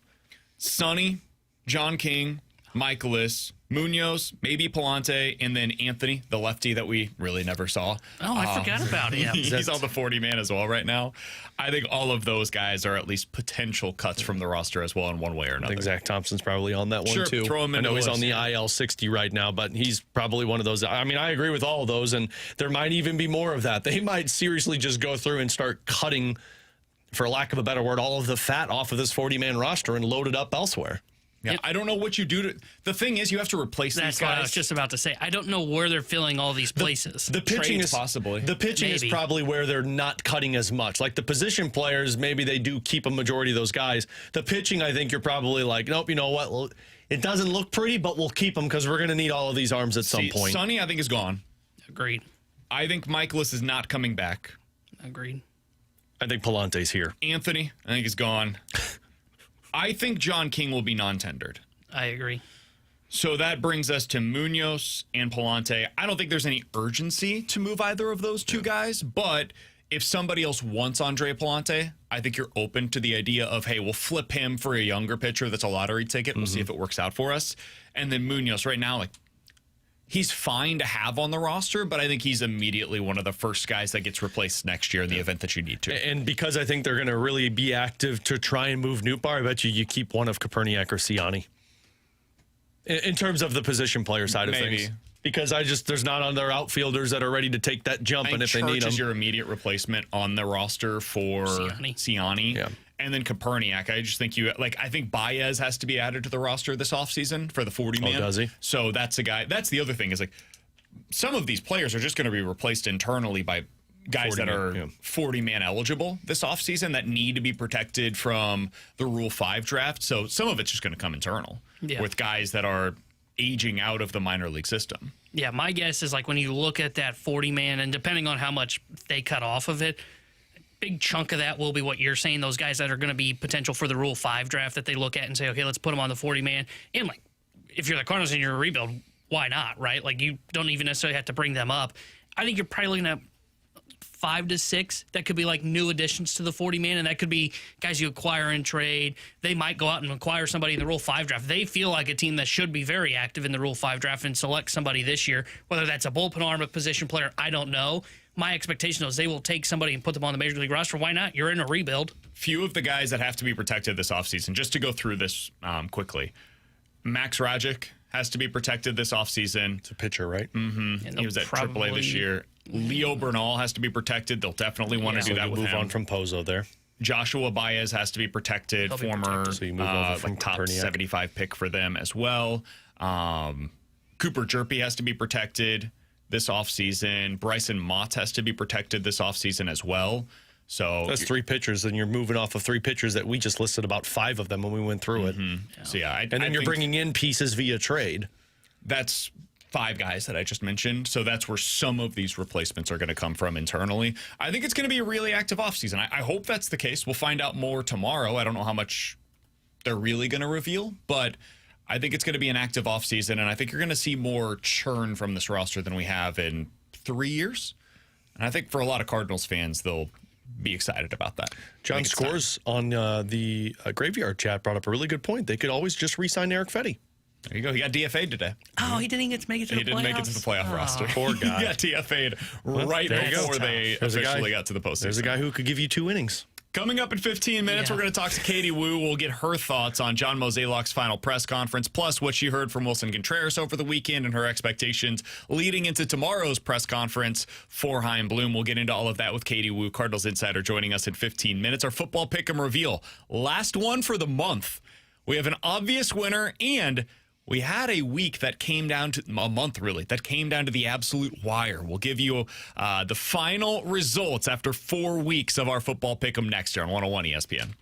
Sonny, John King, Michaelis, Munoz, maybe Palante, and then Anthony, the lefty that we really never saw. Oh, I forgot about him. He's on the 40-man as well right now. I think all of those guys are at least potential cuts from the roster as well in one way or another. I think Zach Thompson's probably on that one, too. Throw him in. I know he's on the IL 60 right now, but he's probably one of those. I mean, I agree with all of those, and there might even be more of that. They might seriously just go through and start cutting, for lack of a better word, all of the fat off of this 40-man roster and load it up elsewhere. Yeah, I don't know what you do to. The thing is, you have to replace these guys. That's what I was just about to say. I don't know where they're filling all these places. The pitching Trades, possibly. The pitching is probably where they're not cutting as much. Like the position players, maybe they do keep a majority of those guys. The pitching, I think you're probably like, nope, you know what? Well, it doesn't look pretty, but we'll keep them because we're going to need all of these arms at some point. Sonny, I think, is gone. Agreed. I think Michaelis is not coming back. Agreed. I think Palante's here. Anthony, I think, is gone. I think John King will be non-tendered. I agree. So that brings us to Munoz and Palante. I don't think there's any urgency to move either of those two guys, but if somebody else wants Andre Palante, I think you're open to the idea of, hey, we'll flip him for a younger pitcher that's a lottery ticket. We'll see if it works out for us. And then Munoz right now, like, he's fine to have on the roster, but I think he's immediately one of the first guys that gets replaced next year in the event that you need to. And because I think they're going to really be active to try and move Nootbaar, I bet you keep one of Koperniak or Ciani. In terms of the position player side of things. Because there's not other outfielders that are ready to take that jump, and if they need them. is your immediate replacement on the roster for Ciani. Yeah. And then Koperniak, I just think I think Baez has to be added to the roster this offseason for the 40-man. Oh, does he? So that's a guy. That's the other thing is, like, some of these players are just going to be replaced internally by guys that are 40-man eligible this offseason that need to be protected from the Rule 5 draft. So some of it's just going to come internal with guys that are aging out of the minor league system. Yeah, my guess is, like, when you look at that 40-man, and depending on how much they cut off of it, a big chunk of that will be what you're saying, those guys that are going to be potential for the Rule 5 draft that they look at and say, okay, let's put them on the 40-man. And, like, if you're the Cardinals and you're a rebuild, why not, right? Like, you don't even necessarily have to bring them up. I think you're probably looking at 5 to 6 that could be like new additions to the 40-man, and that could be guys you acquire in trade. They might go out and acquire somebody in the Rule 5 draft. They feel like a team that should be very active in the Rule 5 draft and select somebody this year, whether that's a bullpen arm, a position player, I don't know. My expectation is they will take somebody and put them on the Major League roster. Why not? You're in a rebuild. Few of the guys that have to be protected this offseason, just to go through this quickly. Max Rajic has to be protected this offseason. It's a pitcher, right? Mm-hmm. He was at AAA this year. Leo Bernal has to be protected. They'll definitely want to do that with him. Move on from Pozo there. Joshua Baez has to be protected. Former So you move over from like top Koperniak. 75 pick for them as well. Cooper Jerpy has to be protected this offseason. Bryson Mott has to be protected this offseason as well. So that's 3 pitchers, and you're moving off of 3 pitchers that we just listed about 5 of them when we went through it. Yeah. So and then you're bringing in pieces via trade. That's 5 guys that I just mentioned. So that's where some of these replacements are going to come from internally. I think it's going to be a really active offseason. I hope that's the case. We'll find out more tomorrow. I don't know how much they're really going to reveal, but I think it's going to be an active offseason, and I think you're going to see more churn from this roster than we have in 3 years. And I think for a lot of Cardinals fans, they'll be excited about that. John Scores on the Graveyard Chat brought up a really good point. They could always just re-sign Eric Fetty. There you go. He got DFA'd today. Oh, he didn't get to make it to the playoffs? He didn't make it to the playoff roster. Poor guy. He got DFA'd right before they officially got to the postseason. There's a guy who could give you 2 innings. Coming up in 15 minutes, we're going to talk to Katie Wu. We'll get her thoughts on John Mozeliak's final press conference, plus what she heard from Willson Contreras over the weekend and her expectations leading into tomorrow's press conference for Chaim Bloom. We'll get into all of that with Katie Wu, Cardinals Insider, joining us in 15 minutes. Our football pick'em reveal. Last one for the month. We have an obvious winner, and we had a week that came down to a month, really, that came down to the absolute wire. We'll give you the final results after 4 weeks of our football pick'em next year on 101 ESPN.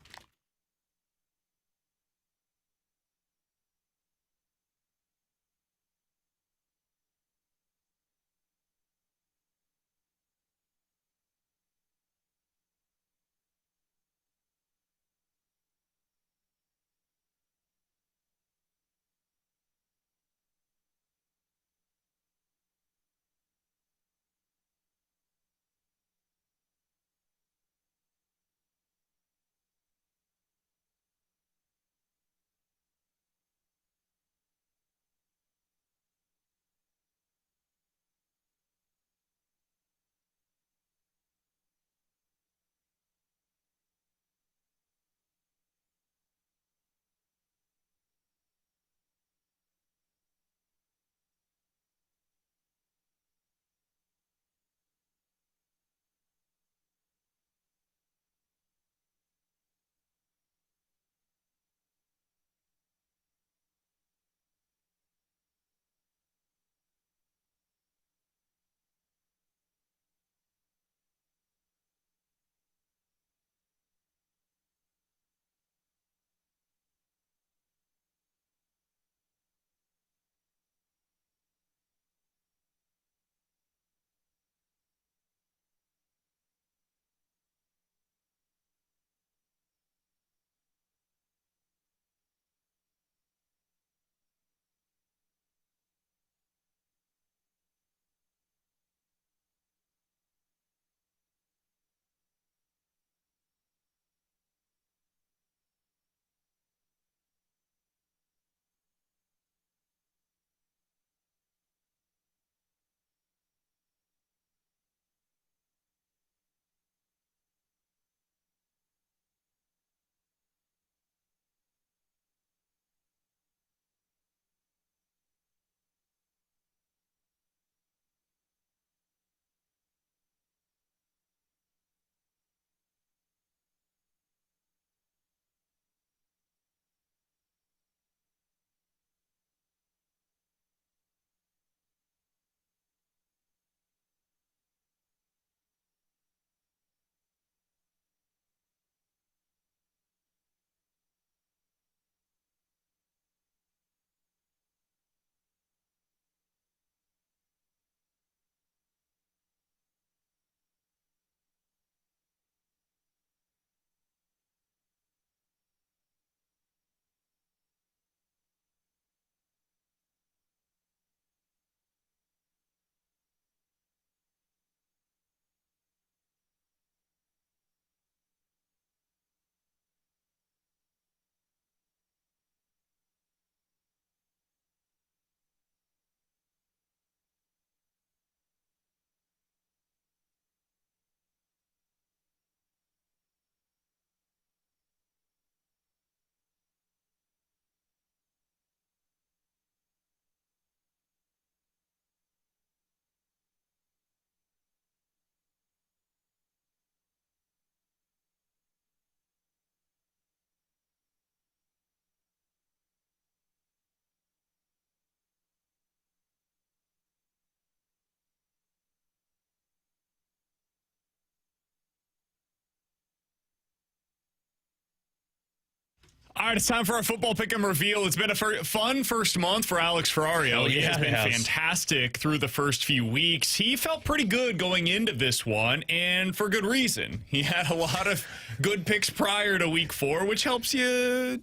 All right, it's time for our football pick and reveal. It's been a fun first month for Alex Ferrario. He has been fantastic through the first few weeks. He felt pretty good going into this one, and for good reason. He had a lot of good picks prior to week 4, which helps you,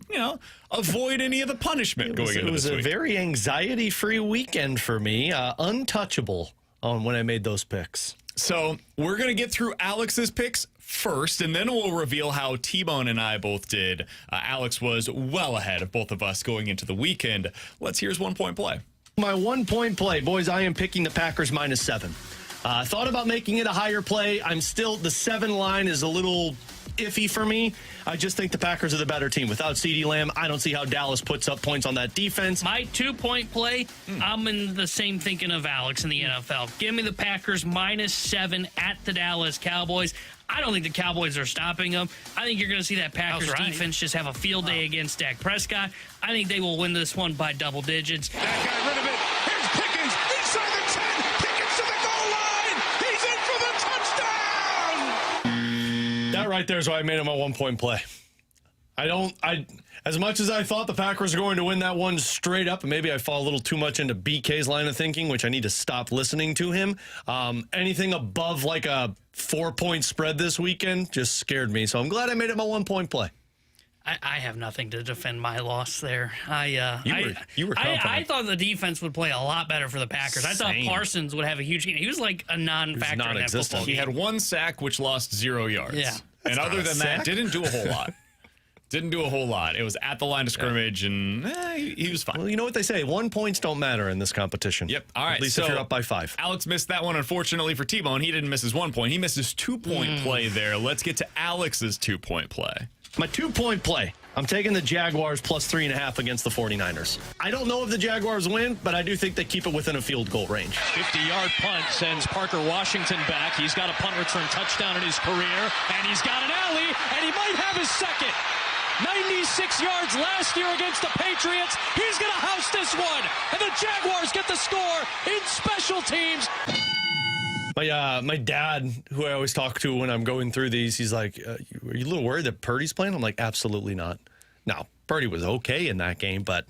avoid any of the punishment going into this week. It was a very anxiety-free weekend for me. Untouchable on when I made those picks. So we're going to get through Alex's picks first, and then we'll reveal how T-Bone and I both did. Alex was well ahead of both of us going into the weekend. Let's hear his 1-point play. My 1-point play, boys, I am picking the Packers -7. Thought about making it a higher play. The 7 line is a little iffy for me. I just think the Packers are the better team. Without CeeDee Lamb, I don't see how Dallas puts up points on that defense. My 2-point play, I'm in the same thinking of Alex in the NFL. Give me the Packers -7 at the Dallas Cowboys. I don't think the Cowboys are stopping them. I think you're going to see that Packers defense just have a field day against Dak Prescott. I think they will win this one by double digits. That got rid of it. Here's Pickens inside the 10. Pickens to the goal line. He's in for the touchdown. That right there is why I made him a 1-point play. As much as I thought the Packers were going to win that one straight up, and maybe I fall a little too much into BK's line of thinking, which I need to stop listening to him. Anything above like a 4-point spread this weekend just scared me. So I'm glad I made it my 1-point play. I have nothing to defend my loss there. You were confident. I thought the defense would play a lot better for the Packers. I thought Parsons would have a huge game. He was like a non-factor in that football game. He had 1 sack, which lost 0 yards. Yeah. And other than that, didn't do a whole lot. Didn't do a whole lot. It was at the line of scrimmage, and he was fine. Well, you know what they say. 1 points don't matter in this competition. Yep. All right. At least if you're up by 5. Alex missed that one, unfortunately, for T-Bone. He didn't miss his 1 point. He missed his 2-point play there. Let's get to Alex's 2-point play. My 2-point play. I'm taking the Jaguars +3.5 against the 49ers. I don't know if the Jaguars win, but I do think they keep it within a field goal range. 50-yard punt sends Parker Washington back. He's got a punt return touchdown in his career, and he's got an alley, and he might have his second. 96 yards last year against the Patriots. He's going to house this one, and the Jaguars get the score in special teams. My dad, who I always talk to when I'm going through these, he's like, are you a little worried that Purdy's playing? I'm like, absolutely not. Now, Purdy was okay in that game, but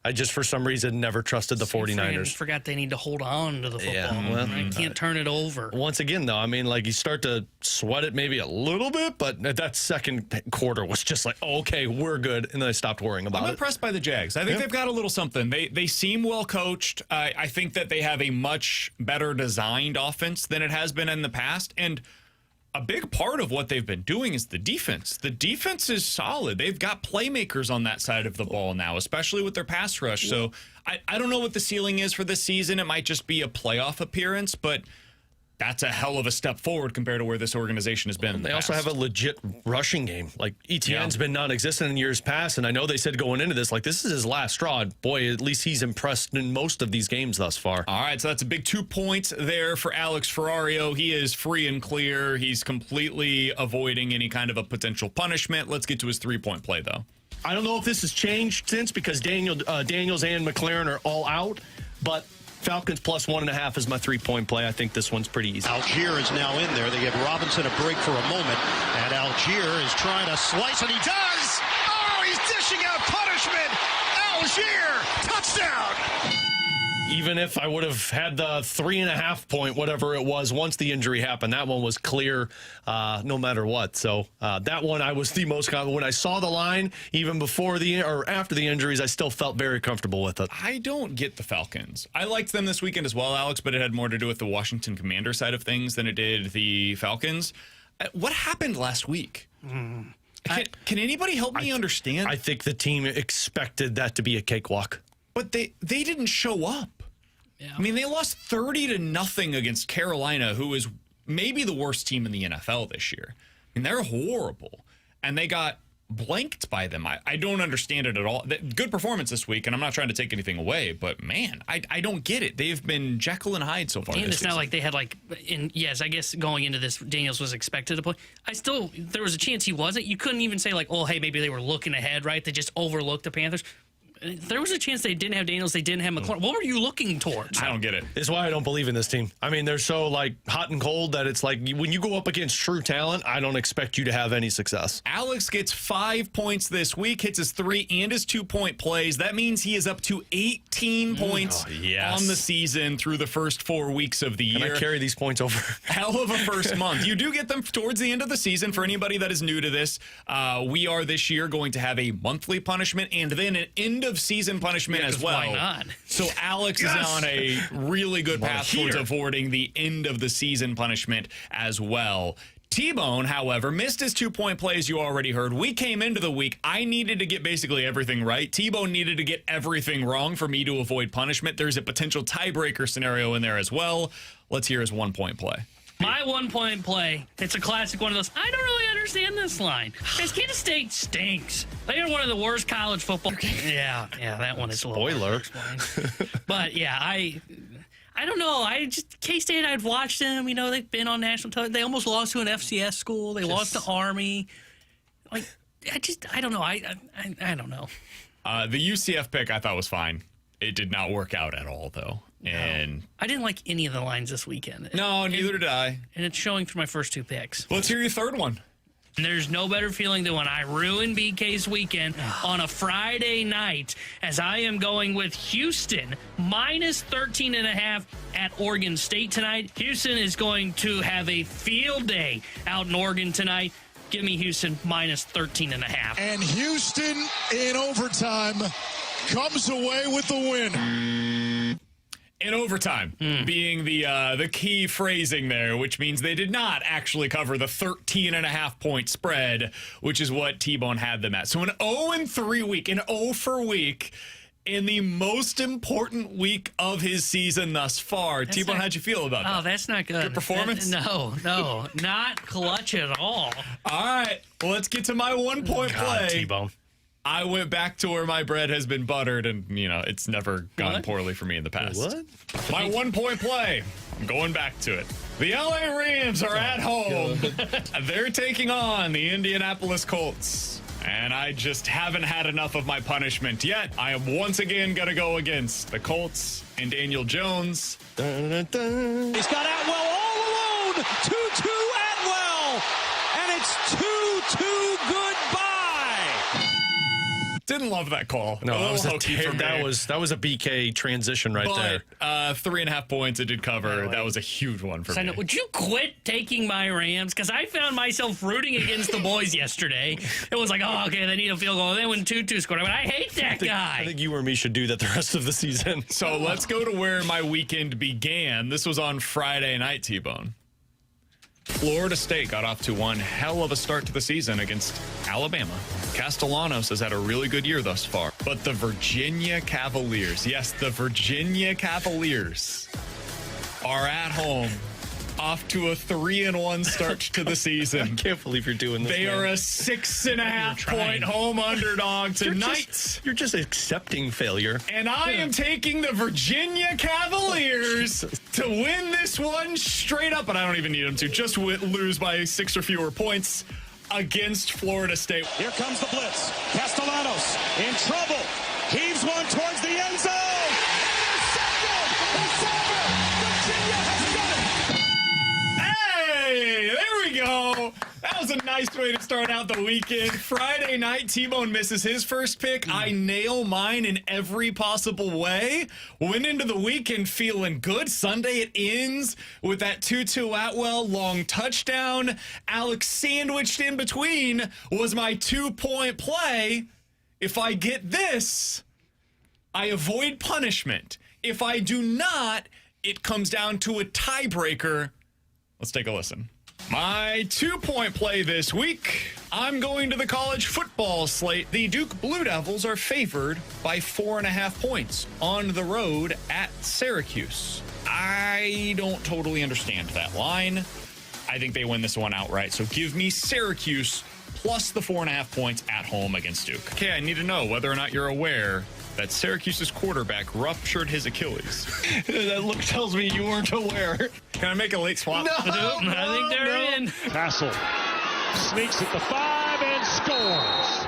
I just, for some reason, never trusted the 49ers. Forgot they need to hold on to the football. Yeah, well, I can't turn it over. Once again, though, I mean, like, you start to sweat it maybe a little bit, but that second quarter was just like, oh, okay, we're good, and then I stopped worrying about it. I'm impressed by the Jags. I think they've got a little something. They seem well coached. I think that they have a much better designed offense than it has been in the past, and a big part of what they've been doing is the defense. The defense is solid. They've got playmakers on that side of the ball now, especially with their pass rush. So I don't know what the ceiling is for this season. It might just be a playoff appearance, but that's a hell of a step forward compared to where this organization has been. They also have a legit rushing game. Like, ETN's been non-existent in years past, and I know they said going into this, like, this is his last straw. Boy, at least he's impressed in most of these games thus far. All right, so that's a big 2 points there for Alex Ferrario. He is free and clear. He's completely avoiding any kind of a potential punishment. Let's get to his 3-point play, though. I don't know if this has changed since, because Daniels and McLaren are all out, but Falcons +1.5 is my 3-point play. I think this one's pretty easy. Algier is now in there. They give Robinson a break for a moment, and Algier is trying to slice, and he does! Oh, he's dishing out punishment! Algier, touchdown! Even if I would have had the 3.5 point, whatever it was, once the injury happened, that one was clear no matter what. So that one I was the most confident. When I saw the line, even before or after the injuries, I still felt very comfortable with it. I don't get the Falcons. I liked them this weekend as well, Alex, but it had more to do with the Washington Commander side of things than it did the Falcons. What happened last week? Can anybody help me understand? I think the team expected that to be a cakewalk. But they didn't show up. Yeah. I mean, they lost 30-0 against Carolina, who is maybe the worst team in the NFL this year. I mean, they're horrible. And they got blanked by them. I don't understand it at all. Good performance this week, and I'm not trying to take anything away, but man, I don't get it. They've been Jekyll and Hyde so far. And this it's season. not like they had yes, I guess going into this, Daniels was expected to play. There was a chance he wasn't. You couldn't even say oh, hey, maybe they were looking ahead, right? They just overlooked the Panthers. there was a chance they didn't have Daniels, they didn't have McLaurin. What were you looking towards? I don't get it. It's why I don't believe in this team. I mean, they're so hot and cold that it's like when you go up against true talent, I don't expect you to have any success. Alex gets 5 points this week, hits his 3 and his 2-point plays. That means he is up to 18 points on the season through the first 4 weeks of the year. Can I carry these points over? Hell of a first month. You do get them towards the end of the season. For anybody that is new to this, we are this year going to have a monthly punishment and then an end of season punishment as well. Why not? So Alex is on a really good path towards avoiding the end of the season punishment as well. T-Bone, however, missed his 2-point play, as you already heard. We came into the week. I needed to get basically everything right. T-Bone needed to get everything wrong for me to avoid punishment. There's a potential tiebreaker scenario in there as well. Let's hear his 1-point play. My 1-point play, it's a classic one of those. I don't really understand this line. Because Kansas State stinks. They are one of the worst college football. Yeah, that one is a little Spoiler. But yeah, I don't know. K-State, I'd watched them. They've been on national television. They almost lost to an FCS school. They lost to Army. I don't know. I don't know. The UCF pick I thought was fine. It did not work out at all, though. And I didn't like any of the lines this weekend. No, neither did I. And it's showing through my first 2 picks. Let's hear your third one. And there's no better feeling than when I ruin BK's weekend on a Friday night, as I am going with Houston minus 13.5 at Oregon State tonight. Houston is going to have a field day out in Oregon tonight. Give me Houston minus 13.5. And Houston in overtime comes away with the win. In overtime, being the key phrasing there, which means they did not actually cover the 13.5-point spread, which is what T-Bone had them at. So an 0-3 week, an 0 for week in the most important week of his season thus far. T-Bone, how'd you feel about that? Oh, that's not good. Good performance? No, not clutch at all. All right, well, let's get to my 1-point play. T-Bone. I went back to where my bread has been buttered, and, it's never gone poorly for me in the past. What? My 1-point play, I'm going back to it. The LA Rams are at home. They're taking on the Indianapolis Colts. And I just haven't had enough of my punishment yet. I am once again going to go against the Colts and Daniel Jones. He's got Atwell all alone. 2-2 Atwell. And it's 2-2 goodbye. Didn't love that call. No, that was a BK transition right there. 3.5 points it did cover. That was a huge one for me. Would you quit taking my Rams? Because I found myself rooting against the boys yesterday. It was like, oh, okay, they need a field goal. And then when 2-2 scored, I hate that guy. I think you or me should do that the rest of the season. So let's go to where my weekend began. This was on Friday night, T-Bone. Florida State got off to one hell of a start to the season against Alabama. Castellanos has had a really good year thus far. But the Virginia Cavaliers, yes, the Virginia Cavaliers are at home, off to a 3-1 start to the season. I can't believe you're doing this. They are a 6.5-point home underdog tonight. You're just accepting failure. And I am taking the Virginia Cavaliers to win this one straight up, and I don't even need them to. Just lose by 6 or fewer points against Florida State. Here comes the blitz. Castellanos in trouble. Heaves one towards the end zone. Go. That was a nice way to start out the weekend. Friday night, T-Bone misses his first pick. I nail mine in every possible way. Went into the weekend feeling good. Sunday it ends with that 2-2 Atwell long touchdown. Alex sandwiched in between was my 2-point play. If I get this, I avoid punishment. If I do not, it comes down to a tiebreaker. Let's take a listen. My 2-point play this week, I'm going to the college football slate. The Duke Blue Devils are favored by 4.5 points on the road at Syracuse. I don't totally understand that line. I think they win this one outright. So give me Syracuse plus the 4.5 points at home against Duke. Okay, I need to know whether or not you're aware that Syracuse's quarterback ruptured his Achilles. That look tells me you weren't aware. Can I make a late swap? I think they're in. Castle sneaks at the 5 and scores.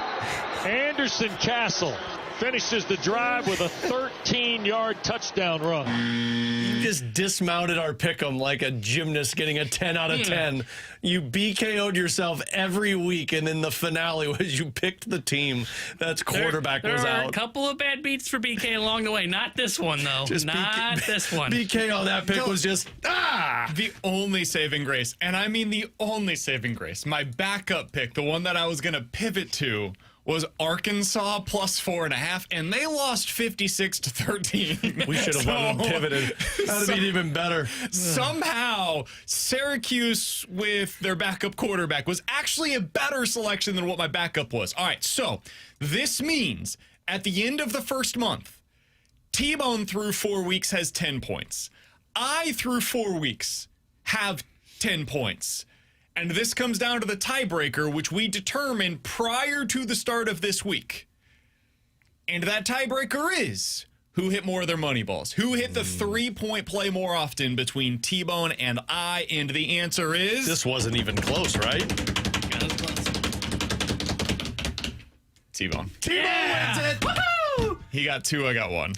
Anderson Castle finishes the drive with a 13-yard touchdown run. You just dismounted our pick'em like a gymnast getting a 10 out of 10. You BKO'd yourself every week, and in the finale was you picked the team that's quarterback was there are out. a couple of bad beats for BK along the way. Not this one, though. Not this one. BK on that pick was just, The only saving grace, and I mean the only saving grace, my backup pick, the one that I was going to pivot to, was Arkansas plus 4.5, and they lost 56-13. We should have let them pivoted. That would have been even better. Somehow, Syracuse with their backup quarterback was actually a better selection than what my backup was. All right, so this means at the end of the first month, T-Bone through 4 weeks has 10 points. I, through 4 weeks, have 10 points. And this comes down to the tiebreaker, which we determined prior to the start of this week. And that tiebreaker is who hit more of their money balls? Who hit the 3-point play more often between T-Bone and I? And the answer is... This wasn't even close, right? Yeah, that was close. T-Bone. T-Bone wins it! Woohoo! He got 2, I got 1.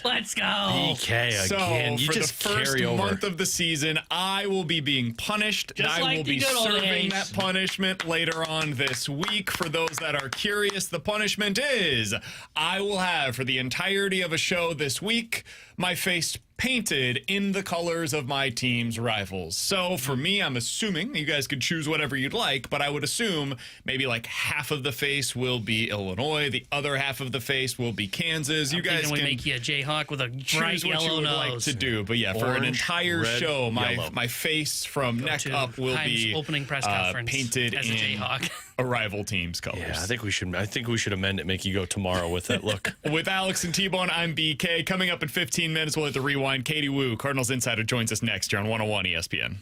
Let's go. BK again. So, You for just the first carry over. month of the season, I will be being punished. Just I like will the be good old serving days. that punishment later on this week. For those that are curious, the punishment is I will have, for the entirety of a show this week, my face painted in the colors of my team's rivals. So for me, I'm assuming, you guys could choose whatever you'd like, but I would assume maybe like half of the face will be Illinois, the other half of the face will be Kansas. You guys we can make you a Jayhawk with a bright choose what you yellow would nose. like to do. But yeah, for an Orange, entire red, show, yellow. my face from neck to up will Times be opening press conference painted as a in Jayhawk. a rival team's colors. Yeah, I think we should amend it, make you go tomorrow with that look. With Alex and T-Bone, I'm BK. Coming up in 15 minutes, we'll hit the rewind. Katie Wu, Cardinals Insider, joins us next here on 101 ESPN.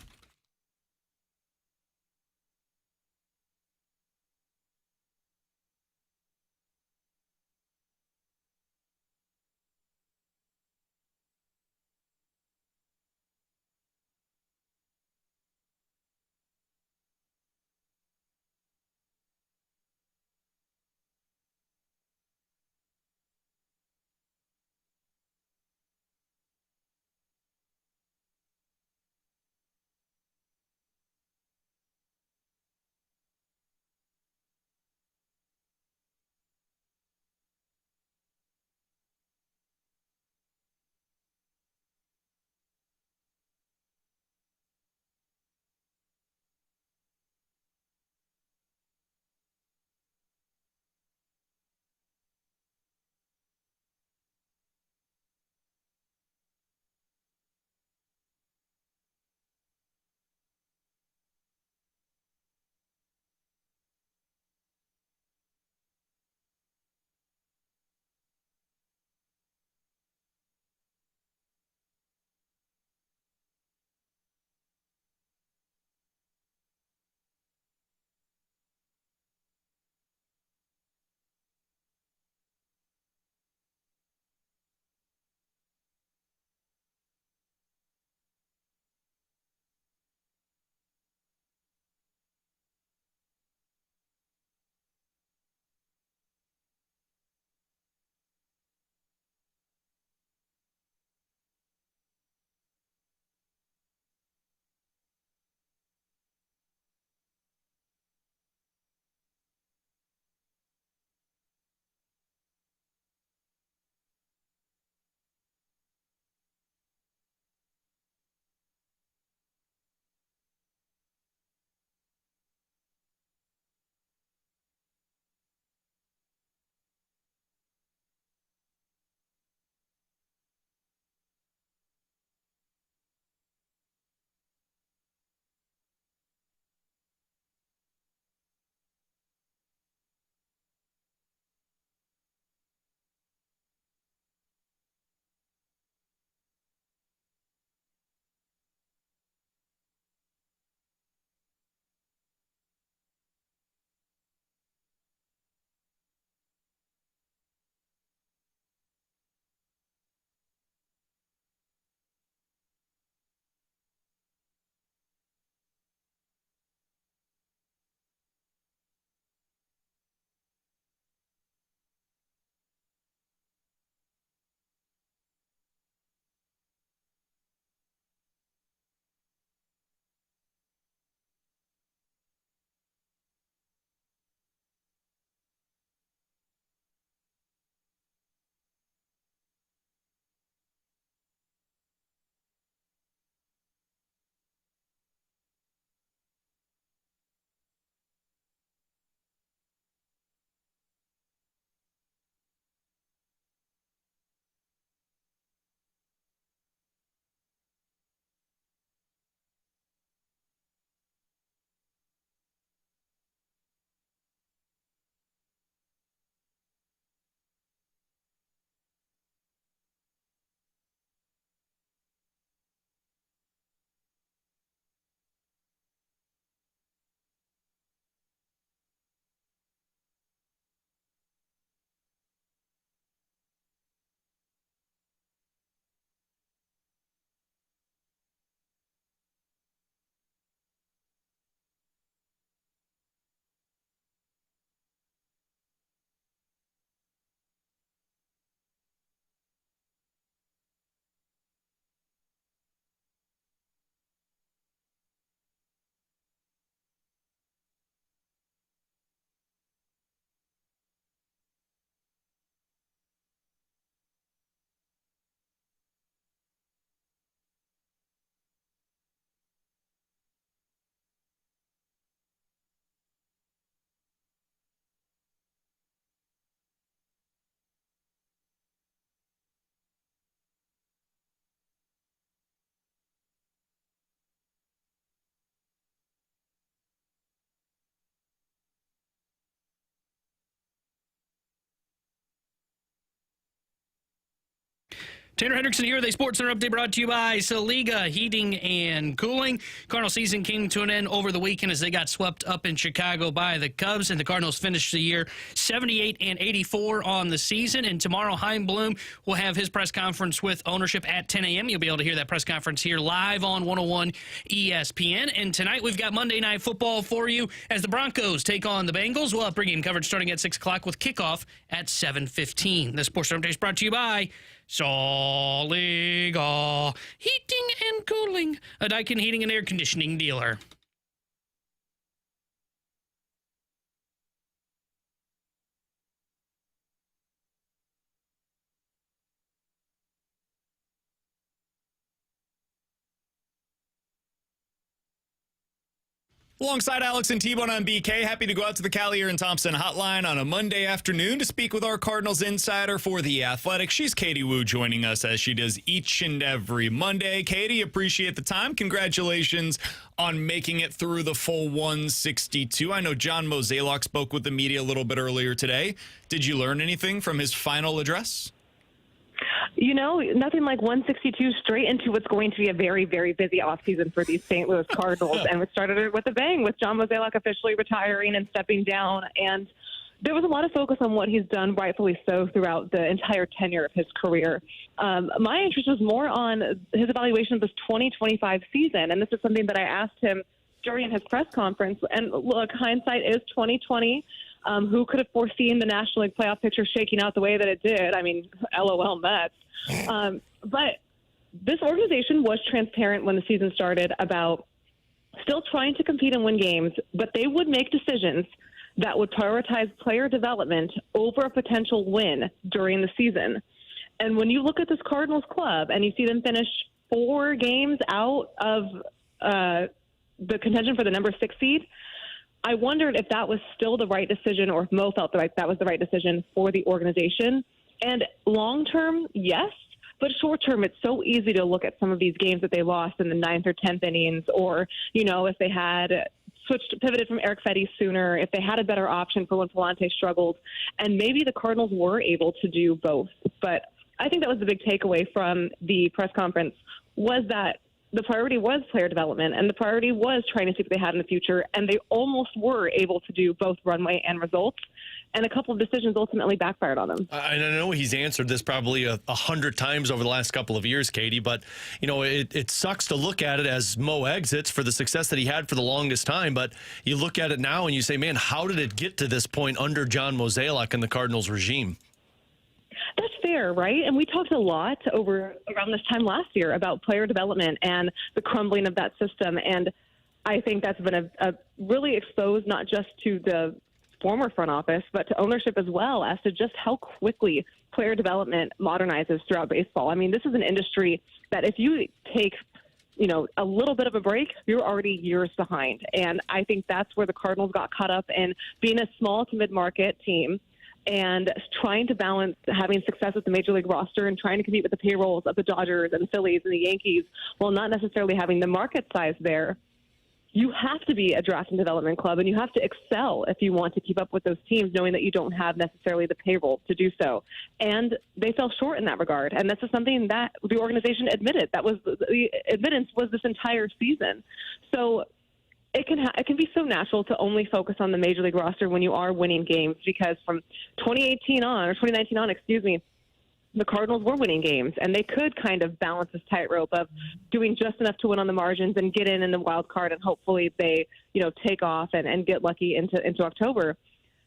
Tanner Hendrickson here with a Sports Center update brought to you by Saliga Heating and Cooling. Cardinal season came to an end over the weekend as they got swept up in Chicago by the Cubs, and the Cardinals finished the year 78-84 on the season. And tomorrow, Chaim Bloom will have his press conference with ownership at 10 a.m. You'll be able to hear that press conference here live on 101 ESPN. And tonight we've got Monday Night Football for you as the Broncos take on the Bengals. We'll have pregame coverage starting at 6 o'clock with kickoff at 7:15. The Sports Center update is brought to you by Saliga Heating and Cooling, a Daikin heating and air conditioning dealer. Alongside Alex and T-Bone on BK, happy to go out to the Callier and Thompson hotline on a Monday afternoon to speak with our Cardinals insider for The Athletic. She's Katie Wu joining us as she does each and every Monday. Katie, appreciate the time. Congratulations on making it through the full 162. I know John Mozeliak spoke with the media a little bit earlier today. Did you learn anything from his final address? You know, nothing like 162 straight into what's going to be a very, very busy offseason for these St. Louis Cardinals. And we started it with a bang with John Mozeliak officially retiring and stepping down. And there was a lot of focus on what he's done, rightfully so, throughout the entire tenure of his career. My interest was more on his evaluation of this 2025 season. And this is something that I asked him during his press conference. And look, hindsight is 2020. Who could have foreseen the National League playoff picture shaking out the way that it did? I mean, LOL Mets. But this organization was transparent when the season started about still trying to compete and win games, but they would make decisions that would prioritize player development over a potential win during the season. And when you look at this Cardinals club and you see them finish 4 games out of the contention for the number 6 seed, I wondered if that was still the right decision or if Mo felt that was the right decision for the organization. And long-term, yes, but short-term, it's so easy to look at some of these games that they lost in the 9th or 10th innings, or, you know, if they had pivoted from Eric Fetty sooner, if they had a better option for when Palante struggled, and maybe the Cardinals were able to do both. But I think that was the big takeaway from the press conference, was that the priority was player development, and the priority was trying to see what they had in the future, and they almost were able to do both runway and results, and a couple of decisions ultimately backfired on them. I know he's answered this probably 100 times over the last couple of years, Katie, but you know it sucks to look at it as Mo exits for the success that he had for the longest time, but you look at it now and you say, man, how did it get to this point under John Mozeliak and the Cardinals regime? That's fair, right? And we talked a lot around this time last year about player development and the crumbling of that system. And I think that's been a really exposed not just to the former front office, but to ownership as well, as to just how quickly player development modernizes throughout baseball. I mean, this is an industry that if you take, you know, a little bit of a break, you're already years behind. And I think that's where the Cardinals got caught up in being a small to mid-market team and trying to balance having success with the Major League roster and trying to compete with the payrolls of the Dodgers and the Phillies and the Yankees while not necessarily having the market size there. You have to be a draft and development club, and you have to excel if you want to keep up with those teams, knowing that you don't have necessarily the payroll to do so. And they fell short in that regard. And this is something that the organization admitted. That was the admittance was this entire season. So it can be so natural to only focus on the Major League roster when you are winning games, because from 2019 on, the Cardinals were winning games, and they could kind of balance this tightrope of doing just enough to win on the margins and get in the wild card, and hopefully they, you know, take off and get lucky into October.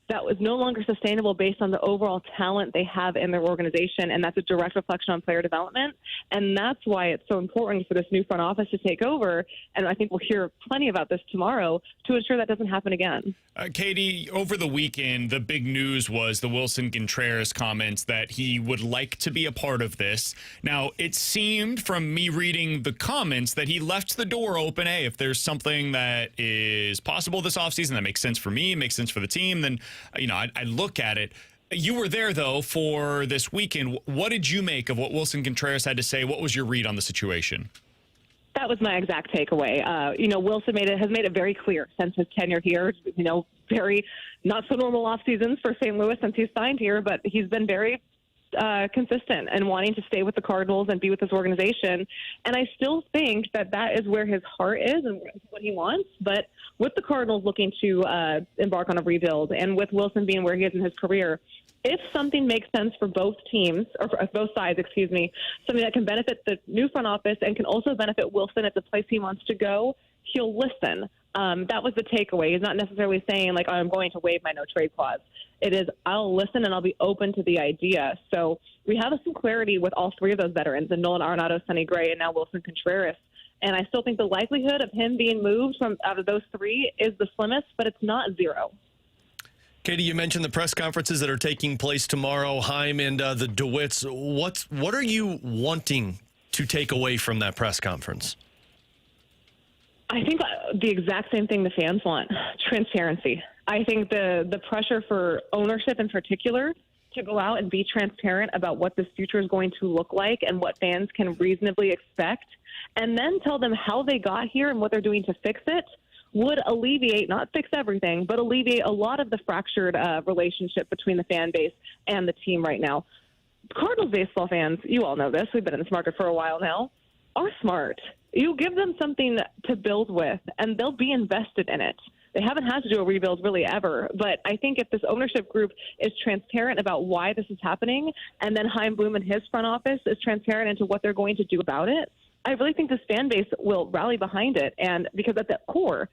That was no longer sustainable based on the overall talent they have in their organization, and that's a direct reflection on player development. And that's why it's so important for this new front office to take over, and I think we'll hear plenty about this tomorrow, to ensure that doesn't happen again. Katie, over the weekend, the big news was the Willson Contreras comments that he would like to be a part of this. Now, it seemed from me reading the comments that he left the door open. Hey, if there's something that is possible this offseason that makes sense for me, makes sense for the team, then I look at it. You were there, though, for this weekend. What did you make of what Willson Contreras had to say? What was your read on the situation? That was my exact takeaway. Willson has made it very clear since his tenure here, very not so normal off seasons for St. Louis since he's signed here, but he's been very consistent and wanting to stay with the Cardinals and be with this organization. And I still think that that is where his heart is and what he wants. But with the Cardinals looking to embark on a rebuild and with Willson being where he is in his career, if something makes sense for both teams, or for both sides, something that can benefit the new front office and can also benefit Willson at the place he wants to go, he'll listen. That was the takeaway. He's not necessarily saying, like, oh, I'm going to waive my no-trade clause. It is, I'll listen and I'll be open to the idea. So we have some clarity with all three of those veterans, and Nolan Arenado, Sonny Gray, and now Willson Contreras. And I still think the likelihood of him being moved from out of those three is the slimmest, but it's not zero. Katie, you mentioned the press conferences that are taking place tomorrow, Heim and the DeWitts. What are you wanting to take away from that press conference? I think the exact same thing the fans want, transparency. I think the pressure for ownership in particular to go out and be transparent about what this future is going to look like and what fans can reasonably expect, and then tell them how they got here and what they're doing to fix it, would alleviate, not fix everything, but alleviate a lot of the fractured relationship between the fan base and the team right now. Cardinals baseball fans, you all know this, we've been in this market for a while now, are smart. You give them something to build with, and they'll be invested in it. They haven't had to do a rebuild really ever, but I think if this ownership group is transparent about why this is happening, and then Chaim Bloom and his front office is transparent into what they're going to do about it, I really think this fan base will rally behind it. And because at the core,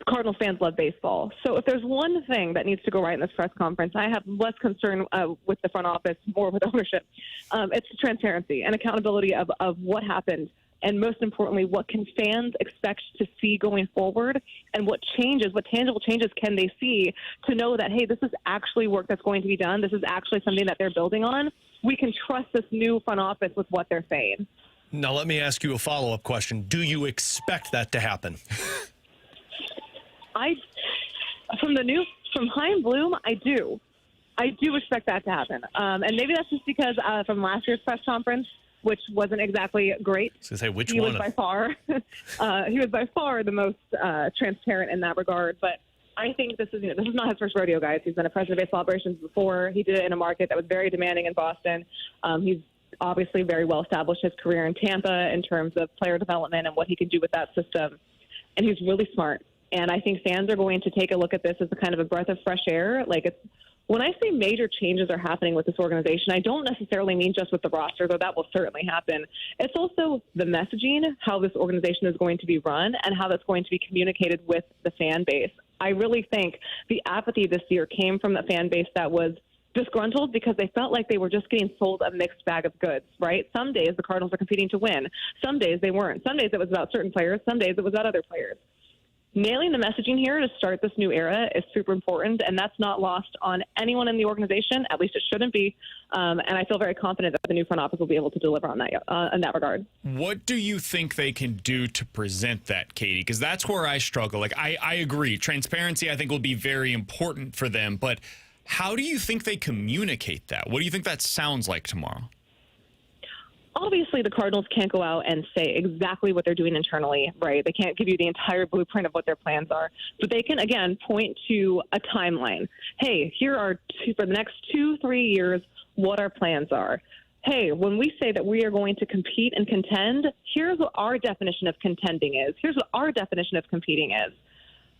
Cardinals fans love baseball. So if there's one thing that needs to go right in this press conference, I have less concern with the front office, more with ownership. It's transparency and accountability of what happened. And most importantly, what can fans expect to see going forward, and what tangible changes can they see to know that, hey, this is actually work that's going to be done. This is actually something that they're building on. We can trust this new front office with what they're saying. Now, let me ask you a follow-up question. Do you expect that to happen? From Chaim Bloom, I do expect that to happen. And maybe that's just because from last year's press conference, which wasn't exactly great. I was going to say, which he one? Was by far, he was by far the most transparent in that regard. But I think this is not his first rodeo, guys. He's been a president of baseball operations before. He did it in a market that was very demanding in Boston. He's obviously very well established his career in Tampa in terms of player development and what he can do with that system. And he's really smart. And I think fans are going to take a look at this as a kind of a breath of fresh air. When I say major changes are happening with this organization, I don't necessarily mean just with the roster, though that will certainly happen. It's also the messaging, how this organization is going to be run, and how that's going to be communicated with the fan base. I really think the apathy this year came from the fan base that was disgruntled because they felt like they were just getting sold a mixed bag of goods, right? Some days the Cardinals are competing to win. Some days they weren't. Some days it was about certain players. Some days it was about other players. Nailing the messaging here to start this new era is super important, and that's not lost on anyone in the organization. At least it shouldn't be. And I feel very confident that the new front office will be able to deliver on that in that regard. What do you think they can do to present that, Katie? Because that's where I struggle. I agree. Transparency, I think, will be very important for them. But how do you think they communicate that? What do you think that sounds like tomorrow? Obviously, the Cardinals can't go out and say exactly what they're doing internally, right? They can't give you the entire blueprint of what their plans are. But they can, again, point to a timeline. Hey, here are, for the next 2-3 years, what our plans are. Hey, when we say that we are going to compete and contend, here's what our definition of contending is. Here's what our definition of competing is.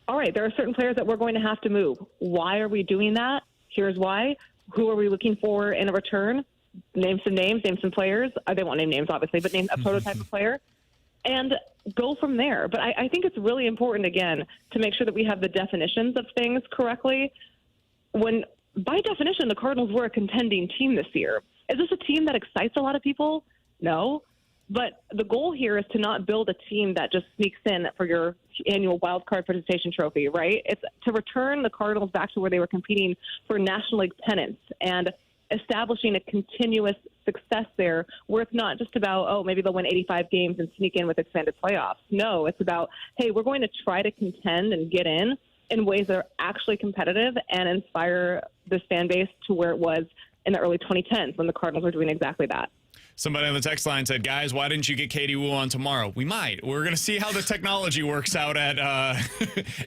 All right, there are certain players that we're going to have to move. Why are we doing that? Here's why. Who are we looking for in a return? Name some names, name some players. They won't name names, obviously, but name a prototype of player and go from there. But I think it's really important, again, to make sure that we have the definitions of things correctly. When, by definition, the Cardinals were a contending team this year. Is this a team that excites a lot of people? No. But the goal here is to not build a team that just sneaks in for your annual wild card participation trophy, right? It's to return the Cardinals back to where they were competing for National League pennants and establishing a continuous success there where it's not just about, oh, maybe they'll win 85 games and sneak in with expanded playoffs. No, it's about, hey, we're going to try to contend and get in ways that are actually competitive and inspire this fan base to where it was in the early 2010s when the Cardinals were doing exactly that. Somebody on the text line said, guys, why didn't you get Katie Wu on tomorrow? We might. We're going to see how the technology works out at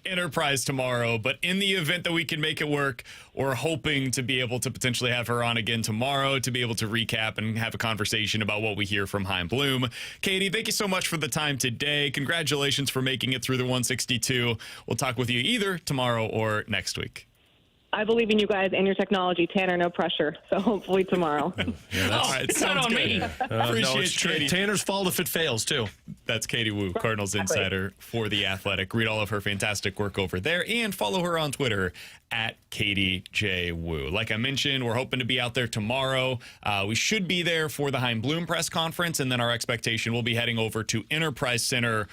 Enterprise tomorrow. But in the event that we can make it work, we're hoping to be able to potentially have her on again tomorrow to be able to recap and have a conversation about what we hear from Chaim Bloom. Katie, thank you so much for the time today. Congratulations for making it through the 162. We'll talk with you either tomorrow or next week. I believe in you guys and your technology, Tanner. No pressure. So hopefully tomorrow. All right, it's not on me. Appreciate Katie. Tanner's fault if it fails, too. That's Katie Wu, Cardinals insider for The Athletic. Read all of her fantastic work over there and follow her on Twitter at Katie J. Wu. Like I mentioned, we're hoping to be out there tomorrow. We should be there for the Chaim Bloom press conference, and then our expectation we'll be heading over to Enterprise Center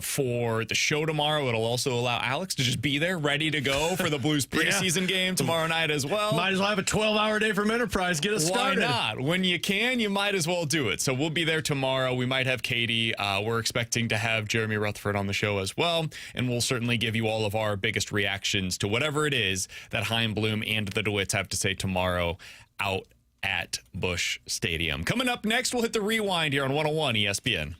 for the show tomorrow. It'll also allow Alex to just be there, ready to go for the Blues preseason game tomorrow night as well. Might as well have a 12-hour day from Enterprise. Get us started. Why not? When you can, you might as well do it. So we'll be there tomorrow. We might have Katie. We're expecting to have Jeremy Rutherford on the show as well, and we'll certainly give you all of our biggest reactions to whatever it is that Chaim Bloom and the DeWitts have to say tomorrow out at Busch Stadium. Coming up next, we'll hit the rewind here on 101 ESPN.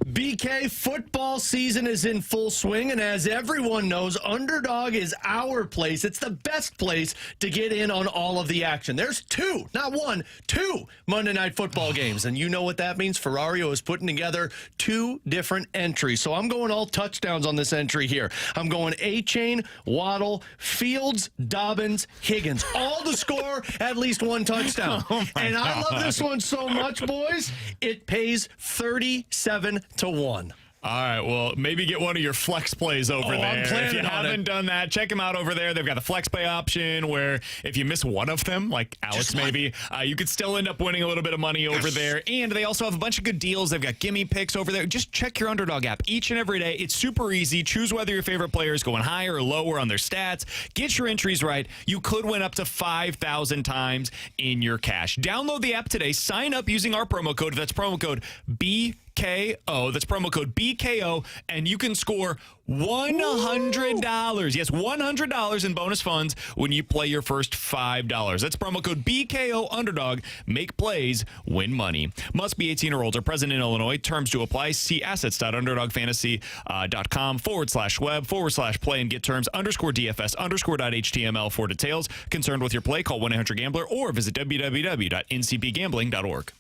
BK, football season is in full swing, and as everyone knows, Underdog is our place. It's the best place to get in on all of the action. There's two, not one, two Monday Night Football games, and you know what that means. Ferrario is putting together two different entries, so I'm going all touchdowns on this entry here. I'm going A-Chain, Waddle, Fields, Dobbins, Higgins, all to score at least one touchdown. And I love this one so much, boys, it pays 37 to 1. All right, well, maybe get one of your flex plays over there. If you haven't done that, check them out over there. They've got the flex play option where if you miss one of them, like Alex maybe, you could still end up winning a little bit of money over there. And they also have a bunch of good deals. They've got gimme picks over there. Just check your Underdog app each and every day. It's super easy. Choose whether your favorite player is going higher or lower on their stats. Get your entries right. You could win up to 5,000 times in your cash. Download the app today. Sign up using our promo code. That's promo code BKO. That's promo code BKO, and you can score $100. Yes, $100 in bonus funds when you play your first $5. That's promo code BKO Underdog. Make plays, win money. Must be 18 or older. Present in Illinois. Terms to apply. See assets.underdogfantasy.com/web/play and get terms _DFS_.html for details. Concerned with your play? Call 1-800-GAMBLER or visit www.ncpgambling.org.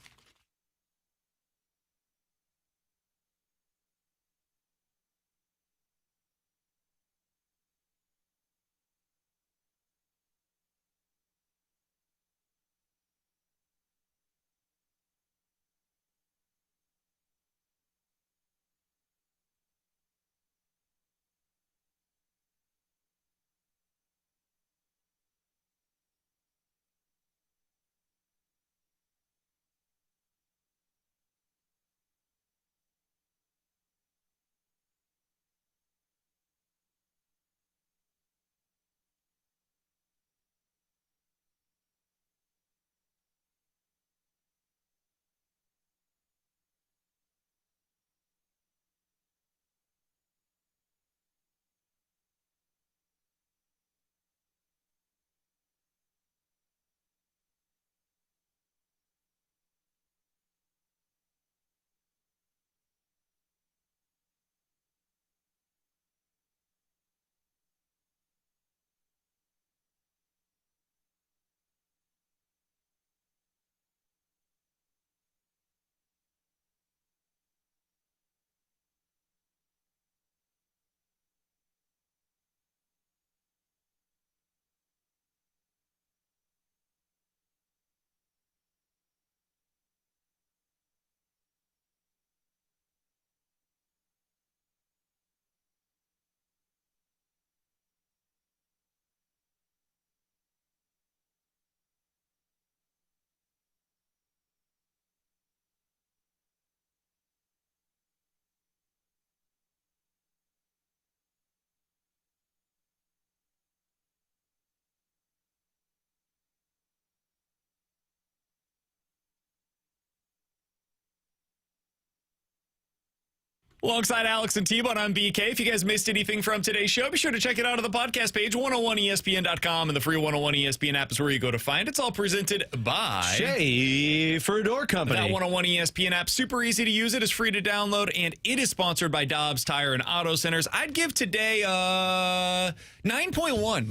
Alongside Alex and T-Bone, I'm BK. If you guys missed anything from today's show, be sure to check it out on the podcast page, 101ESPN.com, and the free 101 ESPN app is where you go to find it. It's all presented by Schaefer Door Company. That 101 ESPN app, super easy to use. It is free to download, and it is sponsored by Dobbs Tire and Auto Centers. I'd give today 9.1.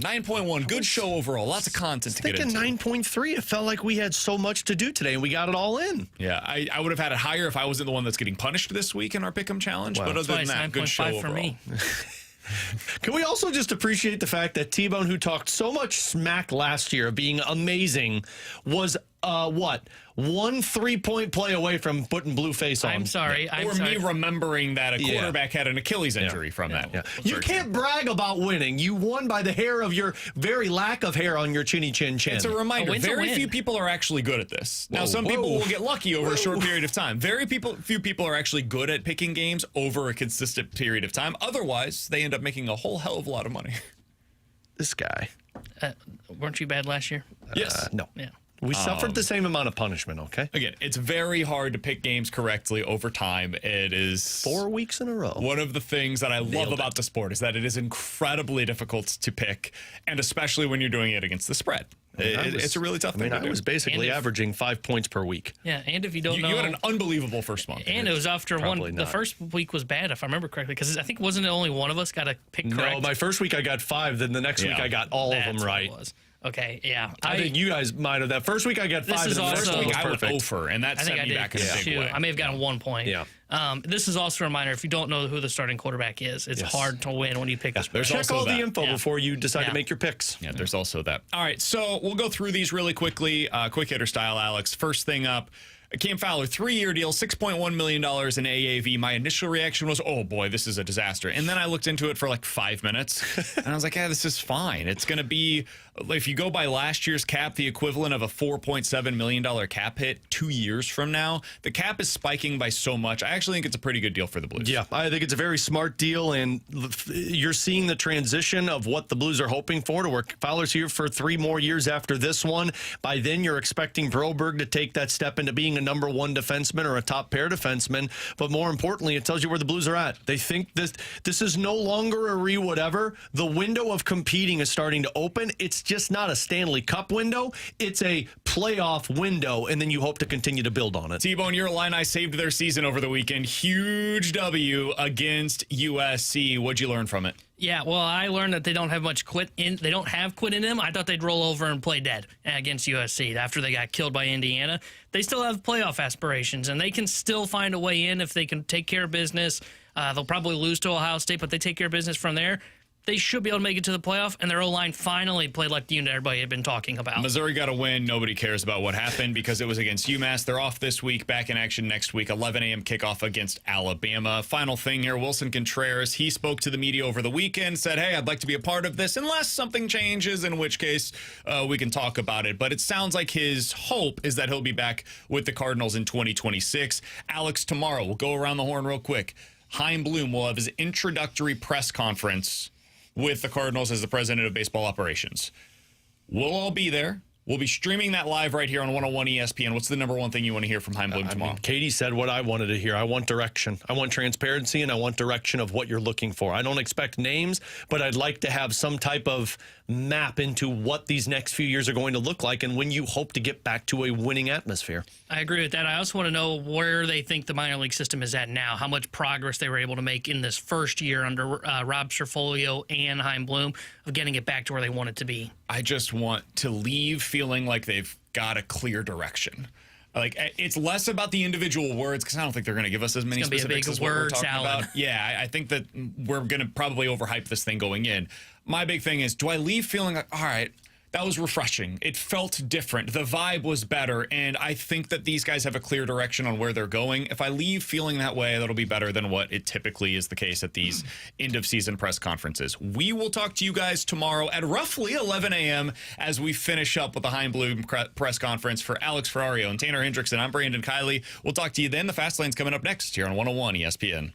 9.1. Good show overall. Lots of content to get into. 9.3. It felt like we had so much to do today, and we got it all in. Yeah, I would have had it higher if I wasn't the one that's getting punished this week in our Pick'em Challenge. Wow. But other than that, good show overall. For me. Can we also just appreciate the fact that T-Bone, who talked so much smack last year of being amazing, was one 3-point play away from putting blue face on? I'm sorry. Me remembering that a quarterback had an Achilles injury from that. Yeah. You can't brag about winning. You won by the hair of your very lack of hair on your chinny chin chin. It's a reminder. Very few people are actually good at this. Now, some people will get lucky over a short period of time. Few people are actually good at picking games over a consistent period of time. Otherwise, they end up making a whole hell of a lot of money. This guy. Weren't you bad last year? Yes. No. Yeah. We suffered the same amount of punishment, okay? Again, it's very hard to pick games correctly over time. It is 4 weeks in a row. One of the things that I love about the sport is that it is incredibly difficult to pick, and especially when you're doing it against the spread. It's a really tough thing to do. I was basically averaging 5 points per week. Yeah, and if you don't know... You had an unbelievable first month. And it was after one... The first week was bad, if I remember correctly, because I think wasn't it only one of us got a pick correct? No, my first week I got 5, then the next week I got all of them right. What it was. Okay, yeah. I think you guys might have that. First week I got 5, and the next week I went over, and that set me back in a big way. I may have gotten 1 point. Yeah. This is also a reminder, if you don't know who the starting quarterback is, it's hard to win when you pick this. Check all the info before you decide to make your picks. Yeah, there's also that. All right, so we'll go through these really quickly, quick hitter style, Alex. First thing up, Cam Fowler, 3-year deal, $6.1 million in AAV. My initial reaction was, oh boy, this is a disaster. And then I looked into it for like 5 minutes, and I was like, yeah, this is fine. It's going to be, if you go by last year's cap, the equivalent of a $4.7 million cap hit 2 years from now. The cap is spiking by so much. I actually think it's a pretty good deal for the Blues. Yeah, I think it's a very smart deal, and you're seeing the transition of what the Blues are hoping for, to where Fowler's here for 3 more years after this one. By then, you're expecting Broberg to take that step into being a number 1 defenseman or a top pair defenseman. But more importantly, it tells you where the Blues are at. They think this is no longer a whatever. The window of competing is starting to open. It's just not a Stanley Cup window. It's a playoff window, and then you hope to continue to build on it. T-Bone, your Illini saved their season over the weekend. Huge W against USC. What'd you learn from it? Yeah, well, I learned that they don't have much quit in. They don't have quit in them. I thought they'd roll over and play dead against USC after they got killed by Indiana. They still have playoff aspirations, and they can still find a way in if they can take care of business. They'll probably lose to Ohio State, but they take care of business from there. They should be able to make it to the playoff, and their O-line finally played like the unit everybody had been talking about. Missouri got a win. Nobody cares about what happened because it was against UMass. They're off this week, back in action next week, 11 a.m. kickoff against Alabama. Final thing here, Willson Contreras, he spoke to the media over the weekend, said, hey, I'd like to be a part of this unless something changes, in which case we can talk about it. But it sounds like his hope is that he'll be back with the Cardinals in 2026. Alex, tomorrow, we'll go around the horn real quick. Chaim Bloom will have his introductory press conference with the Cardinals as the president of baseball operations. We'll all be there. We'll be streaming that live right here on 101 ESPN. What's the number 1 thing you want to hear from Chaim Bloom tomorrow? Katie said what I wanted to hear. I want direction. I want transparency, and I want direction of what you're looking for. I don't expect names, but I'd like to have some type of map into what these next few years are going to look like and when you hope to get back to a winning atmosphere. I agree with that. I also want to know where they think the minor league system is at now, how much progress they were able to make in this first year under Rob Cerfolio and Chaim Bloom of getting it back to where they want it to be. I just want to leave feeling like they've got a clear direction. Like, it's less about the individual words, because I don't think they're going to give us as many specifics as what we're talking about. Yeah, I think that we're going to probably overhype this thing going in. My big thing is, do I leave feeling like, all right, that was refreshing. It felt different. The vibe was better. And I think that these guys have a clear direction on where they're going. If I leave feeling that way, that'll be better than what it typically is the case at these end-of-season press conferences. We will talk to you guys tomorrow at roughly 11 a.m. as we finish up with the Chaim Bloom press conference. For Alex Ferrario and Tanner Hendrickson, I'm Brandon Kiley. We'll talk to you then. The Fast Lane's coming up next here on 101 ESPN.